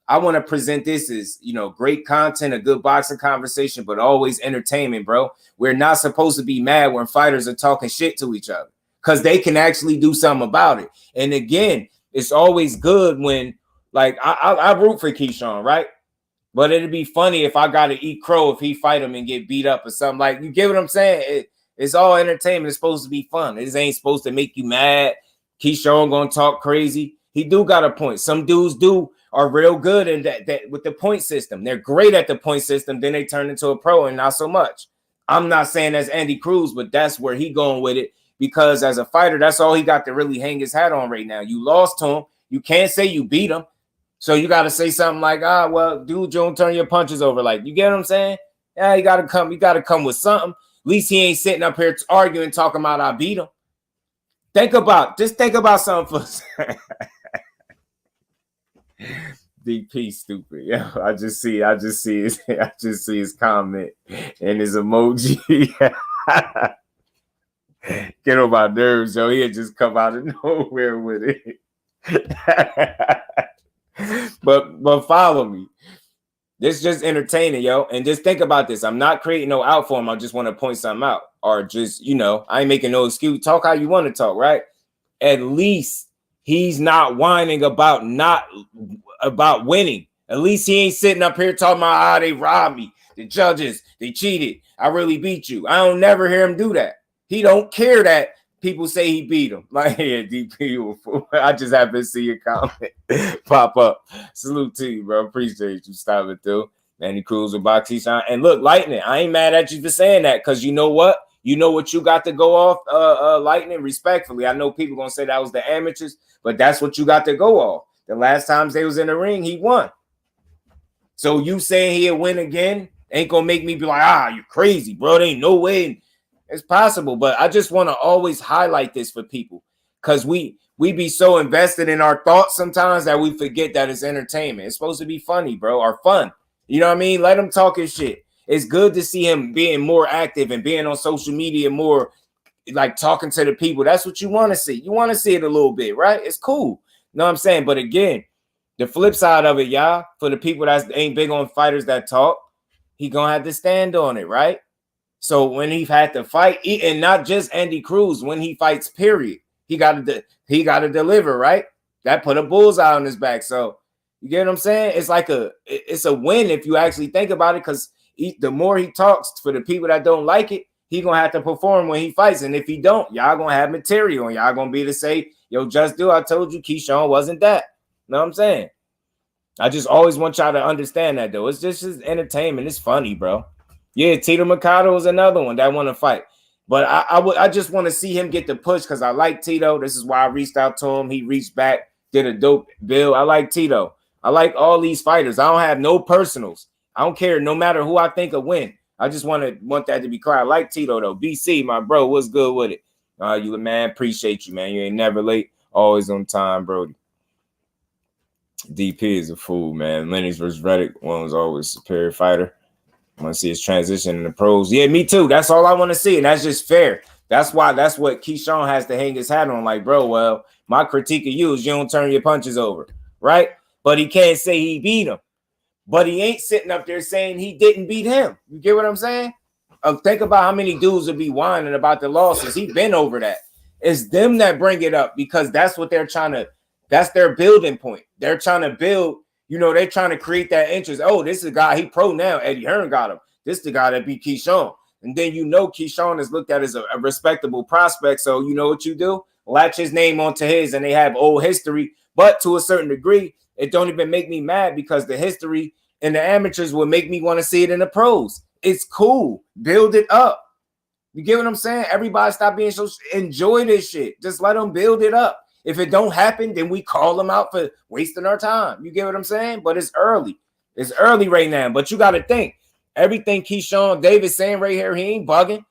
I want to present this as, you know, great content, a good boxing conversation, but always entertainment, bro. We're not supposed to be mad when fighters are talking shit to each other because they can actually do something about it. And again, it's always good when, like, I root for Keyshawn, right? But it'd be funny if I got to eat crow if he fight him and get beat up or something. Like, you get what I'm saying? It's all entertainment. It's supposed to be fun. It ain't supposed to make you mad. Keyshawn gonna talk crazy. He do got a point. Some dudes are real good in that with the point system. They're great at the point system. Then they turn into a pro and not so much. I'm not saying that's Andy Cruz, but that's where he going with it, because as a fighter, that's all he got to really hang his hat on right now. You lost to him. You can't say you beat him. So you got to say something like, well, dude, you don't turn your punches over. Like, you get what I'm saying? Yeah, you got to come with something. At least he ain't sitting up here arguing, talking about I beat him. Think about something for DP stupid. Yeah, I just see his comment and his emoji. Get on my nerves, yo. He'll just come out of nowhere with it. But follow me. This is just entertaining, yo. And just think about this. I'm not creating no out for him. I just want to point something out. Or just, you know, I ain't making no excuse. Talk how you want to talk, right? At least he's not whining about winning. At least he ain't sitting up here talking about, they robbed me. The judges, they cheated. I really beat you. I don't never hear him do that. He don't care that people say he beat him. Like, yeah, DP, I just happen to see your comment pop up. Salute to you, bro. Appreciate you stopping through. Andy Cruz with Keyshawn. And look, Lightning, I ain't mad at you for saying that, because you know what? You know what you got to go off, Lightning, respectfully. I know people going to say that was the amateurs, but that's what you got to go off. The last times they was in the ring, he won. So you saying he'll win again ain't going to make me be like, you're crazy, bro. There ain't no way. It's possible, but I just want to always highlight this for people, because we be so invested in our thoughts sometimes that we forget that it's entertainment. It's supposed to be funny, bro, or fun. You know what I mean? Let him talk his shit. It's good to see him being more active and being on social media more, like talking to the people. That's what you want to see. You want to see it a little bit, right? It's cool. You know what I'm saying? But again, the flip side of it, y'all, for the people that ain't big on fighters that talk, he gonna have to stand on it, right? So when he had to fight, and not just Andy Cruz, when he fights, period, he got to deliver, right? That put a bullseye on his back. So you get what I'm saying? It's like it's a win if you actually think about it, because the more he talks, for the people that don't like it, he gonna have to perform when he fights. And if he don't, y'all gonna have material, and y'all gonna be able to say, yo, just do. I told you Keyshawn wasn't that. You know what I'm saying? I just always want y'all to understand that, though. It's just entertainment. It's funny, bro. Yeah, Tito Mercado is another one that want to fight. But I just want to see him get the push because I like Tito. This is why I reached out to him. He reached back, did a dope bill. I like Tito. I like all these fighters. I don't have no personals. I don't care no matter who I think will win. I just want that to be clear. I like Tito, though. BC, my bro, what's good with it? You man, appreciate you, man. You ain't never late. Always on time, Brody. DP is a fool, man. Lennox versus Reddick, one was always a superior fighter. I want to see his transition in the pros. Yeah, me too. That's all I want to see, and that's just fair. That's what Keyshawn has to hang his hat on. Like, bro, well, my critique of you is you don't turn your punches over, right? But he can't say he beat him. But he ain't sitting up there saying he didn't beat him. You get what I'm saying? Think about how many dudes would be whining about the losses. He's been over that. It's them that bring it up because that's what they're trying to. That's their building point. They're trying to build, they're trying to create that interest. Oh, this is a guy, he pro now. Eddie Hearn got him. This is the guy that beat Keyshawn. And then Keyshawn is looked at as a respectable prospect. So you know what you do? Latch his name onto his, and they have old history. But to a certain degree, it don't even make me mad because the history in the amateurs will make me want to see it in the pros. It's cool. Build it up. You get what I'm saying? Everybody stop being so enjoy this shit. Just let them build it up. If it don't happen, then we call them out for wasting our time. You get what I'm saying? But it's early. It's early right now. But you got to think. Everything Keyshawn Davis saying right here, he ain't bugging.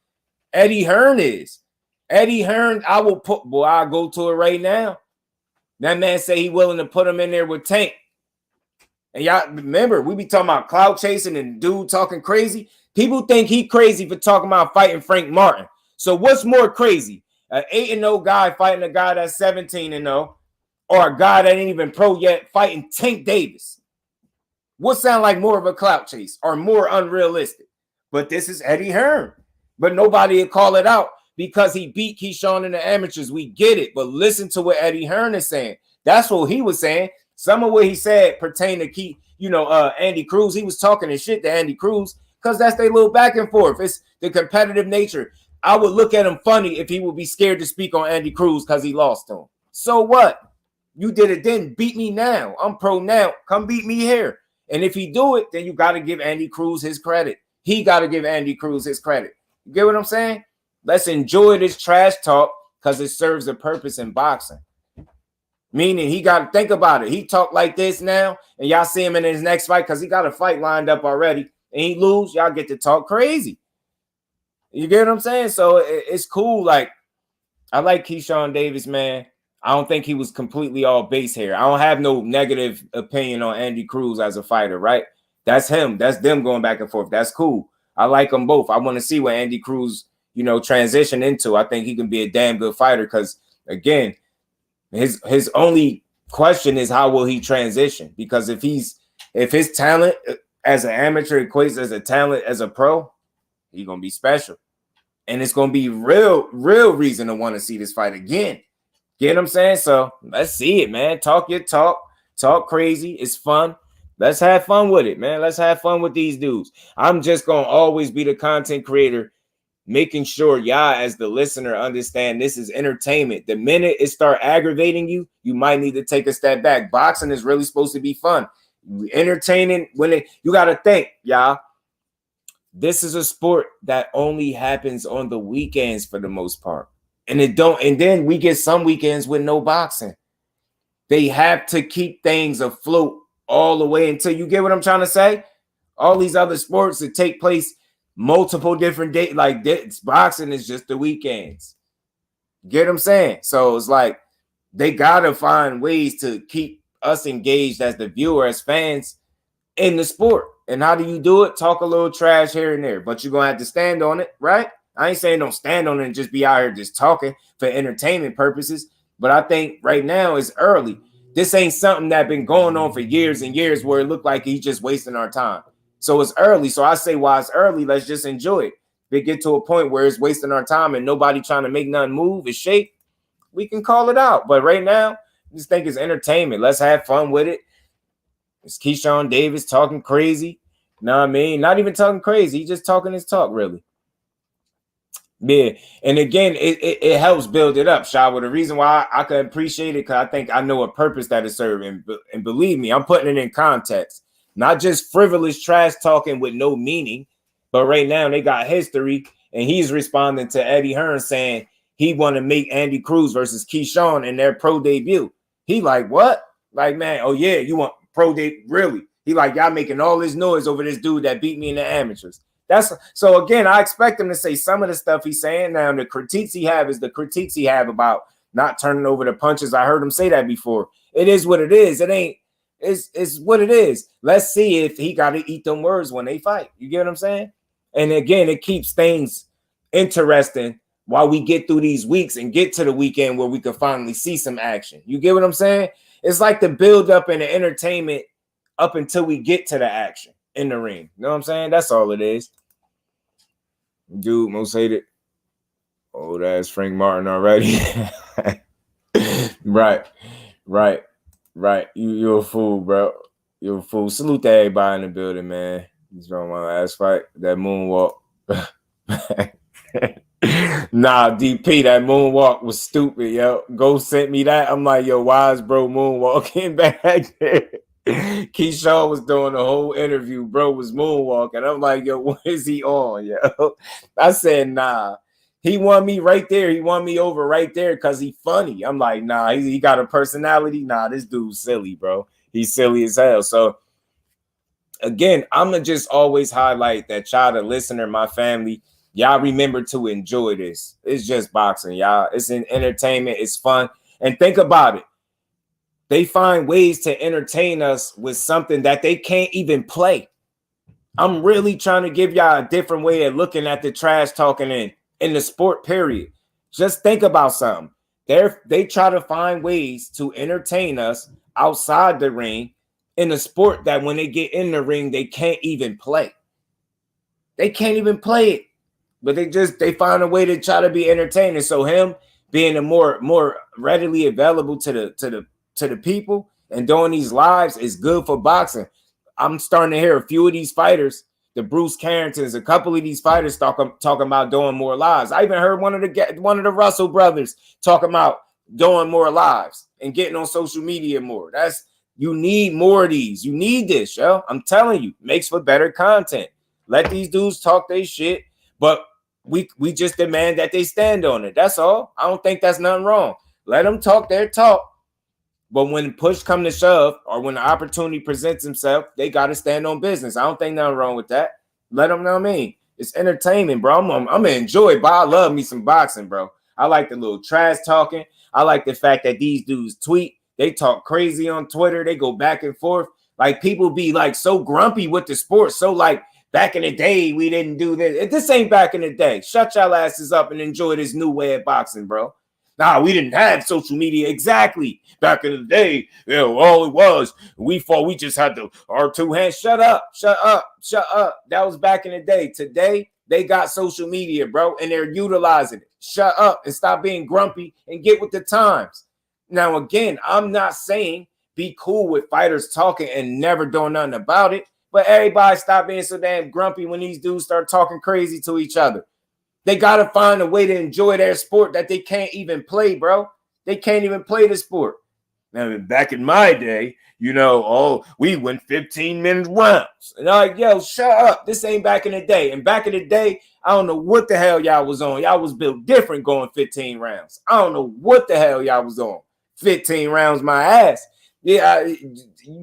Eddie Hearn is. Eddie Hearn, I'll go to it right now. That man say he willing to put him in there with Tank. And y'all remember, we be talking about clout chasing and dude talking crazy. People think he crazy for talking about fighting Frank Martin. So what's more crazy? An 8-0 guy fighting a guy that's 17-0, or a guy that ain't even pro yet fighting Tank Davis. What sound like more of a clout chase or more unrealistic? But this is Eddie Hearn. But nobody will call it out because he beat Keyshawn in the amateurs. We get it. But listen to what Eddie Hearn is saying. That's what he was saying. Some of what he said pertain to Andy Cruz. He was talking his shit to Andy Cruz because that's their little back and forth. It's the competitive nature. I would look at him funny if he would be scared to speak on Andy Cruz because he lost to him. So what? You did it then. Beat me now. I'm pro now. Come beat me here. And if he do it, then you got to give Andy Cruz his credit. He got to give Andy Cruz his credit. You get what I'm saying? Let's enjoy this trash talk because it serves a purpose in boxing. Meaning he got to think about it. He talk like this now, and y'all see him in his next fight because he got a fight lined up already. And he lose, y'all get to talk crazy. You get what I'm saying? So it's cool. Like, I like Keyshawn Davis, man. I don't think he was completely all base here. I don't have no negative opinion on Andy Cruz as a fighter, right? That's him. That's them going back and forth. That's cool. I like them both. I want to see what Andy Cruz, transition into. I think he can be a damn good fighter because, again, his only question is how will he transition? Because if his talent as an amateur equates as a talent as a pro, he's going to be special. And it's going to be real reason to want to see this fight again. Get what I'm saying? So let's see it, man. Talk your talk. Talk crazy. It's fun. Let's have fun with it, man. Let's have fun with these dudes. I'm just going to always be the content creator, making sure y'all as the listener understand this is entertainment. The minute it start aggravating you, you might need to take a step back. Boxing is really supposed to be fun. Entertaining. You got to think, y'all. This is a sport that only happens on the weekends for the most part. And then we get some weekends with no boxing. They have to keep things afloat all the way until you get what I'm trying to say. All these other sports that take place multiple different days, like this, boxing is just the weekends. Get what I'm saying? So it's like they gotta find ways to keep us engaged as the viewer, as fans in the sport. And how do you do it? Talk a little trash here and there, but you're gonna have to stand on it, right? I ain't saying don't stand on it and just be out here just talking for entertainment purposes, but I think right now it's early. This ain't something that been going on for years and years where it looked like he's just wasting our time. So it's early. So I say while it's early, let's just enjoy it. If it get to a point where it's wasting our time and nobody trying to make nothing move, it's shake, we can call it out. But right now, I just think it's entertainment. Let's have fun with it. It's Keyshawn Davis talking crazy. Know what I mean? Not even talking crazy. He's just talking his talk, really. Yeah, and again, it helps build it up, Shawa. The reason why I can appreciate it, because I think I know a purpose that is serving. And believe me, I'm putting it in context. Not just frivolous trash talking with no meaning, but right now they got history, and he's responding to Eddie Hearn saying he want to make Andy Cruz versus Keyshawn in their pro debut. He like, what? Like, man, oh yeah, you want pro debut? Really? He like, y'all making all this noise over this dude that beat me in the amateurs. That's so again, I expect him to say some of the stuff he's saying. Now, the critiques he have is the critiques he have about not turning over the punches. I heard him say that before. It is what it is. It ain't, it's what it is. Let's see if he got to eat them words when they fight. You get what I'm saying? And again, it keeps things interesting while we get through these weeks and get to the weekend where we can finally see some action. You get what I'm saying? It's like the build up and the entertainment up until we get to the action in the ring. You know what I'm saying? That's all it is. Dude, most hated. Oh, that's Frank Martin already. Right. You're a fool, bro. You're a fool. Salute to everybody in the building, man. He's on my last fight. That moonwalk. Nah, DP, that moonwalk was stupid, yo. Go sent me that. I'm like, yo, why is bro moonwalking back there? Keyshawn was doing the whole interview. Bro was moonwalking. I'm like, yo, what is he on, yo? I said, nah. He won me right there. He won me over right there because he funny. I'm like, nah, he got a personality. Nah, this dude's silly, bro. He's silly as hell. So, again, I'm going to just always highlight that y'all, the listener, my family, y'all remember to enjoy this. It's just boxing, y'all. It's an entertainment. It's fun. And think about it. They find ways to entertain us with something that they can't even play. I'm really trying to give y'all a different way of looking at the trash talking in the sport, period. Just think about something. They try to find ways to entertain us outside the ring in a sport that when they get in the ring, they can't even play. They can't even play it. But they find a way to try to be entertaining. So him being a more readily available to the people and doing these lives is good for boxing. I'm starting to hear a few of these fighters, the Bruce Carringtons, a couple of these fighters talking about doing more lives. I even heard one of the Russell brothers talking about doing more lives and getting on social media more. You need more of these. You need this, yo. I'm telling you, makes for better content. Let these dudes talk their shit, but we just demand that they stand on it. That's all. I don't think that's nothing wrong. Let them talk their talk. But when push come to shove or when the opportunity presents himself, they got to stand on business. I don't think nothing wrong with that. Let them know what I mean. It's entertainment, bro. I'm going to enjoy it, but I love me some boxing, bro. I like the little trash talking. I like the fact that these dudes tweet. They talk crazy on Twitter. They go back and forth. Like people be like so grumpy with the sport. So like back in the day, we didn't do this. This ain't back in the day. Shut y'all asses up and enjoy this new way of boxing, bro. Nah, we didn't have social media. Exactly. Back in the day, you know, all it was, we just had our two hands. Shut up. That was back in the day. Today, they got social media, bro, and they're utilizing it. Shut up and stop being grumpy and get with the times. Now, again, I'm not saying be cool with fighters talking and never doing nothing about it, but everybody stop being so damn grumpy when these dudes start talking crazy to each other. They got to find a way to enjoy their sport that they can't even play, bro. They can't even play the sport. Now, back in my day, you know, we went 15-minute rounds. And I'm like, yo, shut up. This ain't back in the day. And back in the day, I don't know what the hell y'all was on. Y'all was built different going 15 rounds. I don't know what the hell y'all was on. 15 rounds, my ass. Yeah,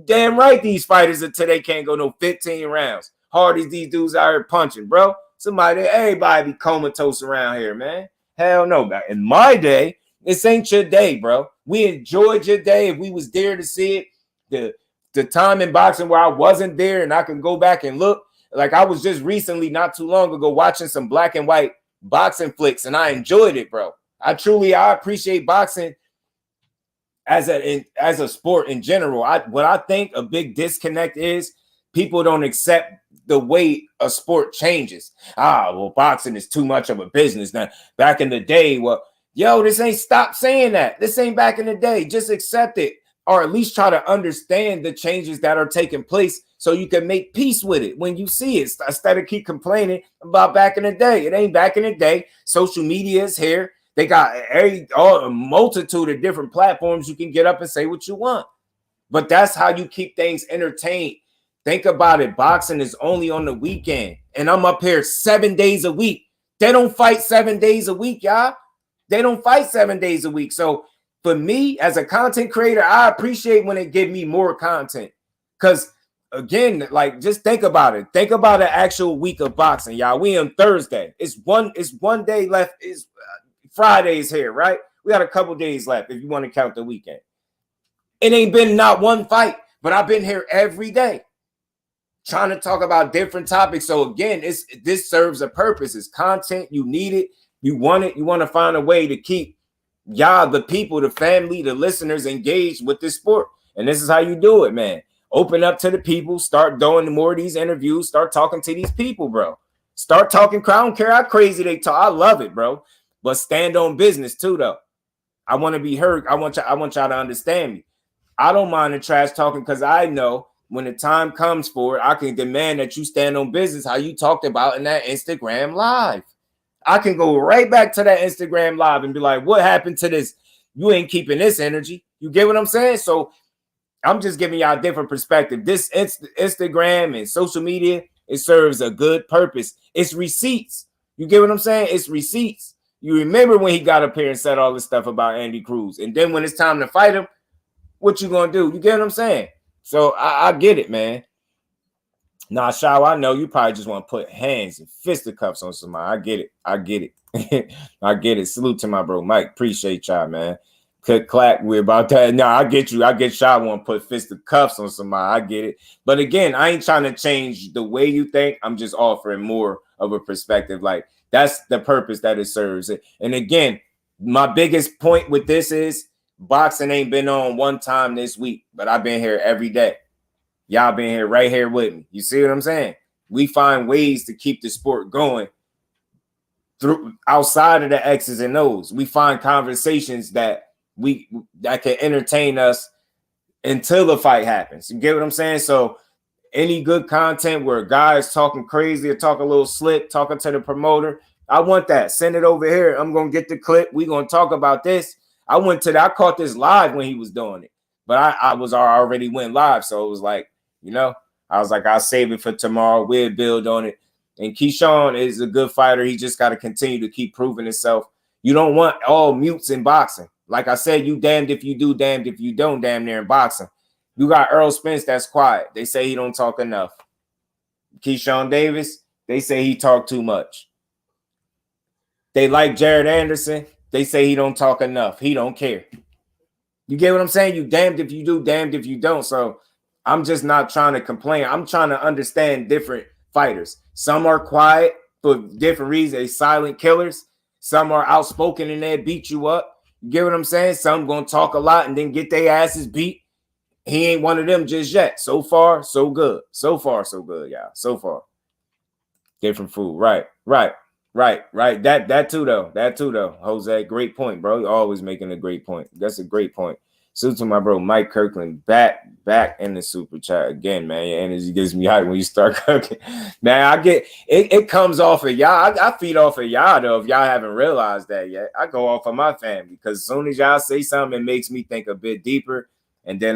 damn right these fighters of today can't go no 15 rounds. Hard as these dudes out here punching, bro. Everybody be comatose around here, man. Hell no. Back in my day, this ain't your day, bro. We enjoyed your day if we was there to see it. The time in boxing where I wasn't there and I can go back and look. Like I was just recently, not too long ago, watching some black and white boxing flicks, and I enjoyed it, bro. I appreciate boxing as a sport in general. What I think a big disconnect is people don't accept the way a sport changes. Well, boxing is too much of a business now. Back in the day, this ain't, stop saying that. This ain't back in the day. Just accept it. or at least try to understand the changes that are taking place so you can make peace with it when you see it, instead of keep complaining about back in the day. It ain't back in the day. Social media is here. They got a multitude of different platforms you can get up and say what you want. But that's how you keep things entertained. Think about it. Boxing is only on the weekend, and I'm up here 7 days a week. They don't fight 7 days a week, y'all. They don't fight 7 days a week. So for me, as a content creator, I appreciate when it give me more content. Because, again, like, just think about it. Think about an actual week of boxing, y'all. We on Thursday. It's one day left. It's Friday's here, right? We got a couple days left if you want to count the weekend. It ain't been not one fight, but I've been here every day trying to talk about different topics. So again, this serves a purpose. It's content. You need it. You want it. You want to find a way to keep y'all, the people, the family, the listeners engaged with this sport. And this is how you do it, man. Open up to the people. Start doing more of these interviews. Start talking to these people, bro. Start talking. I don't care how crazy they talk. I love it, bro. But stand on business too, though. I want to be heard. I want y'all to understand me. I don't mind the trash talking because I know when the time comes for it, I can demand that you stand on business how you talked about in that Instagram live. I can go right back to that Instagram live and be like, what happened to this? You ain't keeping this energy. You get what I'm saying? So I'm just giving y'all a different perspective. This Instagram and social media, it serves a good purpose. It's receipts. You get what I'm saying? It's receipts. You remember when he got up here and said all this stuff about Andy Cruz. And then when it's time to fight him, what you gonna do? You get what I'm saying? So I get it, man. Nah, Shaw, I know you probably just want to put hands and fisticuffs on somebody. I get it. I get it. I get it. Salute to my bro Mike. Appreciate y'all, man. Could clap. We're about that. No, I get you. I get Shaw want to put fisticuffs on somebody. I get it. But again, I ain't trying to change the way you think. I'm just offering more of a perspective. Like, that's the purpose that it serves. And again, my biggest point with this is boxing ain't been on one time this week, but I've been here every day. Y'all been here right here with me. You see what I'm saying? We find ways to keep the sport going through outside of the X's and O's. We find conversations that can entertain us until the fight happens. You get what I'm saying? So any good content where a guy is talking crazy or talk a little slick, talking to the promoter, I want that. Send it over here. I'm gonna get the clip. We're gonna talk about this. I caught this live when he was doing it, but I already went live. So it was like, you know, I was like, I'll save it for tomorrow. We'll build on it. And Keyshawn is a good fighter. He just got to continue to keep proving himself. You don't want all mutes in boxing. Like I said, you damned if you do, damned if you don't, damn near in boxing. You got Earl Spence that's quiet. They say he don't talk enough. Keyshawn Davis, they say he talk too much. They like Jared Anderson. They say he don't talk enough. He don't care. You get what I'm saying? You damned if you do, damned if you don't. So I'm just not trying to complain. I'm trying to understand different fighters. Some are quiet for different reasons. They silent killers. Some are outspoken and they beat you up. You get what I'm saying? Some going to talk a lot and then get their asses beat. He ain't one of them just yet. So far, so good. So far, so good, y'all. So far. Different food. Right. That too, though. Jose, great point, bro. You're always making a great point. That's a great point. Salute to my bro Mike Kirkland, back in the super chat again, man. Your energy gives me hype when you start cooking. Man, I get it comes off of y'all. I feed off of y'all, though, if y'all haven't realized that yet. I go off of my family because as soon as y'all say something, it makes me think a bit deeper. And then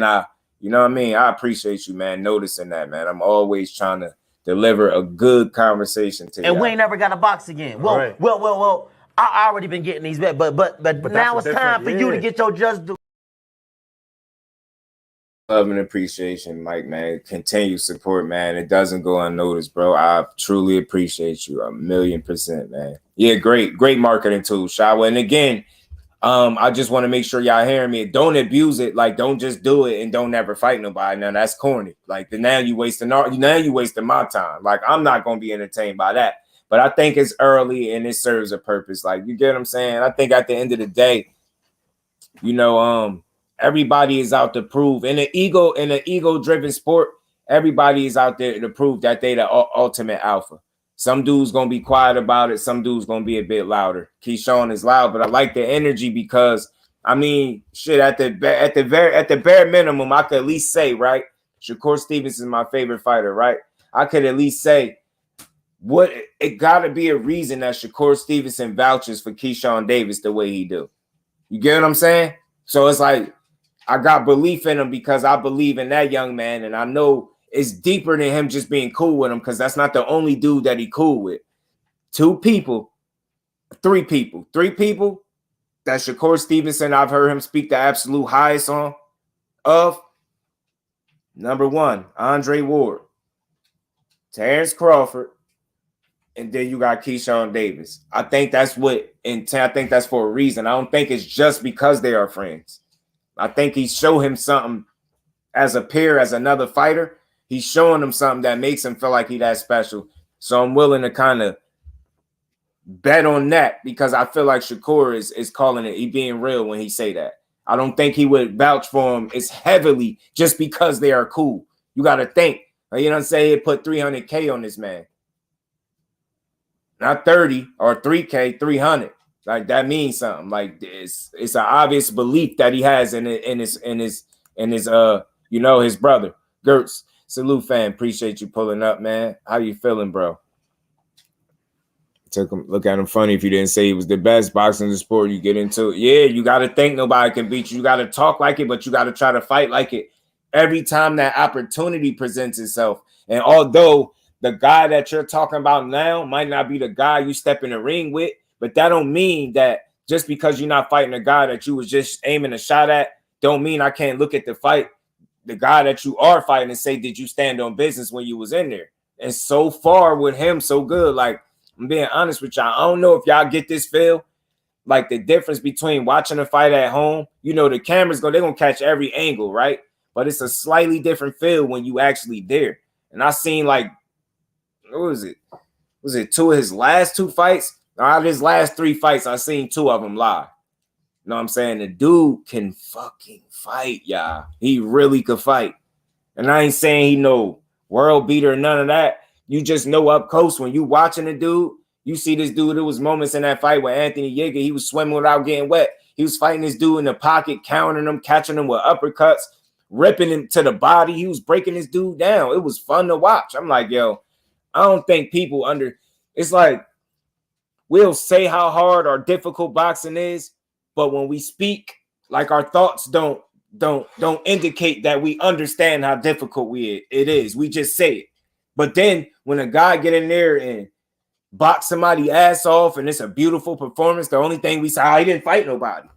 you know what I mean? I appreciate you, man, noticing that, man. I'm always trying to deliver a good conversation to you. And we ain't never got a box again. Well, right. well. I already been getting these bets, but now it's time for you to get your just do. Love and appreciation, Mike, man. Continue support, man. It doesn't go unnoticed, bro. I truly appreciate you 1,000,000%, man. Yeah, great marketing tool, Shawa. And again, I just want to make sure y'all hearing me. Don't abuse it. Like, don't just do it and don't ever fight nobody. Now that's corny. Like, now you wasting my time. Like, I'm not gonna be entertained by that. But I think it's early and it serves a purpose. Like, you get what I'm saying? I think at the end of the day, you know, everybody is out to prove in an ego-driven sport. Everybody is out there to prove that they the ultimate alpha. Some dudes gonna be quiet about it. Some dudes gonna be a bit louder. Keyshawn is loud, but I like the energy because I mean, shit, at the bare minimum, I could at least say, right, Shakur Stevenson is my favorite fighter, right? I could at least say what it got to be a reason that Shakur Stevenson vouches for Keyshawn Davis the way he do. You get what I'm saying? So it's like I got belief in him because I believe in that young man, and I know it's deeper than him just being cool with him, because that's not the only dude that he cool with. Three people that Shakur Stevenson, I've heard him speak the absolute highest on of. Number one, Andre Ward, Terrence Crawford, and then you got Keyshawn Davis. I think that's what, and I think that's for a reason. I don't think it's just because they are friends. I think he showed him something as a peer, as another fighter. He's showing him something that makes him feel like he's that special. So I'm willing to kind of bet on that, because I feel like Shakur is calling it, he being real when he say that. I don't think he would vouch for him as heavily just because they are cool. You got to think. You know what I'm saying? He put $300K on this man. Not 30 or 3K, 300. Like, that means something. Like, it's an obvious belief that he has in his you know, his brother. Gertz, salute, fam. Appreciate you pulling up, man. How you feeling, bro? Took him, look at him funny if you didn't say he was the best boxer in the sport. You get into it. Yeah, you got to think nobody can beat you. You got to talk like it, but you got to try to fight like it every time that opportunity presents itself. And although the guy that you're talking about now might not be the guy you step in the ring with, but that don't mean that just because you're not fighting a guy that you was just aiming a shot at, don't mean I can't look at the fight, the guy that you are fighting, and say, did you stand on business when you was in there? And so far with him, so good. Like, I'm being honest with y'all. I don't know if y'all get this feel, like the difference between watching a fight at home. You know, the cameras they're gonna catch every angle, right? But it's a slightly different feel when you actually there. And I seen, like, what was it? Was it two of his last two fights? Out of his last three fights, I seen two of them live. You know what I'm saying? The dude can fucking fight, y'all. He really could fight. And I ain't saying he no world beater or none of that. You just know up close when you watching the dude, you see this dude. There was moments in that fight where Anthony Yeager, he was swimming without getting wet. He was fighting this dude in the pocket, countering him, catching him with uppercuts, ripping him to the body. He was breaking this dude down. It was fun to watch. I'm like, yo, I don't think people it's like, we'll say how hard or difficult boxing is, but when we speak, like, our thoughts don't indicate that we understand how difficult it is. We just say it. But then when a guy get in there and box somebody ass off and it's a beautiful performance, the only thing we say, he didn't fight nobody.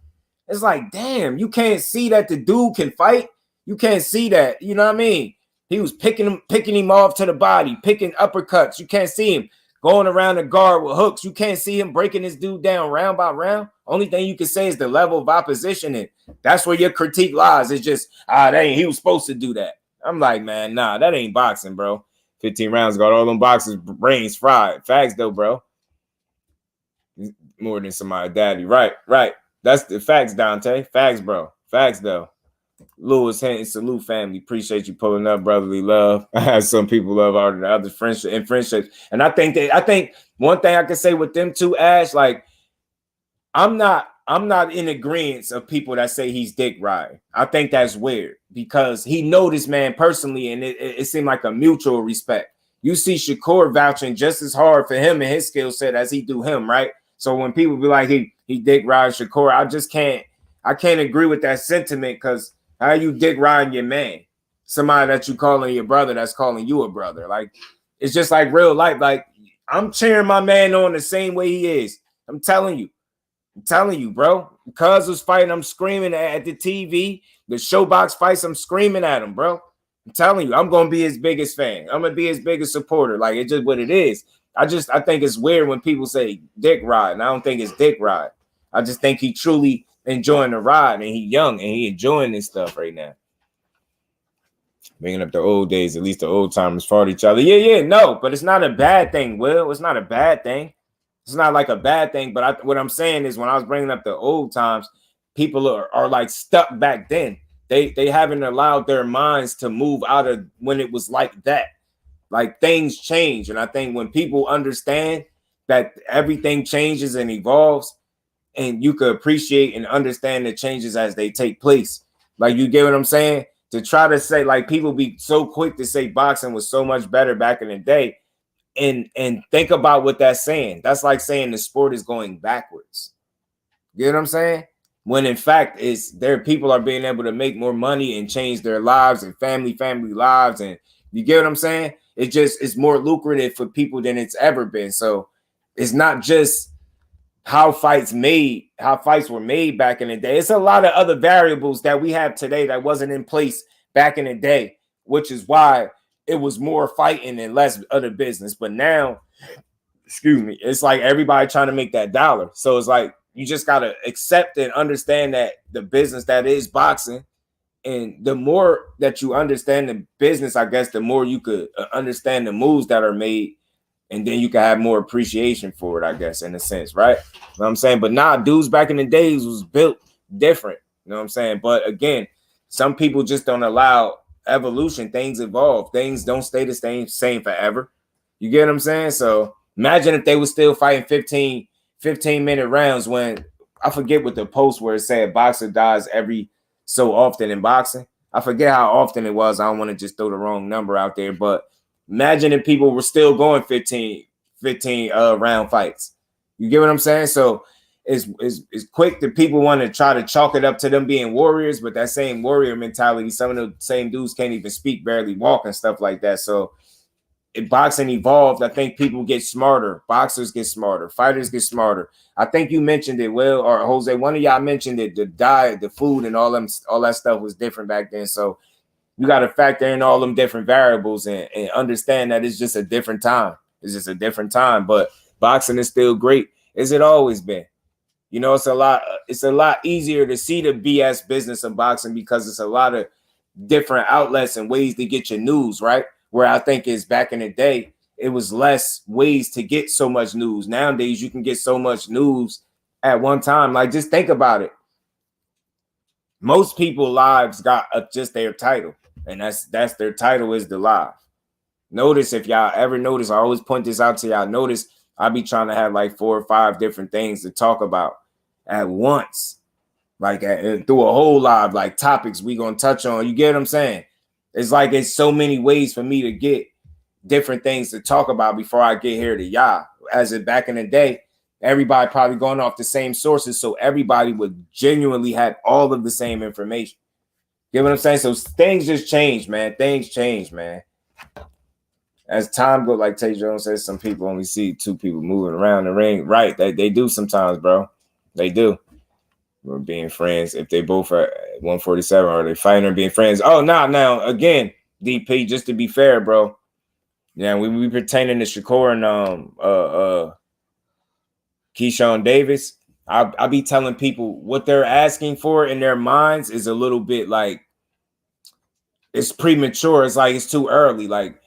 It's like, damn, you can't see that the dude can fight. You can't see that. You know what I mean? He was picking him off to the body, picking uppercuts. You can't see him going around the guard with hooks. You can't see him breaking this dude down round by round. Only thing you can say is the level of opposition, and that's where your critique lies. It's just, he was supposed to do that. I'm like, man, nah, that ain't boxing, bro. 15 rounds got all them boxers' brains fried. Facts, though, bro. More than somebody daddy. Right. That's the facts, Dante. Facts, bro. Facts, though. Lewis, Henry, salute, family. Appreciate you pulling up, brotherly love. Some people love all the other friendships. And I think one thing I can say with them two, Ash, like, I'm not in agreement of people that say he's dick riding. I think that's weird because he know this man personally, and it seemed like a mutual respect. You see Shakur vouching just as hard for him and his skill set as he do him, right? So when people be like he dick riding Shakur, I can't agree with that sentiment, because how you dick riding your man? Somebody that you calling your brother that's calling you a brother. Like, it's just like real life. Like, I'm cheering my man on the same way he is. I'm telling you, bro. Cuz was fighting, I'm screaming at the TV. The Showbox fights, I'm screaming at him, bro. I'm telling you, I'm gonna be his biggest fan. I'm gonna be his biggest supporter. Like, it's just what it is. I think it's weird when people say dick ride, and I don't think it's dick ride. I just think he truly enjoying the ride, and he young and he enjoying this stuff right now. Bringing up the old days, at least the old timers fought each other. Yeah, no, but it's not a bad thing, Will. It's not a bad thing. It's not like a bad thing, but what I'm saying is, when I was bringing up the old times, people are like stuck back then. They haven't allowed their minds to move out of when it was like that. Like, things change, and I think when people understand that everything changes and evolves, and you could appreciate and understand the changes as they take place. Like, you get what I'm saying? To try to say, like, people be so quick to say boxing was so much better back in the day, and think about what that's saying. That's like saying the sport is going backwards. You know what I'm saying? When in fact people are being able to make more money and change their lives and family lives, and you get what I'm saying? It's more lucrative for people than it's ever been. So it's not just how fights were made back in the day. It's a lot of other variables that we have today that wasn't in place back in the day, which is why it was more fighting and less other business. But now, excuse me, it's like everybody trying to make that dollar. So it's like you just got to accept and understand that the business that is boxing, and the more that you understand the business, I guess, the more you could understand the moves that are made, and then you can have more appreciation for it, I guess, in a sense, right? You know what I'm saying? But nah, dudes back in the days was built different. You know what I'm saying? But again, some people just don't allow evolution. Things evolve. Things don't stay the same forever. You get what I'm saying? So imagine if they were still fighting 15-minute rounds, when I forget what the post where it said boxer dies every so often in boxing. I forget how often it was. I don't want to just throw the wrong number out there, but imagine if people were still going 15 round fights. You get what I'm saying? So it's quick that people want to try to chalk it up to them being warriors, but that same warrior mentality, some of the same dudes can't even speak, barely walk and stuff like that. So if boxing evolved, I think people get smarter. Boxers get smarter. Fighters get smarter. I think you mentioned it, Will, or Jose. One of y'all mentioned it. The diet, the food, and all that stuff was different back then. So you got to factor in all them different variables and understand that it's just a different time. It's just a different time. But boxing is still great, as it always been. You know, it's a lot easier to see the BS business of boxing because it's a lot of different outlets and ways to get your news, right? Where I think is back in the day, it was less ways to get so much news. Nowadays, you can get so much news at one time. Like, just think about it. Most people's lives got just their title, and that's their title is the live. Notice, if y'all ever notice, I always point this out to y'all. Notice I be trying to have like 4 or 5 different things to talk about at once, like through a whole live, like topics we gonna touch on. You get what I'm saying? It's like it's so many ways for me to get different things to talk about before I get here to y'all. As it back in the day, everybody probably going off the same sources, so everybody would genuinely have all of the same information. Get what I'm saying? So things just change, man. Things change, man. As time goes, like Tay Jones says, some people only see 2 people moving around the ring. Right, they do sometimes, bro. They do. We're being friends. If they both are 147, are they fighting or being friends? Oh, no. Now, again, DP, just to be fair, bro. Yeah, we pertaining to Shakur and Keyshawn Davis. I be telling people what they're asking for in their minds is a little bit like it's premature. It's like it's too early. Like,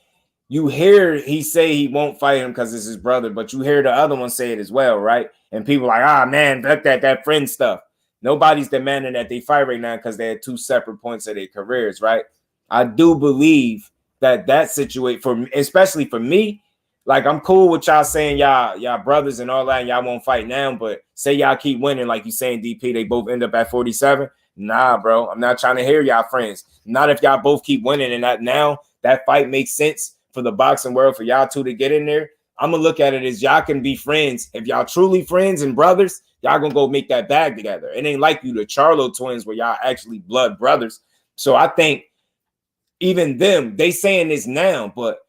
you hear he say he won't fight him because it's his brother, but you hear the other one say it as well, right? And people like, man, that friend stuff. Nobody's demanding that they fight right now because they're at 2 separate points of their careers, right? I do believe that situation, especially for me, like, I'm cool with y'all saying y'all brothers and all that, and y'all won't fight now, but say y'all keep winning, like you saying, DP, they both end up at 47. Nah, bro, I'm not trying to hear y'all friends. Not if y'all both keep winning and that fight makes sense for the boxing world for y'all 2 to get in there. I'm gonna look at it as y'all can be friends. If y'all truly friends and brothers, y'all gonna go make that bag together. It ain't like you the Charlo twins where y'all actually blood brothers. So I think even them, they saying this now, but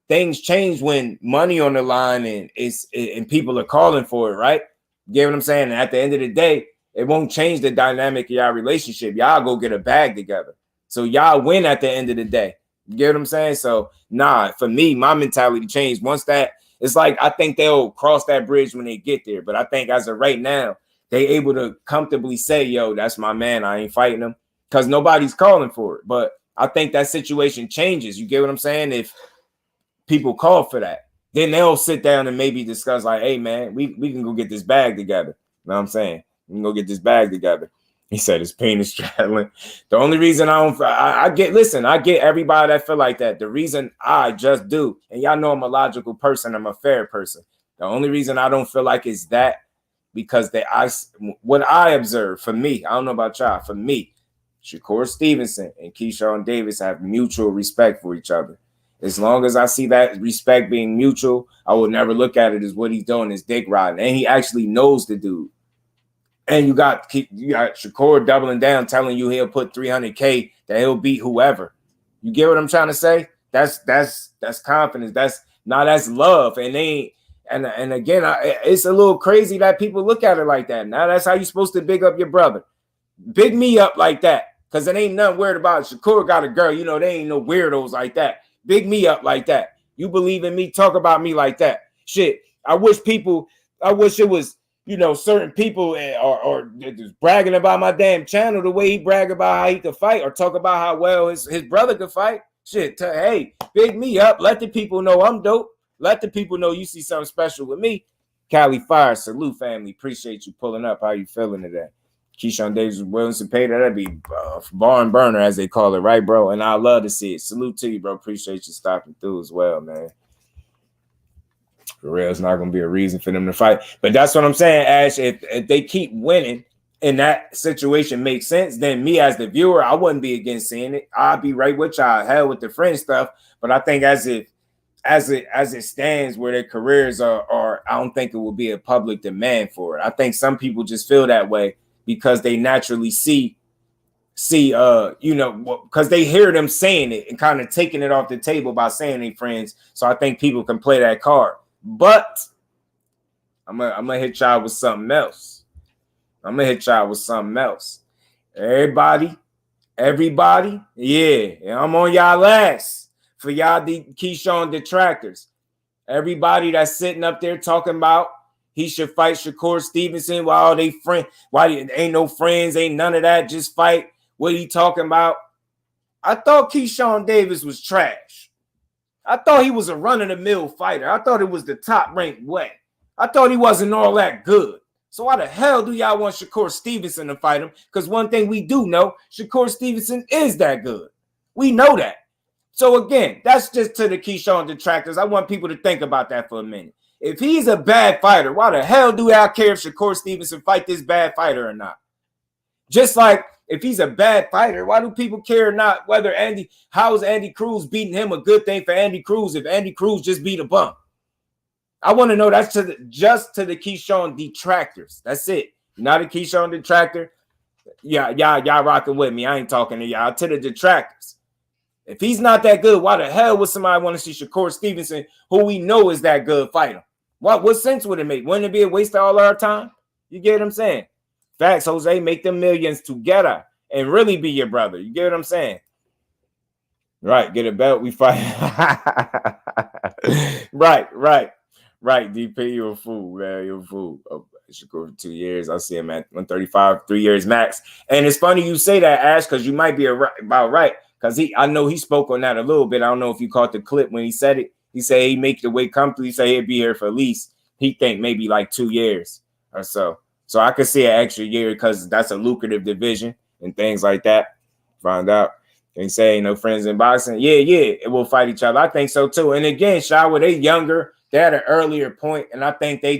things change when money on the line and people are calling for it, right? You get what I'm saying? And at the end of the day, it won't change the dynamic of y'all relationship. Y'all go get a bag together. So y'all win at the end of the day. You get what I'm saying? So nah, for me, my mentality changed. Once that, it's like I think they'll cross that bridge when they get there. But I think as of right now, they able to comfortably say, yo, that's my man. I ain't fighting him because nobody's calling for it. But I think that situation changes. You get what I'm saying? If people call for that, then they'll sit down and maybe discuss like, hey, man, we can go get this bag together. You know what I'm saying? We can go get this bag together. He said his penis straddling. The only reason I get everybody that feel like that. The reason I just do, and y'all know I'm a logical person. I'm a fair person. The only reason I don't feel like it's that because what I observed, for me, I don't know about y'all, for me, Shakur Stevenson and Keyshawn Davis have mutual respect for each other. As long as I see that respect being mutual, I will never look at it as what he's doing is dick riding. And he actually knows the dude. And you got Shakur doubling down, telling you he'll put 300K, that he'll beat whoever. You get what I'm trying to say? That's confidence. That's love. And again, it's a little crazy that people look at it like that. Now that's how you're supposed to big up your brother. Big me up like that. Because it ain't nothing weird about it. Shakur got a girl. You know, they ain't no weirdos like that. Big me up like that. You believe in me, talk about me like that. Shit. I wish it was, you know, certain people or just bragging about my damn channel the way he brag about how he could fight or talk about how well his brother could fight. Shit. Hey, big me up. Let the people know I'm dope. Let the people know you see something special with me. Cali Fire, salute family. Appreciate you pulling up. How you feeling today? Keyshawn Davis was willing to pay that. That'd be barn burner, as they call it, right, bro? And I love to see it. Salute to you, bro. Appreciate you stopping through as well, man. For real, it's not going to be a reason for them to fight. But that's what I'm saying, Ash. If they keep winning and that situation makes sense, then me as the viewer, I wouldn't be against seeing it. I'd be right with y'all. Hell with the friend stuff. But I think as it stands where their careers are, I don't think it will be a public demand for it. I think some people just feel that way because they naturally see, you know, because they hear them saying it and kind of taking it off the table by saying they friends. So I think people can play that card. But I'm gonna hit y'all with something else. Everybody, yeah, I'm on y'all ass for y'all the Keyshawn detractors. Everybody that's sitting up there talking about he should fight Shakur Stevenson while they friend, why ain't no friends, ain't none of that, just fight. What he talking about? I thought Keyshawn Davis was trash. I thought he was a run-of-the-mill fighter. I thought it was the top-ranked way. I thought he wasn't all that good. So why the hell do y'all want Shakur Stevenson to fight him? Because one thing we do know, Shakur Stevenson is that good. We know that. So again, that's just to the Keyshawn detractors. I want people to think about that for a minute. If he's a bad fighter, why the hell do I care if Shakur Stevenson fight this bad fighter or not? Just like if he's a bad fighter, why do people care not whether how is Andy Cruz beating him a good thing for Andy Cruz if Andy Cruz just beat a bum? I want to know that's just to the Keyshawn detractors. That's it. You're not a Keyshawn detractor. Yeah, y'all rocking with me. I ain't talking to y'all. To the detractors. If he's not that good, why the hell would somebody want to see Shakur Stevenson, who we know is that good, fight him? What sense would it make? Wouldn't it be a waste of all our time? You get what I'm saying? Facts, Jose, make them millions together and really be your brother. You get what I'm saying? Right, get a belt, we fight. Right. DP, you a fool, man. You a fool. Oh, Shakur for 2 years. I see him at 135, 3 years max. And it's funny you say that, Ash, because you might be about right. Because I know he spoke on that a little bit. I don't know if you caught the clip when he said it. He said he make the weight comfortable. He said he'd be here for at least, he think maybe like 2 years or so. So I could see an extra year because that's a lucrative division and things like that. Find out. And say ain't no friends in boxing. Yeah, it will fight each other. I think so too. And again, Shaw, they younger. They're at an earlier point, and I think they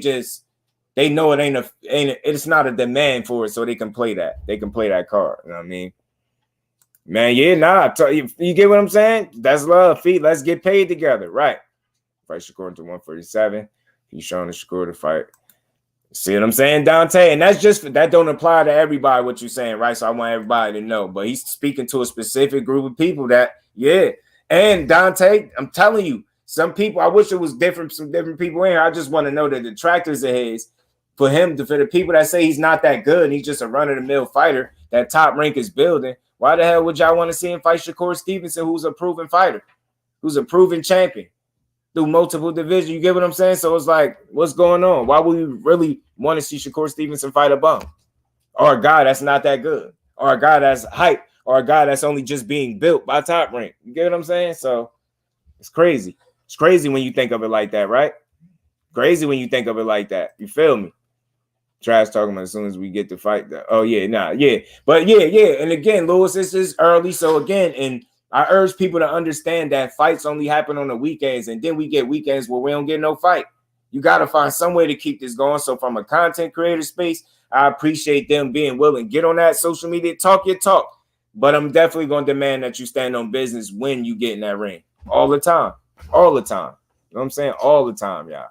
know it's not a demand for it, so they can play that. They can play that card. You know what I mean? Man, yeah, you get what I'm saying? That's love, feet. Let's get paid together, right? Fight Shakur to 147. He's showing the Shakur to fight. See what I'm saying, Dante? And that's just that don't apply to everybody what you're saying, right? So I want everybody to know. But he's speaking to a specific group of people that, yeah. And Dante, I'm telling you, some people, I wish it was different, some different people in here. I just want to know the detractors of his for the people that say he's not that good and he's just a run-of-the-mill fighter that Top Rank is building. Why the hell would y'all want to see him fight Shakur Stevenson, who's a proven fighter, who's a proven champion through multiple divisions? You get what I'm saying? So it's like, what's going on? Why would we really want to see Shakur Stevenson fight a bum? Or a guy that's not that good? Or a guy that's hype? Or a guy that's only just being built by Top Rank? You get what I'm saying? So it's crazy. It's crazy when you think of it like that, right? Crazy when you think of it like that. You feel me? Trash talking about as soon as we get to fight that. Oh, yeah, yeah. But yeah. And again, Lewis, this is early. So again, and I urge people to understand that fights only happen on the weekends. And then we get weekends where we don't get no fight. You got to find some way to keep this going. So from a content creator space, I appreciate them being willing. Get on that social media, talk your talk. But I'm definitely going to demand that you stand on business when you get in that ring. All the time. All the time. You know what I'm saying? All the time, y'all.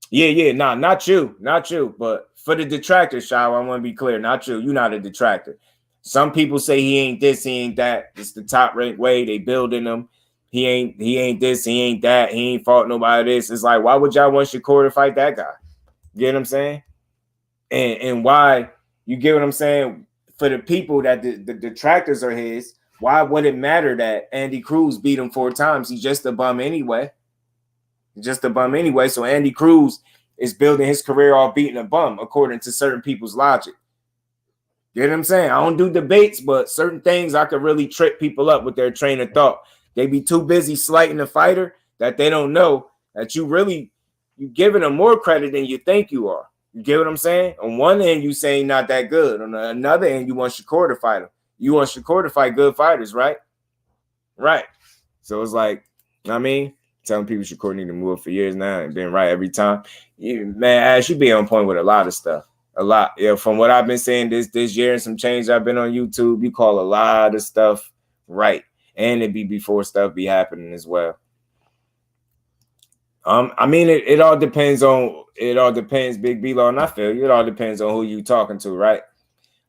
Yeah. Nah, not you. Not you. But for the detractors, Shaw, I want to be clear. Not you. You're not a detractor. Some people say he ain't this, he ain't that. It's the top ranked way. They building him. He ain't this, he ain't that. He ain't fought nobody this. It's like, why would y'all want Shakur to fight that guy? You get what I'm saying? And why, you get what I'm saying? For the people that the detractors are his, why would it matter that Andy Cruz beat him 4 times? He's just a bum anyway. Just a bum anyway. So Andy Cruz is building his career off beating a bum, according to certain people's logic. You know what I'm saying? I don't do debates, but certain things I could really trip people up with their train of thought. They be too busy slighting the fighter that they don't know that you giving them more credit than you think you are. You get what I'm saying? On one end, you saying not that good. On another end, you want Shakur to fight him. You want Shakur to fight good fighters, right? Right. So it's like, I mean, telling people Shakur need to move up for years now and been right every time. Man, Ash, you be on point with a lot of stuff. A lot. Yeah, from what I've been saying this year and some change I've been on YouTube, you call a lot of stuff right. And it be before stuff be happening as well. I mean, it all depends, Big B-Law, and I feel you. It all depends on who you talking to, right?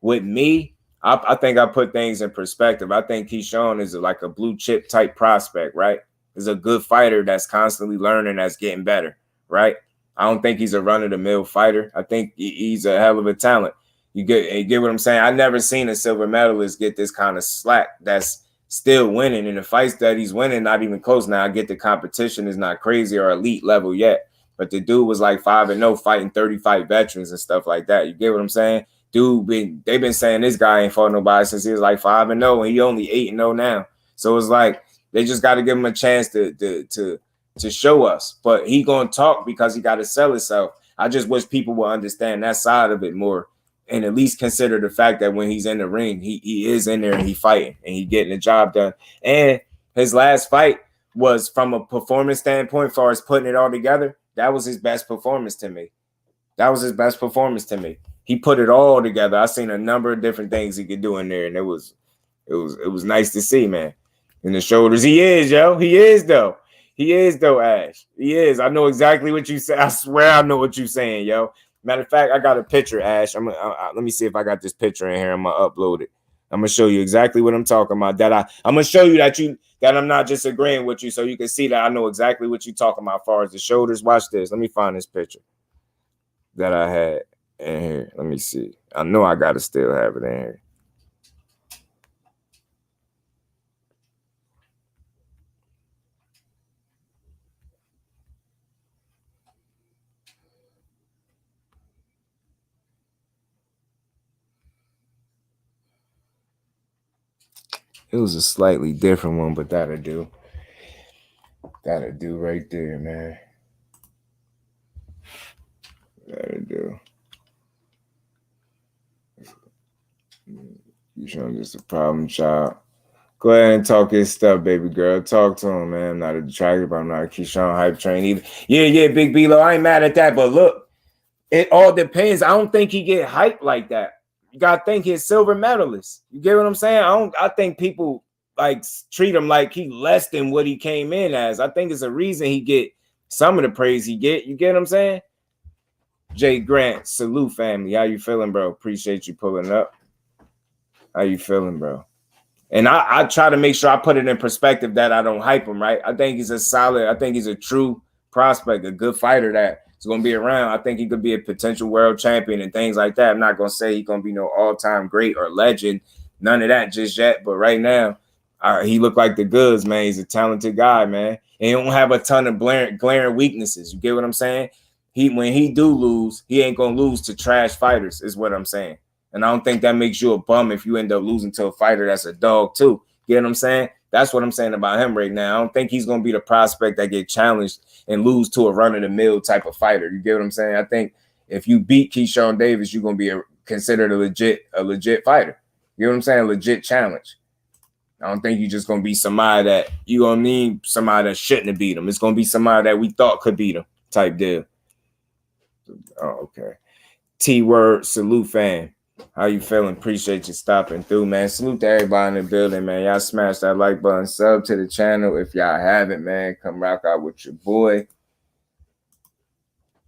With me, I think I put things in perspective. I think Keyshawn is like a blue chip type prospect, right? He's a good fighter that's constantly learning, that's getting better, right? I don't think he's a run-of-the-mill fighter. I think he's a hell of a talent. You get what I'm saying? I never seen a silver medalist get this kind of slack that's still winning. In the fights that he's winning, not even close. Now, I get the competition is not crazy or elite level yet, but the dude was like 5-0 fighting 35 veterans and stuff like that. You get what I'm saying? They've been saying this guy ain't fought nobody since he was like 5-0, and he only 8-0 now. So it's like they just got to give him a chance to show us. But he gonna talk because he got to sell himself. I just wish people would understand that side of it more, and at least consider the fact that when he's in the ring, he is in there and he fighting and he getting the job done. And his last fight was, from a performance standpoint, as far as putting it all together, that was his best performance to me. That was his best performance to me. He put it all together. I seen a number of different things he could do in there, and it was nice to see, man. In the shoulders, he is, yo. He is though. He is though, Ash. He is. I know exactly what you say. I swear I know what you're saying, yo. Matter of fact, I got a picture, Ash. Let me see if I got this picture in here. I'm gonna upload it. I'm gonna show you exactly what I'm talking about. I'm gonna show you that I'm not just agreeing with you, so you can see that I know exactly what you're talking about as far as the shoulders. Watch this. Let me find this picture that I had in here. Let me see. I know I gotta still have it in here. It was a slightly different one, but that'll do. That'll do right there, man. That'll do. You showing just a problem child. Go ahead and talk his stuff, baby girl. Talk to him, man. I'm not a detractor, but I'm not a Keyshawn hype train either. Yeah, Big B-Lo. I ain't mad at that, but look, it all depends. I don't think he get hyped like that. You gotta think he's silver medalist. You get what I'm saying? I think people like treat him like he less than what he came in as. I think it's a reason he get some of the praise he get. You get what I'm saying? Jay Grant, salute family. How you feeling, bro? Appreciate you pulling up. How you feeling, bro? And I try to make sure I put it in perspective that I don't hype him, right? I think he's a true prospect, a good fighter that is going to be around. I think he could be a potential world champion and things like that. I'm not going to say he's going to be no all-time great or legend. None of that just yet. But right now, he looked like the goods, man. He's a talented guy, man. And he don't have a ton of glaring weaknesses. You get what I'm saying? When he do lose, he ain't going to lose to trash fighters is what I'm saying. And I don't think that makes you a bum if you end up losing to a fighter that's a dog too. You get what I'm saying? That's what I'm saying about him right now. I don't think he's going to be the prospect that get challenged and lose to a run-of-the-mill type of fighter. You get what I'm saying? I think if you beat Keyshawn Davis, you're going to be considered a legit fighter. You know what I'm saying? A legit challenge. I don't think you're just going to be somebody that, you know what I mean, somebody that shouldn't have beat him. It's going to be somebody that we thought could beat him type deal. Oh, okay. T-word, salute, fam. How you feeling? Appreciate you stopping through, man. Salute to everybody in the building, man. Y'all smash that like button. Sub to the channel if y'all haven't, man. Come rock out with your boy.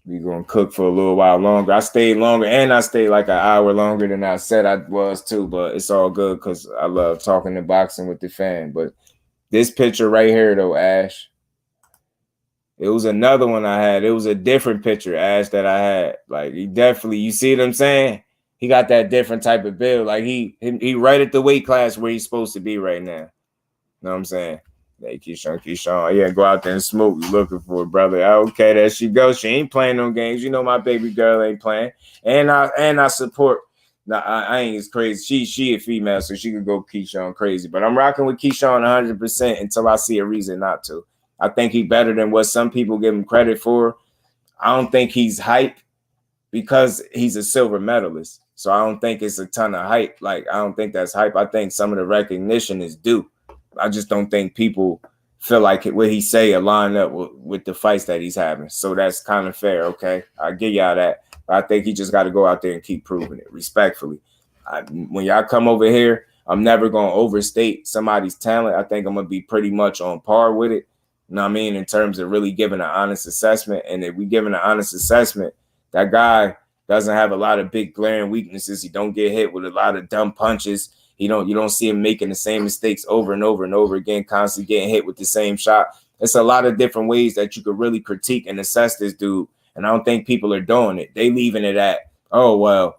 We gonna cook for a little while longer. I stayed longer, and I stayed like an hour longer than I said I was too, but it's all good because I love talking and boxing with the fan. But this picture right here, though, Ash, it was another one I had. It was a different picture, Ash, that I had. Like, he definitely, you see what I'm saying? He got that different type of build. Like, he right at the weight class where he's supposed to be right now. You know what I'm saying? Hey, Keyshawn. Yeah, go out there and smoke. You looking for it, brother. Okay, there she goes. She ain't playing no games. You know my baby girl ain't playing. And I support. Nah, I ain't as crazy. She a female, so she could go Keyshawn crazy. But I'm rocking with Keyshawn 100% until I see a reason not to. I think he's better than what some people give him credit for. I don't think he's hype because he's a silver medalist. So I don't think it's a ton of hype. Like, I don't think that's hype. I think some of the recognition is due. I just don't think people feel like what he say align up with the fights that he's having. So that's kind of fair, okay? I give y'all that. But I think he just got to go out there and keep proving it, respectfully. When y'all come over here, I'm never going to overstate somebody's talent. I think I'm going to be pretty much on par with it. You know what I mean? In terms of really giving an honest assessment. And if we give an honest assessment, that guy doesn't have a lot of big glaring weaknesses. He don't get hit with a lot of dumb punches. You don't see him making the same mistakes over and over and over again, constantly getting hit with the same shot. It's a lot of different ways that you could really critique and assess this dude. And I don't think people are doing it. They leaving it at, oh, well,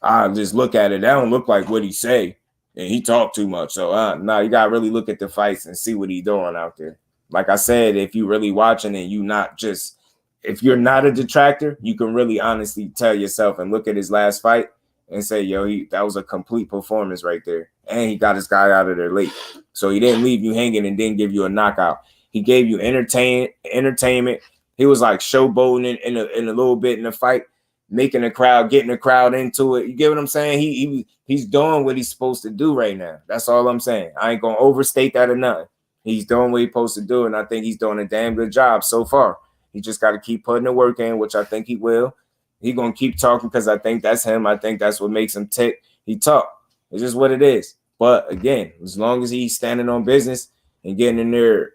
I just look at it. That don't look like what he say. And he talk too much. So, no, you got to really look at the fights and see what he doing out there. Like I said, if you really watching and you not just, if you're not a detractor, you can really honestly tell yourself and look at his last fight and say, yo, that was a complete performance right there. And he got his guy out of there late. So he didn't leave you hanging and didn't give you a knockout. He gave you entertainment. He was like showboating in a little bit in the fight, making the crowd, getting the crowd into it. You get what I'm saying? He's doing what he's supposed to do right now. That's all I'm saying. I ain't going to overstate that or nothing. He's doing what he's supposed to do, and I think he's doing a damn good job so far. He just got to keep putting the work in, which I think he will. He going to keep talking because I think that's him. I think that's what makes him tick. He talk. It's just what it is. But, again, as long as he's standing on business and getting in there,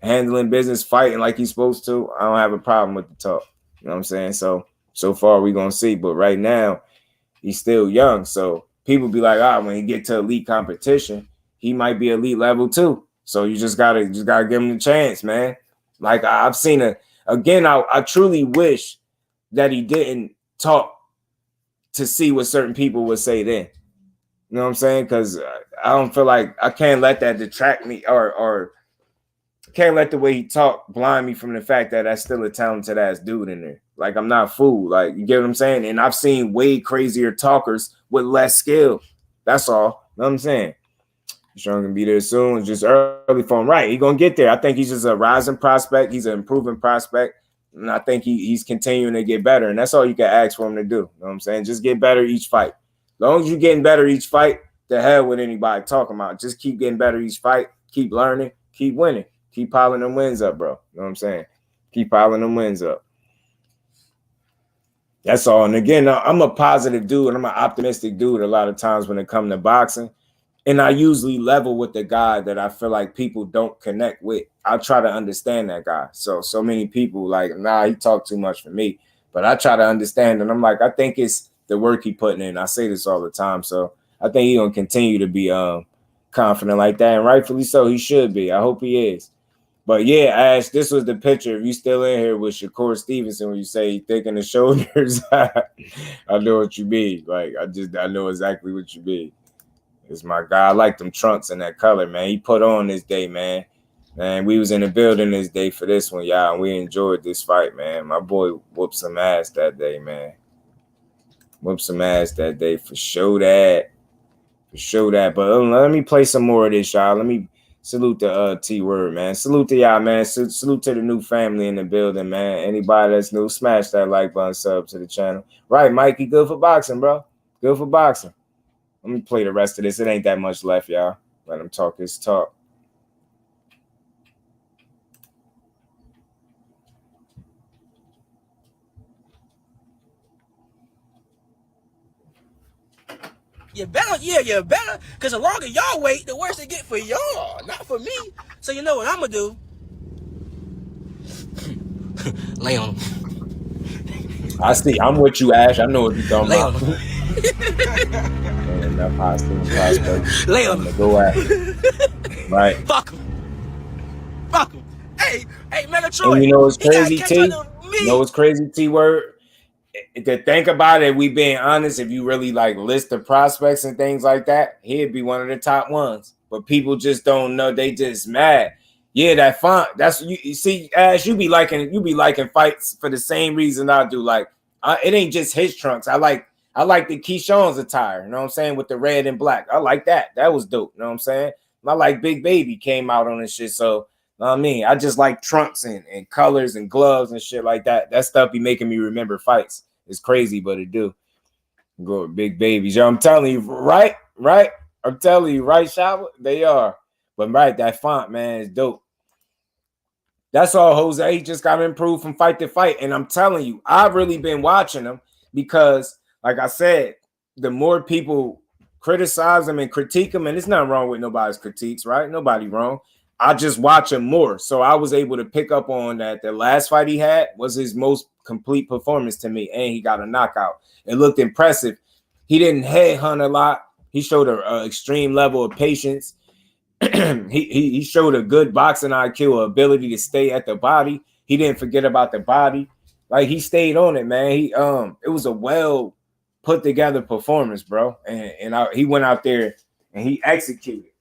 handling business, fighting like he's supposed to, I don't have a problem with the talk. You know what I'm saying? So far, we're going to see. But right now, he's still young. So people be like, when he get to elite competition, he might be elite level too. So you just gotta give him the chance, man. Like I've seen I truly wish that he didn't talk to see what certain people would say then. You know what I'm saying? Because I don't feel like I can't let that detract me or can't let the way he talk blind me from the fact that that's still a talented ass dude in there. Like I'm not fooled. Like you get what I'm saying? And I've seen way crazier talkers with less skill. That's all. You know what I'm saying? Sean gonna be there soon. It's just early for him. Right. He's gonna get there. I think he's just a rising prospect. He's an improving prospect. And I think he's continuing to get better. And that's all you can ask for him to do. You know what I'm saying? Just get better each fight. As long as you're getting better each fight, the hell with anybody talking about. Just keep getting better each fight. Keep learning. Keep winning. Keep piling them wins up, bro. You know what I'm saying? Keep piling them wins up. That's all. And again, I'm a positive dude and I'm an optimistic dude a lot of times when it comes to boxing. And I usually level with the guy that I feel like people don't connect with. I try to understand that guy. So many people like, he talk too much for me. But I try to understand. And I'm like, I think it's the work he putting in. I say this all the time. So I think he's going to continue to be confident like that. And rightfully so, he should be. I hope he is. But yeah, Ash, this was the picture. If you still in here with Shakur Stevenson, when you say he thick in the shoulders, I know what you mean. Like, I know exactly what you mean. It's my guy. I like them trunks in that color, man. He put on this day, man. Man, we was in the building this day for this one, y'all, and we enjoyed this fight, man. My boy whooped some ass that day, man. Whooped some ass that day for sure that. For sure that. But let me play some more of this, y'all. Let me salute the T-word, man. Salute to y'all, man. Salute to the new family in the building, man. Anybody that's new, smash that like button, sub to the channel. Right, Mikey, good for boxing, bro. Good for boxing. Let me play the rest of this. It ain't that much left, y'all. Let him talk his talk. You better. Because the longer y'all wait, the worse it get for y'all, not for me. So you know what I'm going to do? Lay on him. I see. I'm with you, Ash. I know what you're talking Lay about. on him. And that prospect. Lay on him. Go at it. Right. Fuck him. Fuck him. Hey, Megatron. And you know what's crazy, T? You know what's crazy, T-word? To think about it, we being honest, if you really like list the prospects and things like that, he'd be one of the top ones. But people just don't know. They just mad. Yeah, that font. That's you see, Ash. You be liking fights for the same reason I do. Like, it ain't just his trunks. I like the Keyshawn's attire. You know what I'm saying, with the red and black. I like that. That was dope. You know what I'm saying. I like Big Baby came out on this shit. So I mean, I just like trunks and colors and gloves and shit like that. That stuff be making me remember fights. It's crazy, but it do. Go with Big Babies. Yo, I'm telling you, right? I'm telling you, right, Shaba? They are. But right, that font, man, is dope. That's all, Jose. He just got to improve from fight to fight. And I'm telling you, I've really been watching him because, like I said, the more people criticize him and critique him, and there's nothing wrong with nobody's critiques, right? Nobody wrong. I just watch him more. So I was able to pick up on that. The last fight he had was his most complete performance to me, and he got a knockout. It looked impressive. He didn't headhunt a lot. He showed an extreme level of patience. he showed a good boxing IQ, ability to stay at the body. He didn't forget about the body. Like, he stayed on it, man. It was a well put together performance, bro. And he went out there and he executed.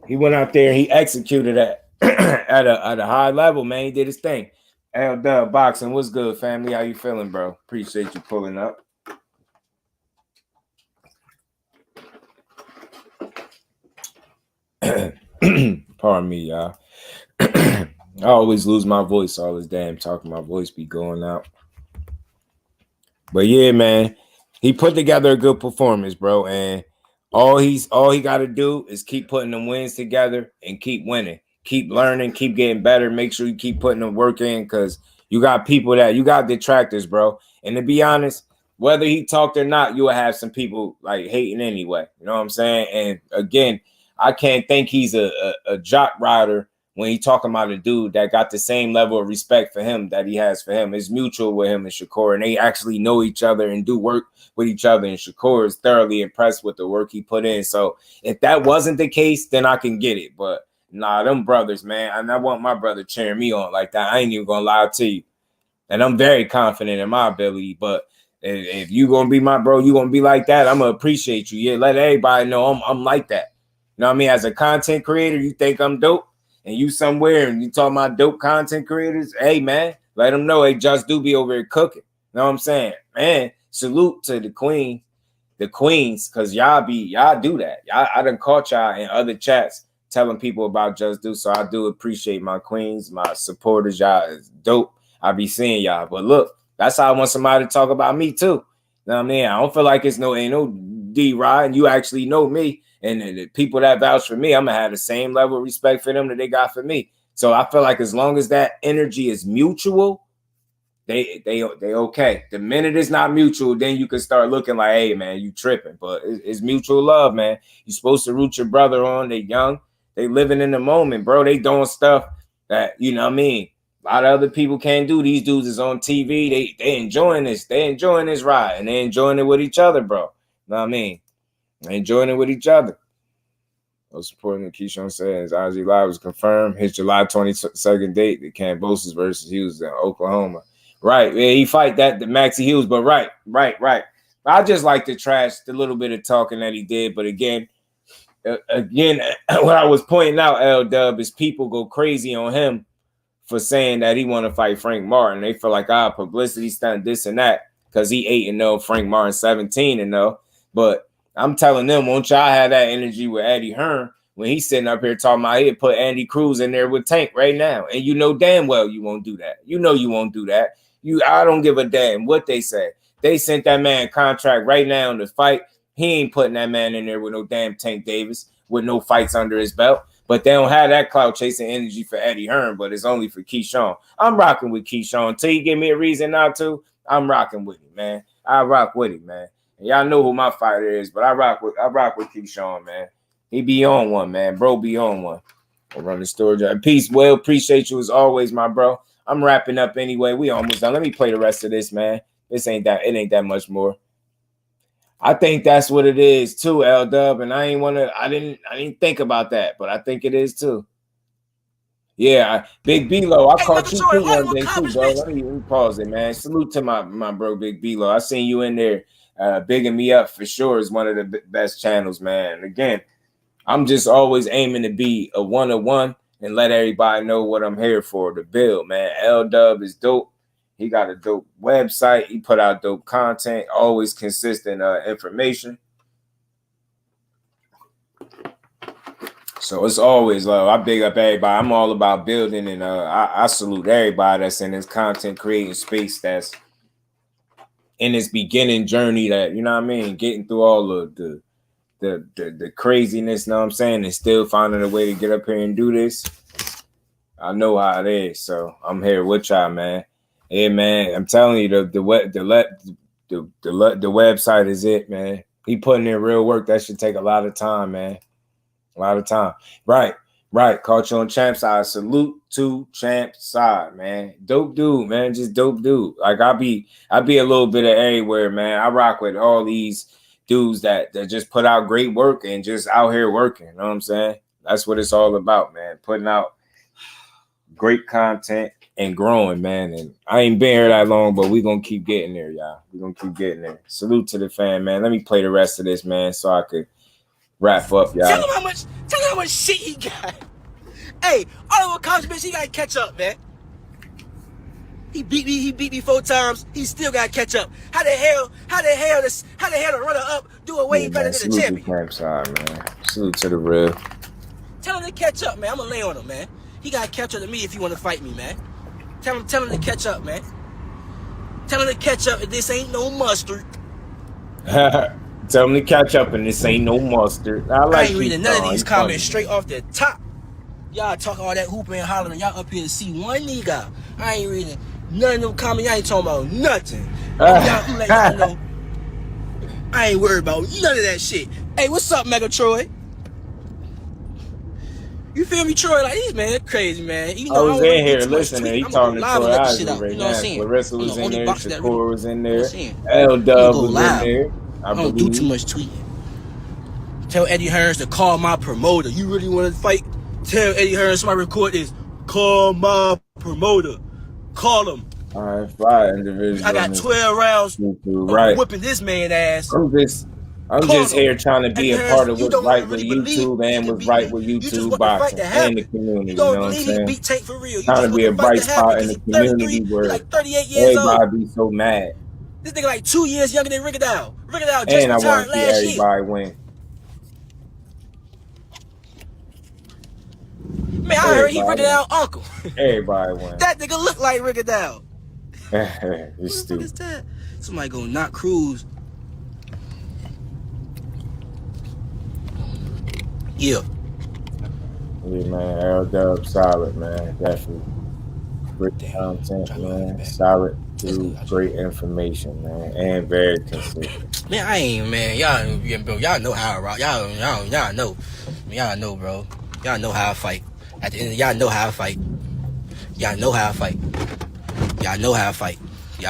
He went out there and he executed at a high level, man. He did his thing. LWBoxing, what's good, family? How you feeling, bro? Appreciate you pulling up. Pardon me, y'all. I always lose my voice all this damn talking. My voice be going out. But yeah, man, he put together a good performance, bro. And all he got to do is keep putting them wins together and keep winning. Keep learning, keep getting better. Make sure you keep putting the work in, because you got people you got detractors, bro. And to be honest, whether he talked or not, you will have some people like hating anyway. You know what I'm saying? And again, I can't think he's a jock rider when he talking about a dude that got the same level of respect for him that he has for him. It's mutual with him and Shakur, and they actually know each other and do work with each other. And Shakur is thoroughly impressed with the work he put in. So if that wasn't the case, then I can get it. But nah, them brothers, man, and I want my brother cheering me on like that. I ain't even gonna lie to you. And I'm very confident in my ability. But if you gonna be my bro, you gonna be like that, I'm gonna appreciate you. Yeah, let everybody know I'm like that. You know what I mean? As a content creator, you think I'm dope, and you somewhere and you talking about dope content creators, hey, man, let them know, hey, JusDueBoxing be over here cooking. You know what I'm saying? Man, salute to the queens, because y'all do that. I done caught y'all in other chats telling people about JusDueBoxing, so I do appreciate my queens, my supporters. Y'all is dope. I be seeing y'all. But look, that's how I want somebody to talk about me too. You know what I mean? I don't feel like ain't no D-Rod, and you actually know me. And the people that vouch for me, I'm gonna have the same level of respect for them that they got for me. So I feel like as long as that energy is mutual, they okay. The minute it's not mutual, then you can start looking like, hey, man, you tripping. But it's mutual love, man. You're supposed to root your brother on. They young, they living in the moment, bro. They doing stuff that, you know what I mean, a lot of other people can't do. These dudes is on TV. They enjoying this. They enjoying this ride, and they enjoying it with each other, bro. You know what I mean? Enjoying it with each other. I was supporting the Keyshawn says IG Live was confirmed. His July 22nd date, the Cambosis versus Hughes in Oklahoma. Right. Yeah, he fight the Maxie Hughes, but right. I just like to trash the little bit of talking that he did. But again, what I was pointing out, L-Dub, is people go crazy on him for saying that he want to fight Frank Martin. They feel like, publicity stunt, this and that, because he 8-0, Frank Martin 17-0. But I'm telling them, won't y'all have that energy with Eddie Hearn when he's sitting up here talking about he'd put Andy Cruz in there with Tank right now. And you know damn well you won't do that. You know you won't do that. I don't give a damn what they say. They sent that man a contract right now to fight. He ain't putting that man in there with no damn Tank Davis with no fights under his belt. But they don't have that clout chasing energy for Eddie Hearn, but it's only for Keyshawn. I'm rocking with Keyshawn. Until you give me a reason not to, I'm rocking with him, man. I rock with him, man. And y'all know who my fighter is, but I rock with Keyshawn, man. He be on one, man. Bro be on one. I'll run the storage. Peace, Will. Appreciate you as always, my bro. I'm wrapping up anyway. We almost done. Let me play the rest of this, man. It ain't that much more. I think that's what it is too, L-Dub. And I didn't think about that, but I think it is too. Yeah, Big B-Lo. I caught you too one day too, bro. Let me pause it, man. Salute to my bro, Big B-Lo. I seen you in there bigging me up for sure. It's one of the best channels, man. And again, I'm just always aiming to be a one-on-one and let everybody know what I'm here for, the build, man. L-Dub is dope. He got a dope website. He put out dope content, always consistent information. So it's always love. I big up everybody. I'm all about building, and I salute everybody that's in this content creating space that's in this beginning journey that, you know what I mean, getting through all of the craziness, you know what I'm saying, and still finding a way to get up here and do this. I know how it is, so I'm here with y'all, man. Yeah, man, I'm telling you, the website is it, man. He putting in real work. That should take a lot of time, man. A lot of time. Right. Caught you on Champ side. Salute to Champ side, man. Dope dude, man. Just dope dude. Like I be a little bit of everywhere, man. I rock with all these dudes that just put out great work and just out here working. You know what I'm saying? That's what it's all about, man. Putting out great content and growing, man. And I ain't been here that long, but we gonna keep getting there, y'all. We gonna keep getting there. Salute to the fan, man. Let me play the rest of this, man, so I could wrap up, y'all. Tell him how much shit he got. Hey, all of accomplishments, he gotta catch up, man. He beat me 4 times. He still gotta catch up. How the hell the runner up do it way better than the champion? Salute to man. Salute to the real. Tell him to catch up, man. I'm gonna lay on him, man. He gotta catch up to me if you want to fight me, man. Tell him to catch up, man. Tell him to catch up if this ain't no mustard. Tell him to catch up and this ain't no mustard. I ain't reading none of these comments straight off the top. Y'all talk all that hooping and hollering. Y'all up here to see one nigga. I ain't reading none of them comments. Y'all ain't talking about nothing. Y'all let y'all know. I ain't worried about none of that shit. Hey, what's up, Mega Troy? You feel me, Troy? Like, these man, crazy, man. You know, I was in here listening. He talking to Troy Isaac right now. Clarissa was in there. Shakur was in there. L-Dub was in there. I don't do too much tweeting. Tell Eddie Hearn to call my promoter. You really want to fight? Tell Eddie Hearn, somebody record this. Call my promoter. Call him. All right, fly individual. I got 12 rounds right. whipping this man ass. I'm just here trying to be a part of what's right with YouTube and what's right with YouTube boxing and the community. You know what I'm saying? Beat Tank for real. Trying to be a bright spot in the community where like 38 years everybody be so mad. This nigga like 2 years younger than Rigondeaux. Rigondeaux just and I retired want to see last everybody year. win. Man, I heard he Rigondeaux uncle. Everybody win. That nigga look like Rigondeaux. It's stupid. What the fuck is that? Somebody gonna knock CRUZ. Yeah. Yeah, man. L-Dub solid, man. Definitely. Great content, man. Solid, dude. Great information, man. And very consistent. Man, I ain't, man. Y'all know how I rock. Y'all know. Y'all know, bro. Y'all know how I fight. At the end, y'all know how I fight. Y'all know how I fight. Y'all know how I fight.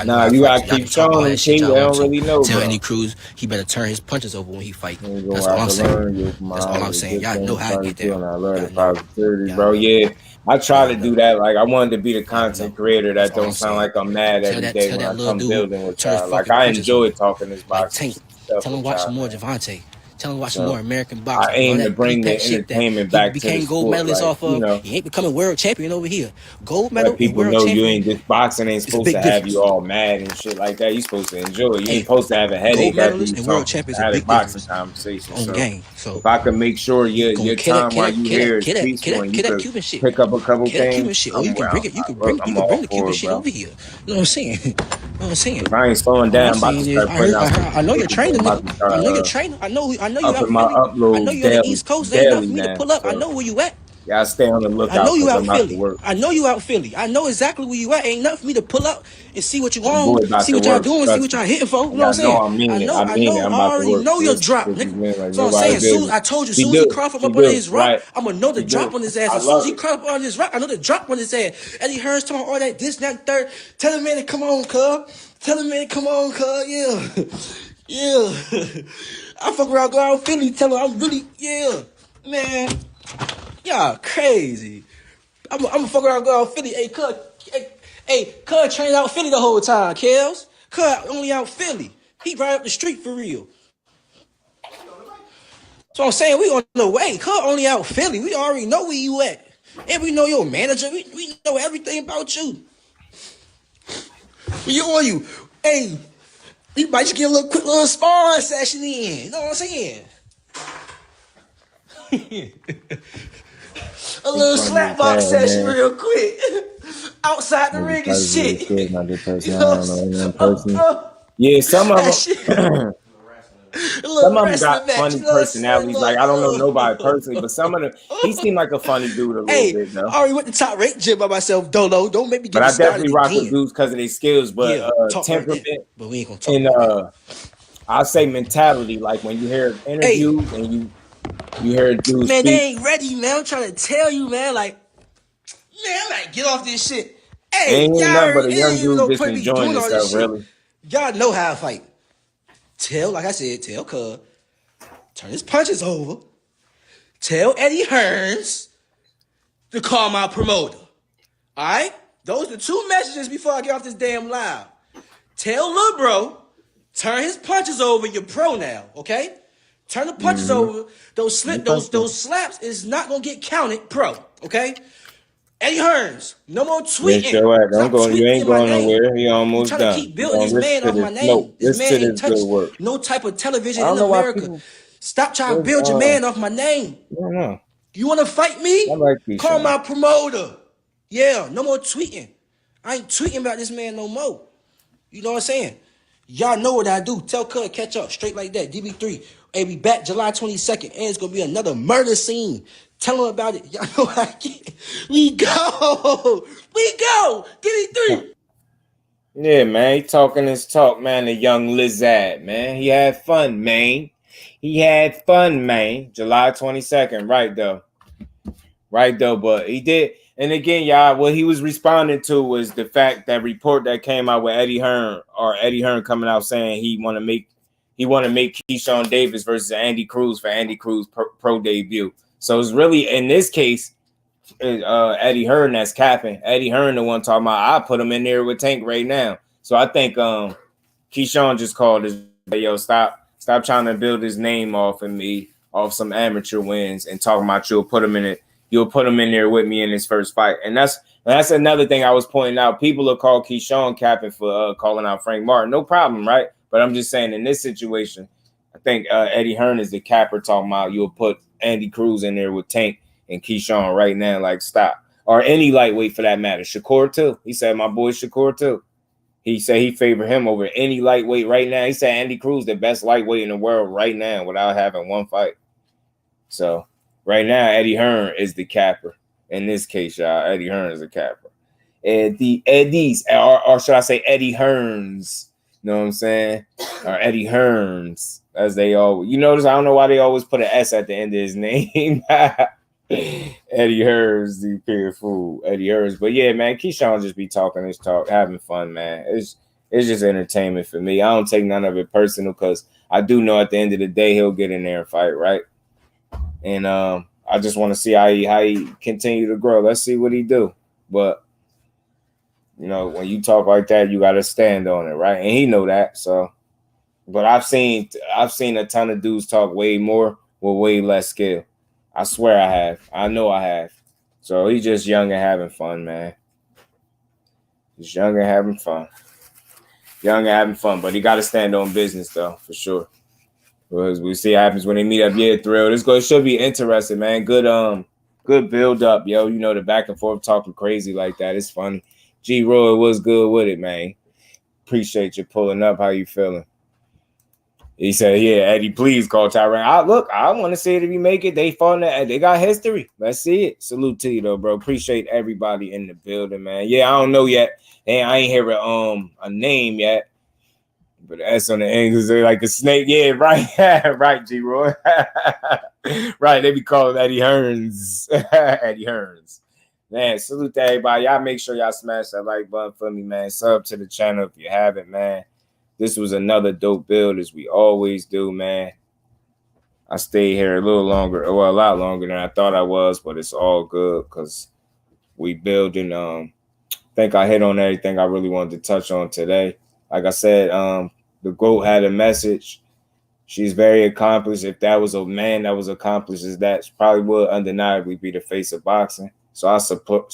Nah, you gotta keep showing him, King. They don't really know, Tell bro. any CRUZ he better turn his punches over when he fight. That's all I'm saying. That's all I'm saying. Y'all know how I get there. I learned the positivity, bro. Yeah, I try to do that. Like, I wanted to be the content creator that don't sound like I'm mad every day when I come building with y'all. Like, I enjoy talking this boxing stuff. Tell him watch some more Javante. Tell him to watch some more American boxing. I aim to bring the entertainment back to the became gold sport, medalist like, off of. He ain't becoming world champion over here. Gold medal let people and world know champion. you ain't this boxing ain't supposed to have you all mad and shit like that. You supposed to enjoy it. You ain't supposed to have a headache after you world talk. champions Had a a big boxing difference conversation. on So game. So if I can make sure your time while you here is peaceful and you could pick up a couple things, shit. I'm, You can bring it. You can bring all the for Cuban it, shit bro. over here. You know what I'm saying? You know what I'm saying? If I ain't slowing down, I'm about to start putting out some I know you're training. about to start, I know you're training. I know you out upping my Philly. I know uploads you on the East Coast. Ain't nothing for me to now. pull up. So I know where you at. y'all stay on the I know lookout you because out I'm about to Philly. work. I know you out Philly. I know exactly where you at. Ain't nothing for me to pull up and see what you Your boy on, about see to what y'all work. doing, see what Trust me. y'all hitting for. You know Y'all what I'm saying? know I mean it. I mean it. I'm I about to already work. know your This drop, is nigga. man, like That's what I'm saying. nobody I told you, She soon as he do. crop up She under do. his rock, Right. I'm gonna know the She drop do. on his ass. I As soon as love he it. crop up on his rock, I know the drop on his ass. Eddie Hearn's talking all that, this, that, and third. Tell him, man, to come on, cuz. Tell him, man, come on, cuz. Yeah. Yeah. I fuck around, go out Philly, tell him I'm really, yeah. Man, y'all crazy. I'm gonna fuck around, go out Philly. Hey, cuz trained out Philly the whole time, Kels. Cuz only out Philly. He right up the street for real. So I'm saying we on the way. Cuz only out Philly. We already know where you at. And we know your manager. We know everything about you. We on you. Hey, we might just get a little quick little sparring session in. You know what I'm saying? A little slap box session real quick. Outside the ring and shit. Yeah, some of them. Some of them wrestling got match. funny personalities. Like I don't know nobody personally, but some of them, he seemed like a funny dude a little bit though. I already went to top rate gym by myself, Dolo. Don't make me get But I started definitely rock with again. dudes because of their skills, but talk temperament like that. But we ain't gonna talk and like that. I say mentality. Like when you hear interviews and you hear dudes Man, speak, they ain't ready, man. I'm trying to tell you, man. Like, man, I'm like, get off this shit. Hey, ain't y'all nothing but a ain't young even dude no just point me enjoying doing all this himself, shit. really. Y'all know how I fight. Like I said, tell Cuz, turn his punches over. Tell Eddie Hearns to call my promoter. All right? Those are the two messages before I get off this damn live. Tell Lil Bro, turn his punches over. You're pro now, okay? Turn the punches over. Those slaps is not gonna get counted pro, okay? Eddie Hearns, no more tweeting. Yes, your ass. Don't Stop go. You tweeting ain't in my going name. nowhere. He You almost trying to done. keep You building gonna this man listen off to my this? No, name. This man listen to ain't this good touched work. no type of television I don't in know why America. people. Stop trying to build your man off my name. I don't know. You want to fight me? I like Keyshawn. Call my promoter. Yeah, no more tweeting. I ain't tweeting about this man no more. You know what I'm saying? Y'all know what I do. Tell Cud catch up straight like that. DB3. Hey, we back July 22nd, and it's gonna be another murder scene. Tell them about it. Y'all know how I get. We go. We go. DB3. Yeah, man. He talking his talk, man. The young Lizard, man. He had fun, man. He had fun, man. July 22nd, right though. Right though, but he did. And again, y'all, what he was responding to was the fact that report that came out with Eddie Hearn coming out saying he want to make Keyshawn Davis versus Andy Cruz for Andy Cruz pro debut. So it's really in this case, Eddie Hearn that's capping. Eddie Hearn the one talking about I put him in there with Tank right now. So I think Keyshawn just called his yo stop trying to build his name off of me off some amateur wins and talking about you'll put him in it. You'll put him in there with me in his first fight. And that's another thing I was pointing out. People will call Keyshawn capping for calling out Frank Martin. No problem, right? But I'm just saying in this situation, I think Eddie Hearn is the capper talking about you'll put Andy Cruz in there with Tank and Keyshawn right now. Like, stop. Or any lightweight for that matter. Shakur, too. He said my boy Shakur, too. He said he favored him over any lightweight right now. He said Andy Cruz the best lightweight in the world right now without having one fight. So right now, Eddie Hearn is the capper. In this case, y'all, Eddie Hearn is the capper. And the Eddies, or should I say Eddie Hearns? You know what I'm saying? Or Eddie Hearns, as they always. You notice, I don't know why they always put an S at the end of his name. Eddie Hearns, the pure fool. Eddie Hearns. But yeah, man, Keyshawn just be talking his talk, having fun, man. It's just entertainment for me. I don't take none of it personal because I do know at the end of the day he'll get in there and fight, right? And I just want to see how he continue to grow. Let's see what he do. But you know, when you talk like that, you got to stand on it, right? And he know that. So But I've seen a ton of dudes talk way more with way less skill. I swear I have. I know I have. So he's just young and having fun, man. He's young and having fun. Young and having fun, but he got to stand on business, though, for sure. Because we see what happens when they meet up. Yeah, Thrill. It should be interesting, man. Good build up, yo. You know, the back and forth talking crazy like that. It's funny. G Roy was good with it, man. Appreciate you pulling up. How you feeling? He said, yeah, Eddie, please call Tyron. I want to see it if you make it. They got history. Let's see it. Salute to you, though, bro. Appreciate everybody in the building, man. Yeah, I don't know yet. And I ain't hear a name yet. But that's on the end because they're like a snake. Yeah, right. Right, G-Roy. Right, they be calling Eddie Hearns. Eddie Hearns. Man, salute to everybody. Y'all make sure y'all smash that like button for me, man. Sub to the channel if you haven't, man. This was another dope build, as we always do, man. I stayed here a little longer, well, a lot longer than I thought I was, but it's all good because we building. I think I hit on everything I really wanted to touch on today. Like I said, the GOAT had a message. She's very accomplished. If that was a man that was accomplished as that, she probably would undeniably be the face of boxing. So I support,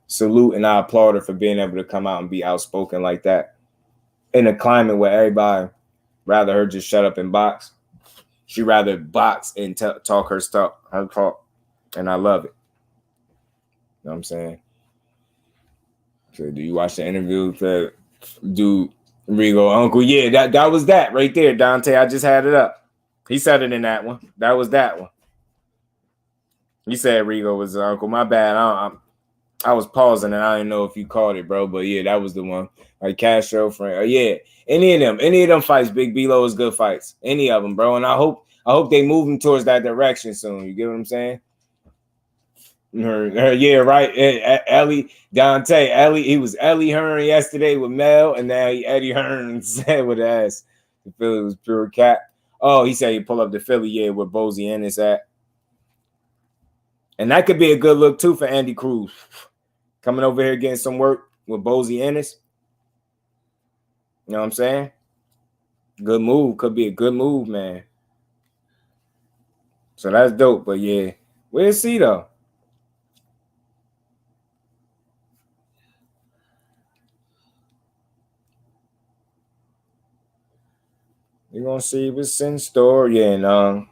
salute, and I applaud her for being able to come out and be outspoken like that. In a climate where everybody rather her just shut up and box, she rather box and talk her stuff, her talk, and I love it. You know what I'm saying? So, do you watch the interview with the dude, Rigo Uncle? Yeah, that was that right there, Dante. I just had it up. He said it in that one. That was that one. He said Rigo was Uncle. My bad. I was pausing and I didn't know if you caught it, bro. But yeah, that was the one. Like Castro, Frank. Yeah, any of them fights, Big B-Lo is good fights. Any of them, bro. And I hope they moving towards that direction soon. You get what I'm saying? Yeah, right. Ellie, Dante, Ellie. He was Ellie Hearn yesterday with Mel, and now Eddie Hearn said with ass. The Philly was pure cat. Oh, he said he pull up the Philly, yeah, where Bozy Ennis at. And that could be a good look too for Andy Cruz. Coming over here getting some work with Bozy Ennis. You know what I'm saying? Good move. Could be a good move, man. So that's dope. But yeah, we'll see though. We're gonna see what's in store. Yeah, and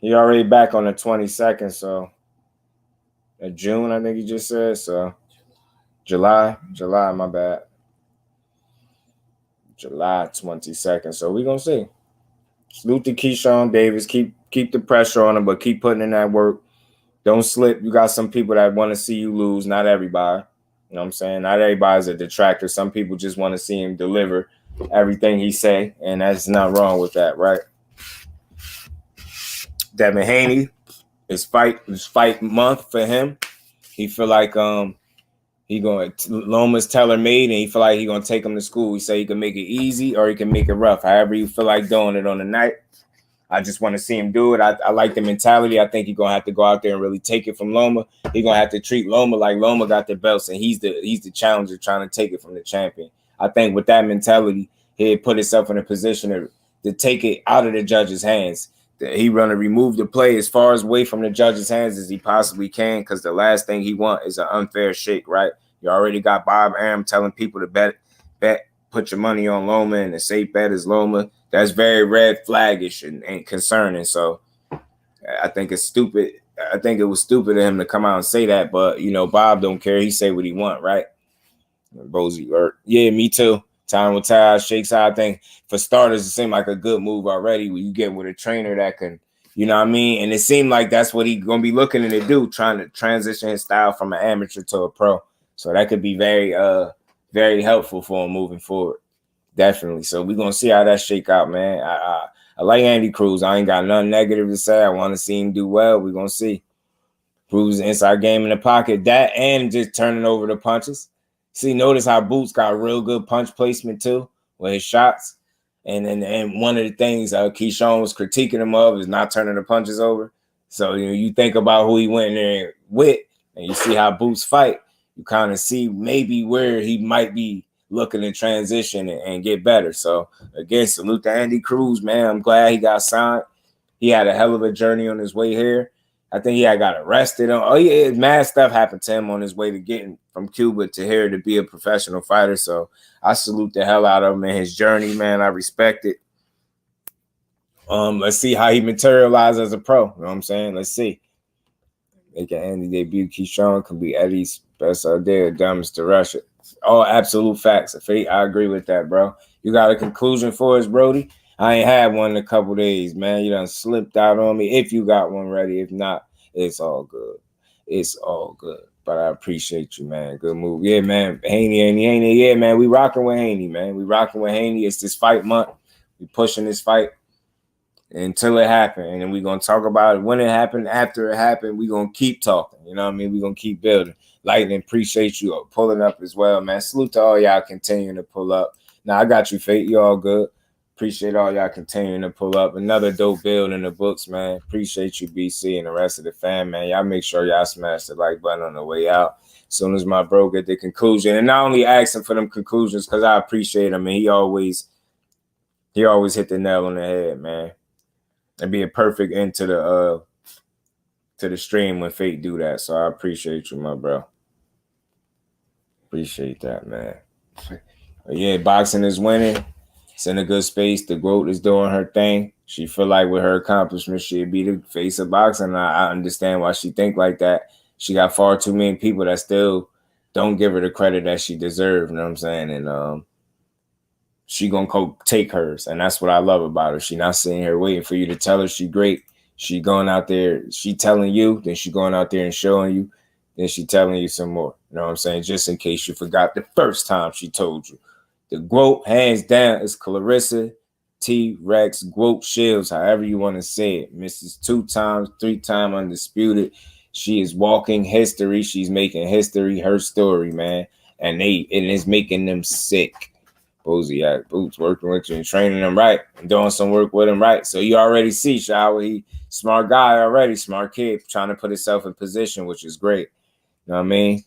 he already back on the 22nd, so June, I think he just said. So July, my bad. July 22nd. So we're gonna see. Salute to Keyshawn Davis. Keep the pressure on him, but keep putting in that work. Don't slip. You got some people that want to see you lose. Not everybody. You know what I'm saying? Not everybody's a detractor. Some people just want to see him deliver everything he say, and that's not wrong with that, right? Devin Haney, it's fight month for him. He feel like Loma's tailor-made, and he feel like he gonna take him to school. He say he can make it easy or he can make it rough. However you feel like doing it on the night. I just want to see him do it. I like the mentality. I think he's gonna have to go out there and really take it from Loma. He's gonna have to treat Loma like Loma got the belts, and he's the challenger trying to take it from the champion. I think with that mentality, he'd put himself in a position to take it out of the judge's hands. He gonna remove the play as far away from the judge's hands as he possibly can, because the last thing he want is an unfair shake, right? You already got Bob Arum telling people to bet, put your money on Loma, and the safe bet is Loma. That's very red flaggish and concerning. So I think it's stupid. I think it was stupid of him to come out and say that, but you know, Bob don't care. He say what he want, right? Bozy, yeah, me too. Time will tell. Shakes out. I think for starters, it seemed like a good move already when you get with a trainer that can, you know what I mean? And it seemed like that's what he's gonna be looking to do, trying to transition his style from an amateur to a pro. So that could be very, very helpful for him moving forward. Definitely. So we're gonna see how that shake out, man. I like Andy Cruz. I ain't got nothing negative to say. I want to see him do well. We're gonna see. Cruz inside game in the pocket. That and just turning over the punches. See, notice how Boots got real good punch placement too with his shots. And one of the things Keyshawn was critiquing him of is not turning the punches over. So you think about who he went in there with, and you see how Boots fight. You kind of see maybe where he might be looking to transition and get better. So again, salute to Andy Cruz, man. I'm glad he got signed. He had a hell of a journey on his way here. I think he got arrested. Mad stuff happened to him on his way to getting from Cuba to here to be a professional fighter. So I salute the hell out of him and his journey, man. I respect it. Let's see how he materializes as a pro. You know what I'm saying? Let's see. Make an Andy debut. Keyshawn can be Eddie's best idea. Dumbest to rush it. All absolute facts. I agree with that, bro. You got a conclusion for us, Brody? I ain't had one in a couple days, man. You done slipped out on me. If you got one ready, if not, it's all good. It's all good. But I appreciate you, man. Good move. Yeah, man. Haney. Yeah, man. We rocking with Haney, man. We rocking with Haney. It's this fight month. We pushing this fight until it happened. And then we're going to talk about it when it happened. After it happened, we're going to keep talking. You know what I mean? We're going to keep building. Lightning, appreciate you pulling up as well, man. Salute to all y'all continuing to pull up. Now, I got you, Fate. You all good. Appreciate all y'all continuing to pull up. Another dope build in the books, man. Appreciate you, BC, and the rest of the fam, man. Y'all make sure y'all smash the like button on the way out. As soon as my bro get the conclusion. And not only asking for them conclusions, because I appreciate him, and he always hit the nail on the head, man. It'd be a perfect end to the stream when Fate do that. So I appreciate you, my bro. Appreciate that, man. But yeah, boxing is winning. It's in a good space. The GOAT is doing her thing. She feel like with her accomplishments, she'd be the face of boxing. I understand why she think like that. She got far too many people that still don't give her the credit that she deserves. You know what I'm saying? And she gonna go take hers, and that's what I love about her. She not sitting here waiting for you to tell her she great. She going out there, she telling you, then she going out there and showing you, then she telling you some more. You know what I'm saying? Just in case you forgot the first time she told you. The GOAT, hands down, is Clarissa T-Rex GOAT Shields, however you want to say it. Mrs. 2-time, 3-time undisputed. She is walking history. She's making history her story, man. And it is making them sick. Boozy Boots working with you and training them right and doing some work with them right. So you already see, Shawa, he smart guy already, smart kid, trying to put himself in position, which is great. You know what I mean?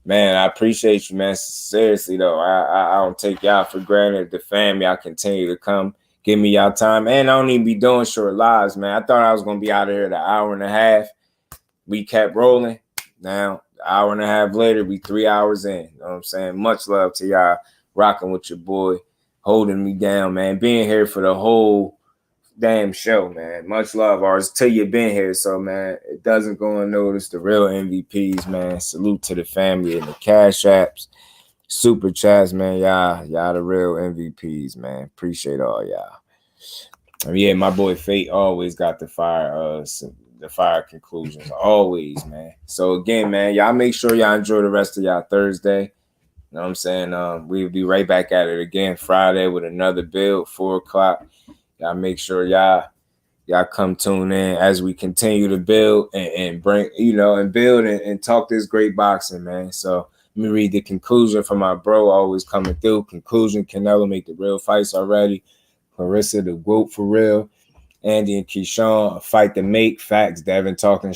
Man, I appreciate you, man. Seriously, though, I don't take y'all for granted. The fam, y'all continue to come, give me y'all time. And I don't even be doing short lives, man. I thought I was going to be out of here in an hour and a half. We kept rolling. Now, an hour and a half later, we 3 hours in. You know what I'm saying? Much love to y'all rocking with your boy, holding me down, man. Being here for the whole damn show, man. Much love, ours, till you been here. So, man, it doesn't go unnoticed. The real MVPs, man. Salute to the family and the cash apps, super chats, man. Y'all the real MVPs, man. Appreciate all y'all. And yeah, my boy Fate always got the fire conclusions, always, man. So again, man, y'all make sure y'all enjoy the rest of y'all Thursday. You know what I'm saying? We'll be right back at it again Friday with another build, 4 o'clock. Y'all make sure y'all come tune in as we continue to build and bring, and build and talk this great boxing, man. So let me read the conclusion from my bro, always coming through. Conclusion: Canelo make the real fights already. Clarissa, the GOAT for real. Andy and Keyshawn, a fight to make. Facts. Devin talking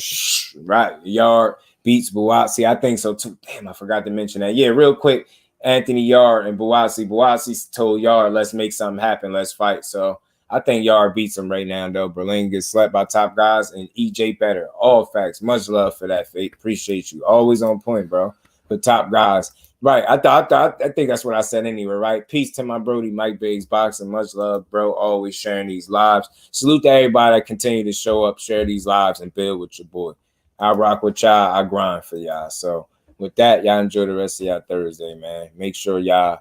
right. Yard beats BUATSI. I think so too. Damn, I forgot to mention that. Yeah, real quick. Anthony Yard and BUATSI. BUATSI told Yard, let's make something happen. Let's fight. So I think Yard beats him right now, though. Berlanga gets slept by top guys and EJ better. All facts. Much love for that, Fate. Appreciate you. Always on point, bro. For top guys. Right. I think that's what I said anyway, right? Peace to my Brody, Mike Biggs Boxing. Much love, bro. Always sharing these lives. Salute to everybody that continue to show up, share these lives, and build with your boy. I rock with y'all. I grind for y'all. So with that, y'all enjoy the rest of y'all Thursday, man. Make sure y'all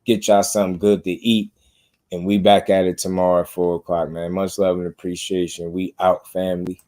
get y'all something good to eat. And we back at it tomorrow at 4 o'clock, man. Much love and appreciation. We out, family.